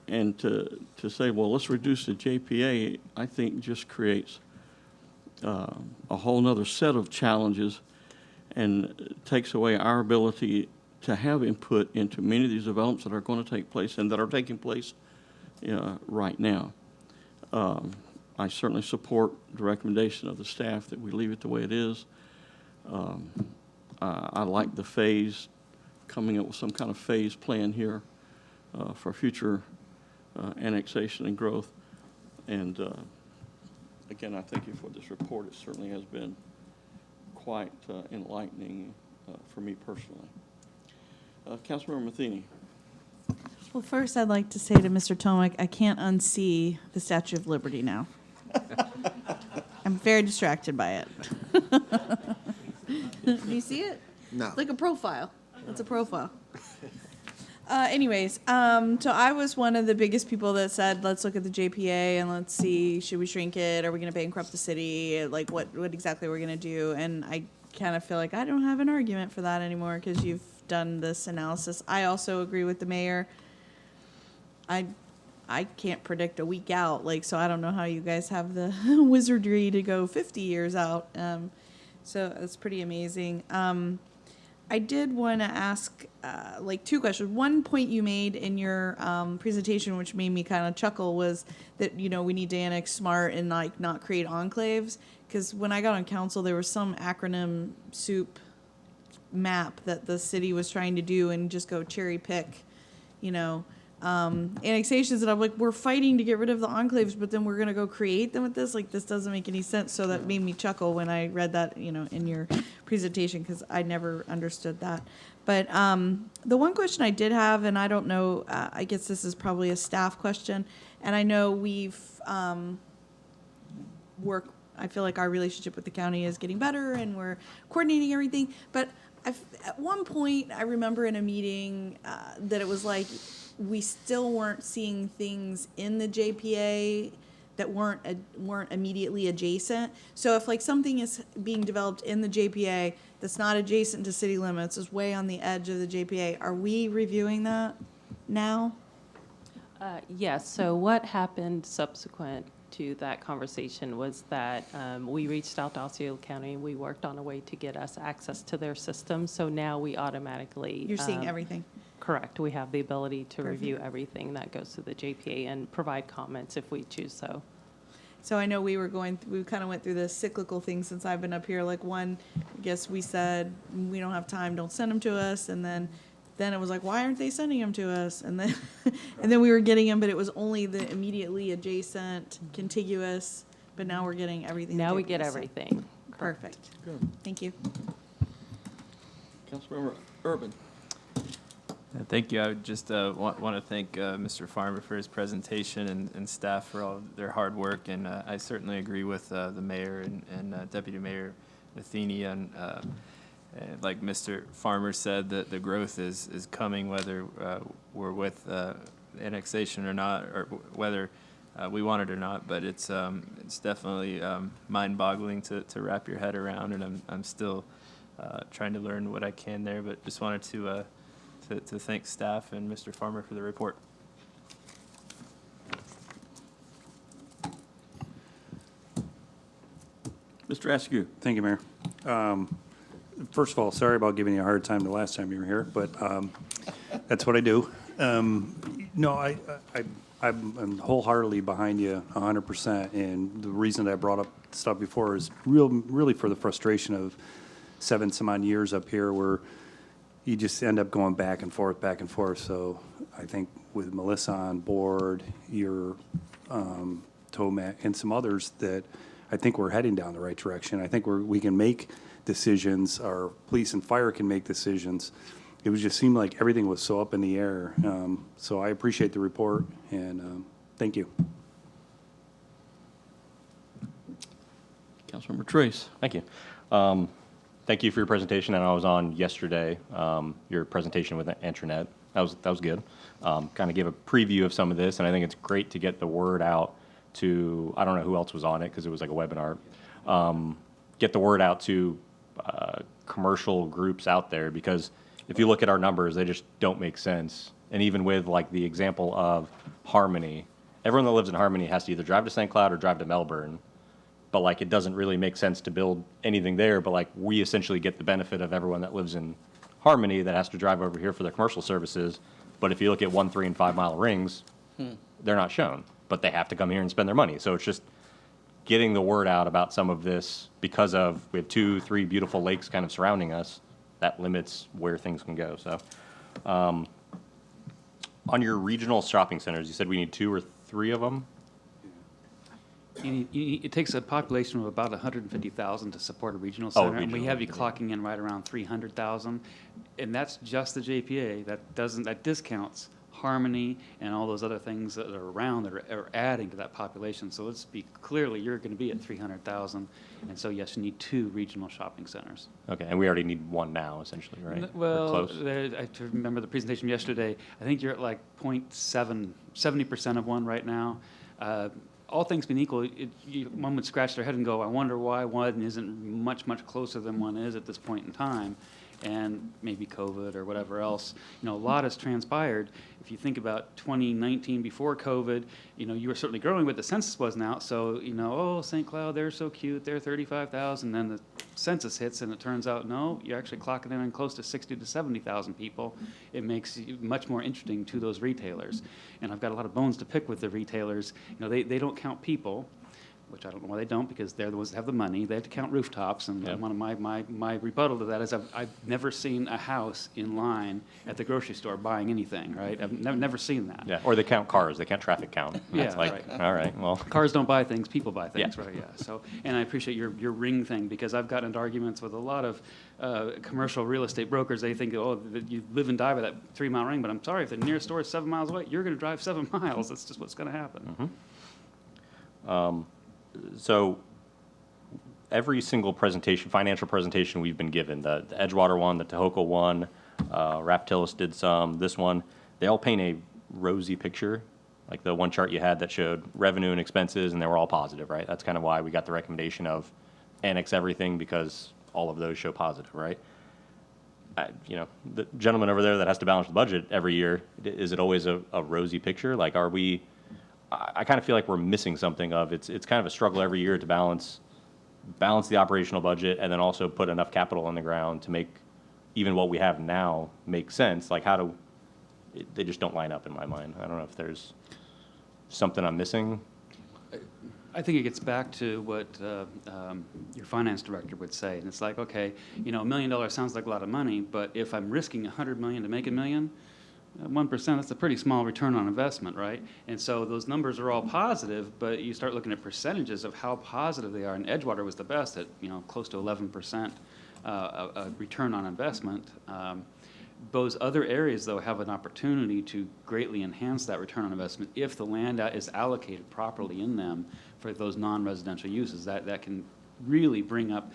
And to say, well, let's reduce the JPA, I think just creates a whole nother set of challenges and takes away our ability to have input into many of these developments that are going to take place and that are taking place right now. I certainly support the recommendation of the staff that we leave it the way it is. I like the phase, coming up with some kind of phase plan here for future annexation and growth. And again, I thank you for this report. It certainly has been quite enlightening for me personally. Councilmember Matheny. Well, first, I'd like to say to Mr. Tomek, I can't unsee the Statue of Liberty now. I'm very distracted by it. Do you see it? No. It's like a profile. It's a profile. Anyways, so I was one of the biggest people that said, let's look at the JPA and let's see, should we shrink it? Are we going to bankrupt the city? Like, what exactly we're going to do? And I kind of feel like I don't have an argument for that anymore because you've done this analysis. I also agree with the mayor. I can't predict a week out, like, so I don't know how you guys have the wizardry to go 50 years out. So that's pretty amazing. I did want to ask, like, two questions. One point you made in your presentation, which made me kind of chuckle, was that, you know, we need to annex smart and, like, not create enclaves. Because when I got on council, there was some acronym soup map that the city was trying to do and just go cherry pick, you know, annexations. And I'm like, we're fighting to get rid of the enclaves, but then we're going to go create them with this. Like, this doesn't make any sense. So that made me chuckle when I read that, you know, in your presentation, because I never understood that. But the one question I did have, and I don't know, I guess this is probably a staff question, and I know we've I feel like our relationship with the county is getting better and we're coordinating everything. But at one point, I remember in a meeting that it was like we still weren't seeing things in the JPA that weren't immediately adjacent. So if, like, something is being developed in the JPA that's not adjacent to city limits, is way on the edge of the JPA, are we reviewing that now? Yes, so what happened subsequent to that conversation was that we reached out to Osceola County. We worked on a way to get us access to their system. So now we automatically... You're seeing everything? Correct. We have the ability to review everything that goes to the JPA and provide comments if we choose so. So I know we kind of went through this cyclical thing since I've been up here. Like, one, I guess we said, we don't have time, don't send them to us. And then then it was like, why aren't they sending them to us? And then, and then we were getting them, but it was only the immediately adjacent, contiguous, but now we're getting everything. Now that we JP get said. everything. Perfect. Thank you. Councilmember Urban. Thank you. I would just want to thank Mr. Farmer for his presentation and staff for all of their hard work. And I certainly agree with the mayor and Deputy Mayor Matheny. And like Mr. Farmer said, that the growth is coming, whether we're with annexation or not, or whether we want it or not. But it's definitely mind-boggling to wrap your head around. And I'm still trying to learn what I can there. But just wanted to thank staff and Mr. Farmer for the report. Mr. Askew. Thank you, Mayor. First of all, sorry about giving you a hard time the last time you were here, but that's what I do. No, I'm wholeheartedly behind you 100%, and the reason that I brought up stuff before is really for the frustration of 7 some odd years up here where you just end up going back and forth. So I think with Melissa on board, your Tomac, and some others, that I think we're heading down the right direction. I think we can make decisions. Our police and fire can make decisions. It was just seemed like everything was so up in the air. So I appreciate the report, and thank you. Councilmember Trace. Thank you. Thank you for your presentation, and I was on yesterday, your presentation with Antoinette. That was good. Kind of gave a preview of some of this, and I think it's great to get the word out to, I don't know who else was on it because it was like a webinar, get the word out to commercial groups out there, because if you look at our numbers, they just don't make sense. And even with like the example of Harmony, everyone that lives in Harmony has to either drive to St. Cloud or drive to Melbourne. But like, it doesn't really make sense to build anything there. But like, we essentially get the benefit of everyone that lives in Harmony that has to drive over here for their commercial services. But if you look at 1, 3, and 5 mile rings, they're not shown, but they have to come here and spend their money. So it's just getting the word out about some of this, because of we have 2, 3 beautiful lakes kind of surrounding us. That limits where things can go. So on your regional shopping centers, you said we need 2 or 3 of them. It takes a population of about 150,000 to support a regional center, and we have you clocking in right around 300,000, and that's just the JPA. That discounts Harmony and all those other things that are around that are adding to that population. So let's be clearly, you're going to be at 300,000, and so yes, you need 2 regional shopping centers. Okay, and we already need 1 now, essentially, right? Well, We're close. I remember the presentation yesterday. I think you're at like 70% of 1 right now. All things being equal, one would scratch their head and go, I wonder why 1 isn't much closer than 1 is at this point in time. And maybe COVID or whatever else. A lot has transpired. If you think about 2019 before COVID, you were certainly growing, but the census wasn't out. So, oh, St. Cloud, they're so cute, they're 35,000. Then the census hits, and it turns out, no, you're actually clocking in close to 60 to 70,000 people. It makes it much more interesting to those retailers. And I've got a lot of bones to pick with the retailers. They don't count people, which I don't know why they don't, because they're the ones that have the money. They have to count rooftops, and one of my rebuttal to that is I've never seen a house in line at the grocery store buying anything, right? I've never seen that. Yeah, or they count cars. They count traffic count. Yeah, That's like, right. All right, well. Cars don't buy things, people buy things, Yeah. right? Yeah. So, and I appreciate your ring thing, because I've gotten into arguments with a lot of commercial real estate brokers. They think, oh, that you live and die by that 3 mile ring, but I'm sorry, if the nearest store is 7 miles away, you're going to drive 7 miles. That's just what's going to happen. So every single presentation, financial presentation we've been given, the Edgewater one, the Tohoku one, Raptillis did some, this one, they all paint a rosy picture. Like the one chart you had that showed revenue and expenses, and they were all positive, right? That's kind of why we got the recommendation of annex everything, because all of those show positive, right? The gentleman over there that has to balance the budget every year, is it always a rosy picture? Like, are we... I kind of feel like we're missing something of it's kind of a struggle every year to balance the operational budget and then also put enough capital on the ground to make even what we have now make sense. Like, they just don't line up in my mind. I don't know if there's something I'm missing. I think it gets back to what your finance director would say, and it's like, okay, you know, $1 million sounds like a lot of money, but if I'm risking $100 million to make $1 million, 1%, that's a pretty small return on investment, right? And so those numbers are all positive, but you start looking at percentages of how positive they are, and Edgewater was the best at, you know, close to 11% return on investment. Those other areas, though, have an opportunity to greatly enhance that return on investment if the land is allocated properly in them for those non-residential uses. That can really bring up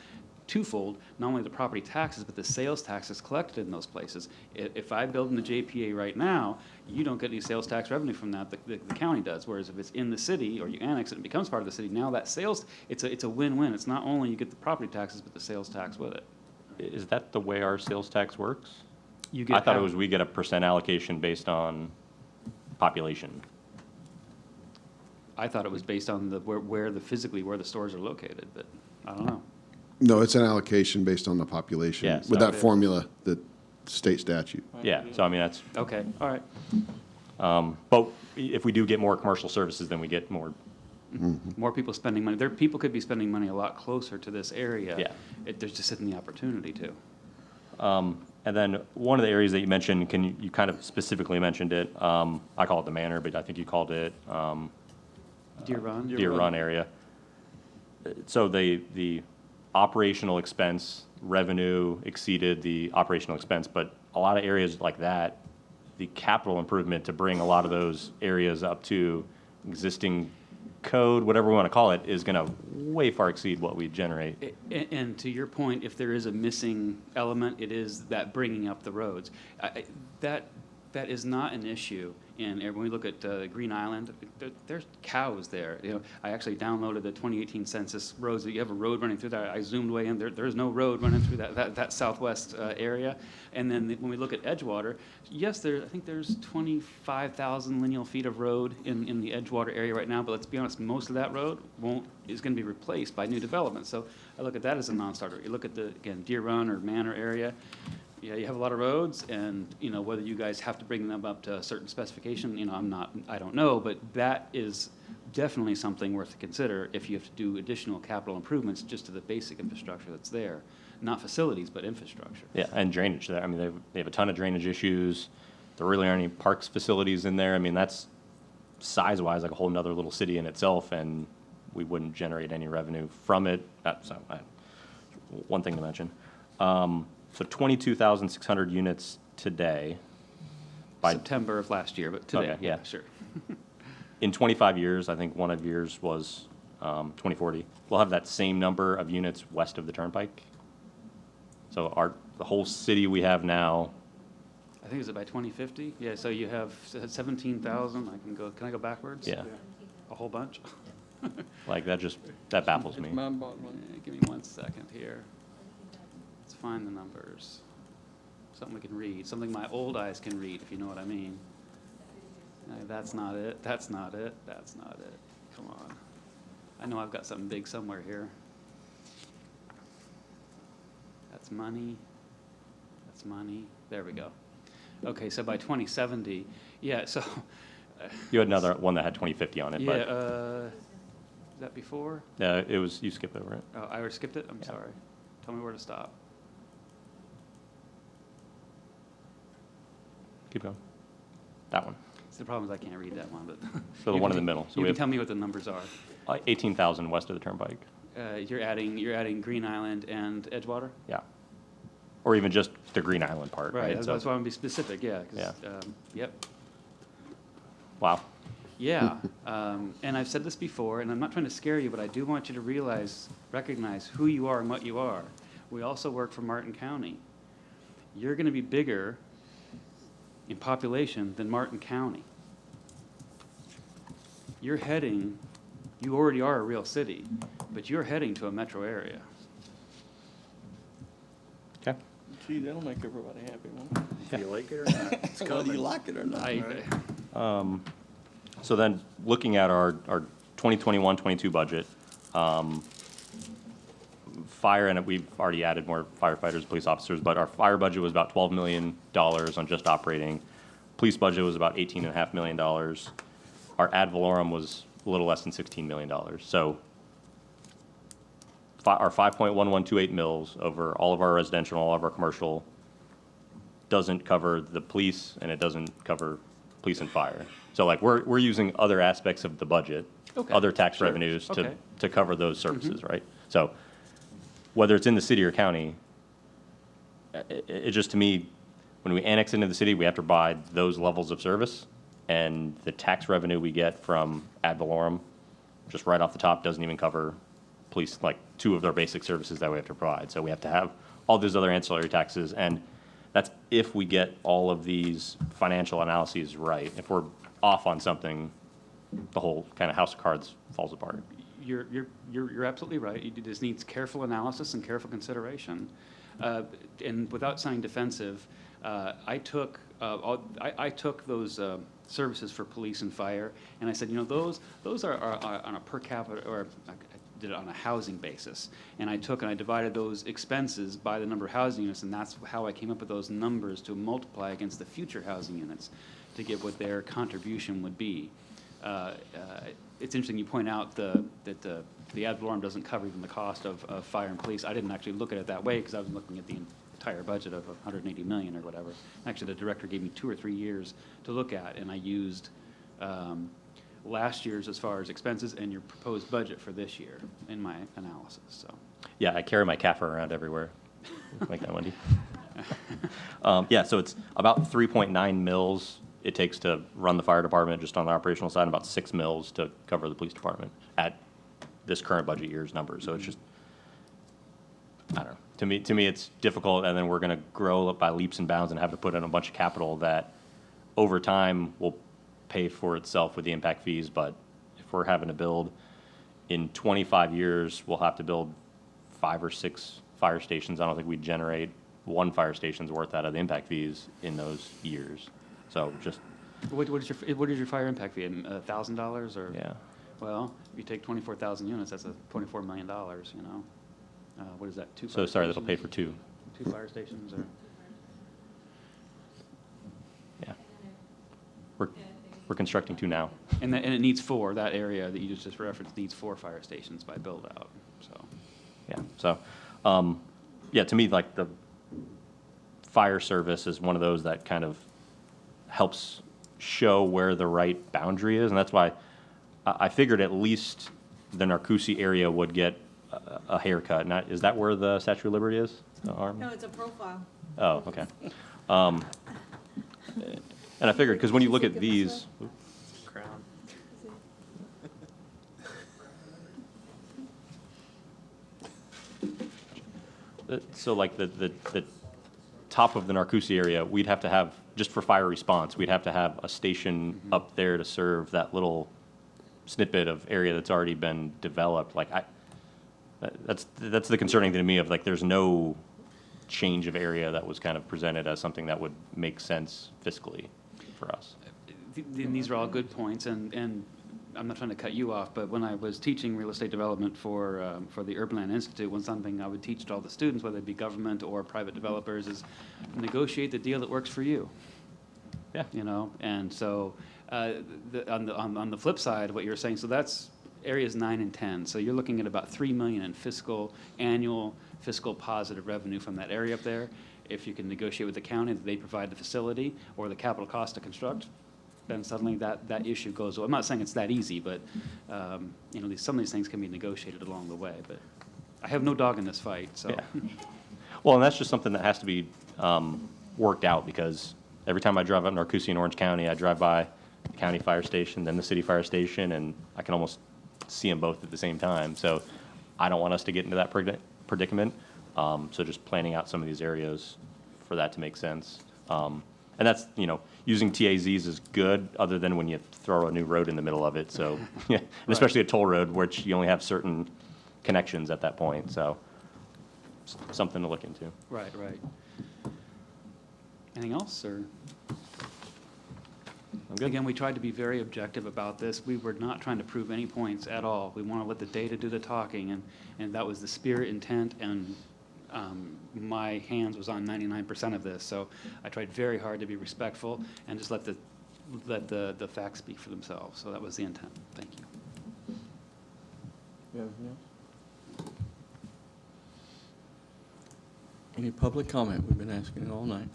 twofold, not only the property taxes, but the sales taxes collected in those places. If I build in the JPA right now, you don't get any sales tax revenue from that, the county does. Whereas if it's in the city, or you annex it and it becomes part of the city, now that sales, it's a win-win. It's not only you get the property taxes, but the sales tax with it. Is that the way our sales tax works? You get I thought it was we get a percent allocation based on population. I thought it was based on where the stores are located, but I don't know. No, it's an allocation based on the population. Yeah, with so- that formula, the state statute. Yeah, so I mean, that's, Okay, all right. but if we do get more commercial services, then we get more. More people spending money. People could be spending money a lot closer to this area. Yeah. There's just isn't the opportunity to. And then one of the areas that you mentioned, you kind of specifically mentioned it, I call it the manor, but I think you called it Deer Run? Deer Run area. So the operational expense revenue exceeded the operational expense, but a lot of areas like that, the capital improvement to bring a lot of those areas up to existing code, whatever we want to call it, is going to way far exceed what we generate. And to your point, if there is a missing element, it is that bringing up the roads. That is not an issue. And when we look at Green Island, there's cows there. You know, I actually downloaded the 2018 census roads. You have a road running through there. I zoomed way in. There is no road running through that southwest area. And then when we look at Edgewater, yes, I think there's 25,000 lineal feet of road in the Edgewater area right now. But let's be honest, most of that road is going to be replaced by new development. So I look at that as a non-starter. You look at again, Deer Run or Manor area. Yeah, you have a lot of roads, and you know whether you guys have to bring them up to a certain specification. You know, I don't know, but that is definitely something worth to consider if you have to do additional capital improvements just to the basic infrastructure that's there, not facilities, but infrastructure. Yeah, and drainage there. I mean, they have a ton of drainage issues. There really aren't any parks facilities in there. I mean, that's size-wise like a whole nother little city in itself, and we wouldn't generate any revenue from it. That's one thing to mention. So 22,600 units today. By September of last year, but today, okay, yeah, sure. In 25 years, I think one of yours was 2040. We'll have that same number of units west of the Turnpike. So the whole city we have now. I think it's by 2050. Yeah, so you have 17,000. Can I go backwards? Yeah. A whole bunch. Like that baffles me. Give me 1 second here. Let's find the numbers. Something we can read. Something my old eyes can read, if you know what I mean. That's not it. That's not it. That's not it. Come on. I know I've got something big somewhere here. That's money. That's money. There we go. Okay, so by 2070, yeah, so. You had another one that had 2050 on it. Yeah, but is that before? it was, you skipped over it. Oh, I already skipped it? I'm sorry. Tell me where to stop. Keep going. That one. The problem is I can't read that one, but. So the one in the middle. So You we can have tell me what the numbers are. 18,000 west of the Turnpike. You're adding Green Island and Edgewater? Yeah. Or even just the Green Island part, right? Right, that's why I want to be specific, yeah. 'Cause, yep. Wow. Yeah, and I've said this before, and I'm not trying to scare you, but I do want you to recognize who you are and what you are. We also work for Martin County. You're going to be bigger in population than Martin County. You already are a real city, but you're heading to a metro area. Okay. Gee, that'll make everybody happy, won't it? Do you like it or not? It's Whether you coming. like it or not. So then, looking at our 2021-22 budget, fire, and we've already added more firefighters, police officers, but our fire budget was about $12 million on just operating. Police budget was about $18.5 million. Our ad valorem was a a little less than $16 million. So our 5.1128 mils over all of our residential, all of our commercial doesn't cover the police, and it doesn't cover police and fire. So like we're using other aspects of the budget, Okay, other tax sure, revenues okay. to cover those services, right? So whether it's in the city or county, it just, to me, when we annex into the city, we have to provide those levels of service, and the tax revenue we get from ad valorem, just right off the top, doesn't even cover police, like two of their basic services that we have to provide. So we have to have all those other ancillary taxes, and that's if we get all of these financial analyses right. If we're off on something, the whole kind of house of cards falls apart. You're absolutely right. It just needs careful analysis and careful consideration. And without sounding defensive, I took those services for police and fire, and I said, you know, those are on a per capita, or I did it on a housing basis. And I divided those expenses by the number of housing units, and that's how I came up with those numbers to multiply against the future housing units to get what their contribution would be. It's interesting you point out that the ad valorem doesn't cover even the cost of fire and police. I didn't actually look at it that way because I was looking at the entire budget of 180 million or whatever. Actually, the director gave me 2 or 3 years to look at, and I used last year's as far as expenses and your proposed budget for this year in my analysis. So Yeah, I carry my CAFR around everywhere, like that, Wendy. Yeah, so it's about 3.9 mils it takes to run the fire department just on the operational side, and about 6 mils to cover the police department at this current budget year's number. So it's just, I don't know. To me, it's difficult, and then we're going to grow up by leaps and bounds and have to put in a bunch of capital that over time will pay for itself with the impact fees. But if we're having to build in 25 years, we'll have to build 5 or 6 fire stations. I don't think we'd generate 1 fire station's worth out of the impact fees in those years. So just. what is your fire impact fee? $1,000 or? Yeah. Well, if you take 24,000 units, that's $24 million. You know, what is that? 2 So fire sorry, stations? that'll pay for 2. 2 fire stations, or? Yeah. We're constructing 2 now. And it needs 4. That area that you just referenced needs 4 fire stations by build out. So. Yeah. So, yeah, to me, like the fire service is one of those that kind of helps show where the right boundary is, and that's why I figured at least the Narcoossee area would get a haircut. Not, is that where the Statue of Liberty is? The arm? No, it's a profile. Oh, okay. And I figured, because when you look at these, Crown. so like the top of the Narcoossee area, we'd have to have, just for fire response, we'd have to have a station up there to serve that little snippet of area that's already been developed. Like that's the concerning thing to me, of like there's no change of area that was kind of presented as something that would make sense fiscally for us. And these are all good points, and I'm not trying to cut you off, but when I was teaching real estate development for the Urban Land Institute, one something I would teach to all the students, whether it be government or private developers, is negotiate the deal that works for you. Yeah. You know, and so on the flip side, what you're saying, so that's areas 9 and 10. So you're looking at about $3 million in annual fiscal positive revenue from that area up there. If you can negotiate with the county that they provide the facility or the capital cost to construct, then suddenly that issue goes away. I'm not saying it's that easy, but you know, some of these things can be negotiated along the way. But I have no dog in this fight, so. Yeah. Well, and that's just something that has to be worked out, because every time I drive up Narcoossee in Orange County, I drive by the county fire station, then the city fire station, and I can almost see them both at the same time. So I don't want us to get into that predicament. So just planning out some of these areas for that to make sense. And that's, you know, using TAZs is good, other than when you throw a new road in the middle of it. So, yeah, and especially a toll road, which you only have certain connections at that point. So something to look into. Right. Anything else, or? Again, we tried to be very objective about this. We were not trying to prove any points at all. We want to let the data do the talking, and that was the spirit, intent, and my hands was on 99% of this. So I tried very hard to be respectful and just let the facts speak for themselves. So that was the intent. Thank you. You have anything else? Any public comment? We've been asking it all night.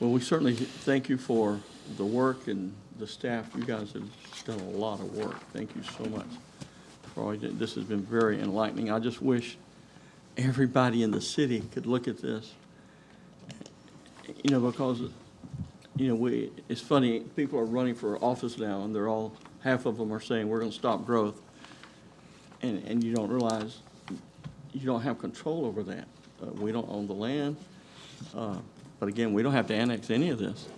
Well, we certainly thank you for the work and the staff. You guys have done a lot of work. Thank you so much for all you did. This has been very enlightening. I just wish everybody in the city could look at this, because, it's funny, people are running for office now, and they're all, half of them are saying, we're going to stop growth. And you don't realize you don't have control over that. We don't own the land. But again, we don't have to annex any of this.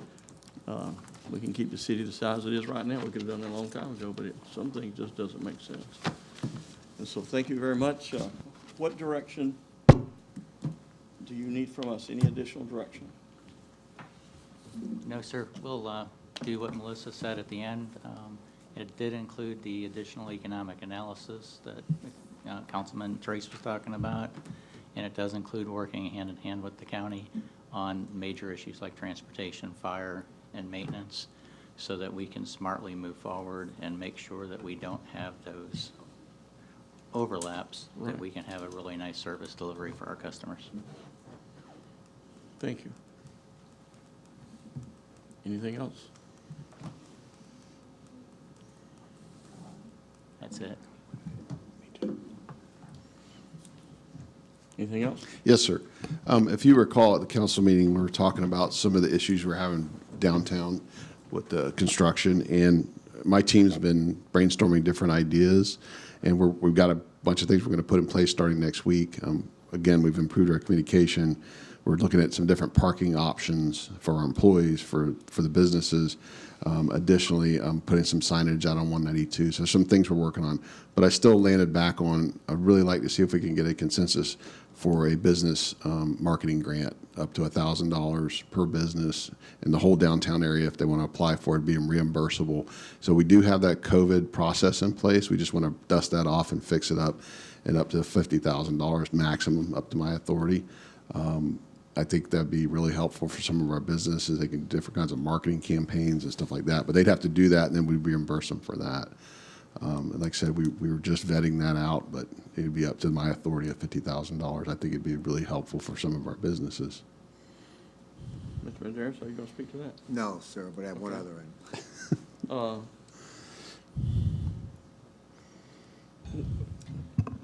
We can keep the city the size it is right now. We could have done that a long time ago, but some things just doesn't make sense. And so thank you very much. What direction do you need from us? Any additional direction? No, sir. We'll do what Melissa said at the end. It did include the additional economic analysis that Councilman Trace was talking about, and it does include working hand in hand with the county on major issues like transportation, fire, and maintenance, so that we can smartly move forward and make sure that we don't have those overlaps, Right. that we can have a really nice service delivery for our customers. Thank you. Anything else? That's it. Anything else? Yes, sir. If you recall at the council meeting, we were talking about some of the issues we're having downtown with the construction, and my team's been brainstorming different ideas, and we've got a bunch of things we're going to put in place starting next week. Again, we've improved our communication. We're looking at some different parking options for our employees, for the businesses. Additionally, putting some signage out on 192. So some things we're working on. But I still landed back on, I'd really like to see if we can get a consensus for a business marketing grant up to $1,000 per business in the whole downtown area if they want to apply for it, being reimbursable. So we do have that COVID process in place. We just want to dust that off and fix it up, and up to $50,000 maximum, up to my authority. I think that'd be really helpful for some of our businesses. They can do different kinds of marketing campaigns and stuff like that, but they'd have to do that, and then we'd reimburse them for that. And like I said, we were just vetting that out, but it'd be up to my authority of $50,000. I think it'd be really helpful for some of our businesses. Mr. Medeiros, are you going to speak to that? No, sir, but I have one other end.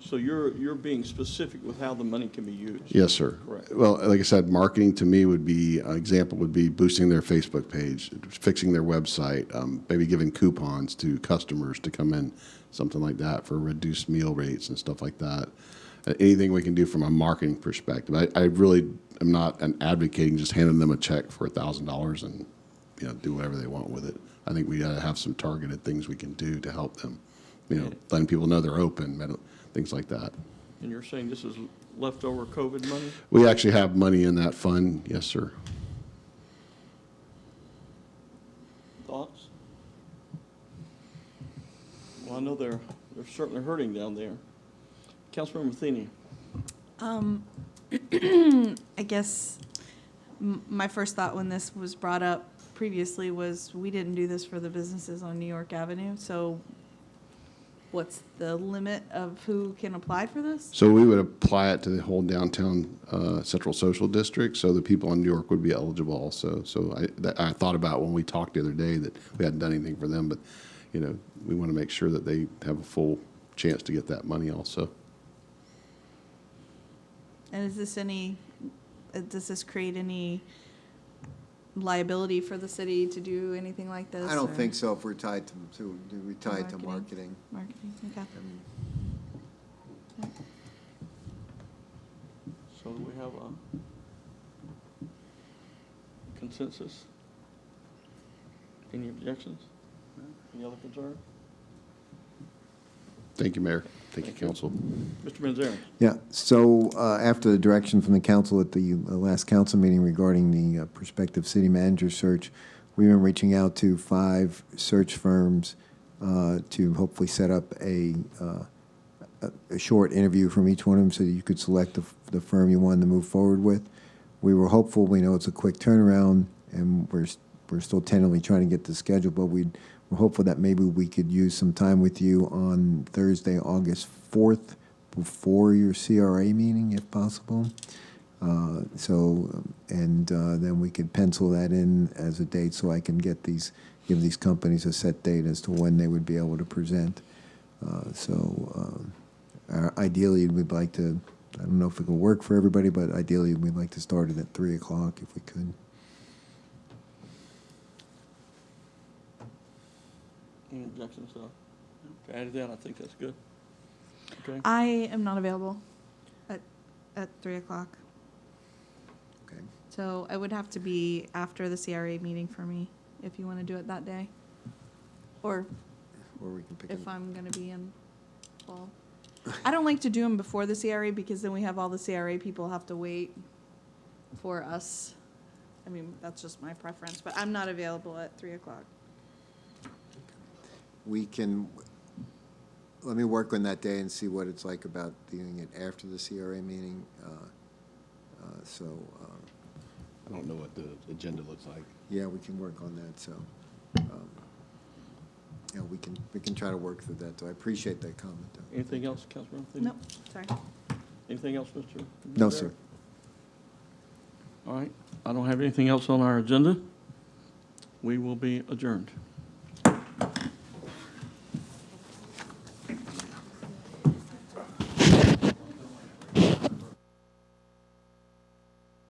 So you're being specific with how the money can be used? Yes, sir. Correct. Well, like I said, marketing to me would be, an example would be boosting their Facebook page, fixing their website, maybe giving coupons to customers to come in, something like that for reduced meal rates and stuff like that. Anything we can do from a marketing perspective. I really am not advocating just handing them a check for $1,000 and do whatever they want with it. I think we got to have some targeted things we can do to help them, letting people know they're open, things like that. And you're saying this is leftover COVID money? We actually have money in that fund, yes, sir. Thoughts? Well, I know they're certainly hurting down there. Councilmember Matheny. I guess my first thought when this was brought up previously was we didn't do this for the businesses on New York Avenue, so what's the limit of who can apply for this? So we would apply it to the whole downtown Central Social District, so the people in New York would be eligible also. So I thought about when we talked the other day that we hadn't done anything for them, but we want to make sure that they have a full chance to get that money also. And does this create any liability for the city to do anything like this? I don't or- think so if we're tied to marketing. Marketing, okay. So do we have a consensus? Any objections? Any other concerns? Thank you, Mayor. Thank you, Council. Mr. Manzarek. Yeah, so after the direction from the council at the last council meeting regarding the prospective city manager search, we've been reaching out to 5 search firms to hopefully set up a short interview from each one of them so that you could select the firm you wanted to move forward with. We were hopeful. We know it's a quick turnaround, and we're still tentatively trying to get the schedule, but we're we're hopeful that maybe we could use some time with you on Thursday, August 4th, before your CRA meeting, if possible. Then we could pencil that in as a date so I can give these companies a set date as to when they would be able to present. Ideally, we'd like to, I don't know if it will work for everybody, but ideally, we'd like to start it at 3 o'clock if we could. Any objections, though? Okay, add that, I think that's good. Okay. I am not available at 3 o'clock. Okay. So it would have to be after the CRA meeting for me, if you want to do it that day. Or we can pick if I'm going to be in fall. I don't like to do them before the CRA because then we have all the CRA people have to wait for us. I mean, that's just my preference, but I'm not available at 3 o'clock. We can, let me work on that day and see what it's like about doing it after the CRA meeting. I don't know what the agenda looks like. Yeah, we can work on that, so, yeah, we can try to work through that, so I appreciate that comment, though. Anything else, Councilman? Nope, sorry. Anything else, Mr.? No, sir. All right, I don't have anything else on our agenda. We will be adjourned.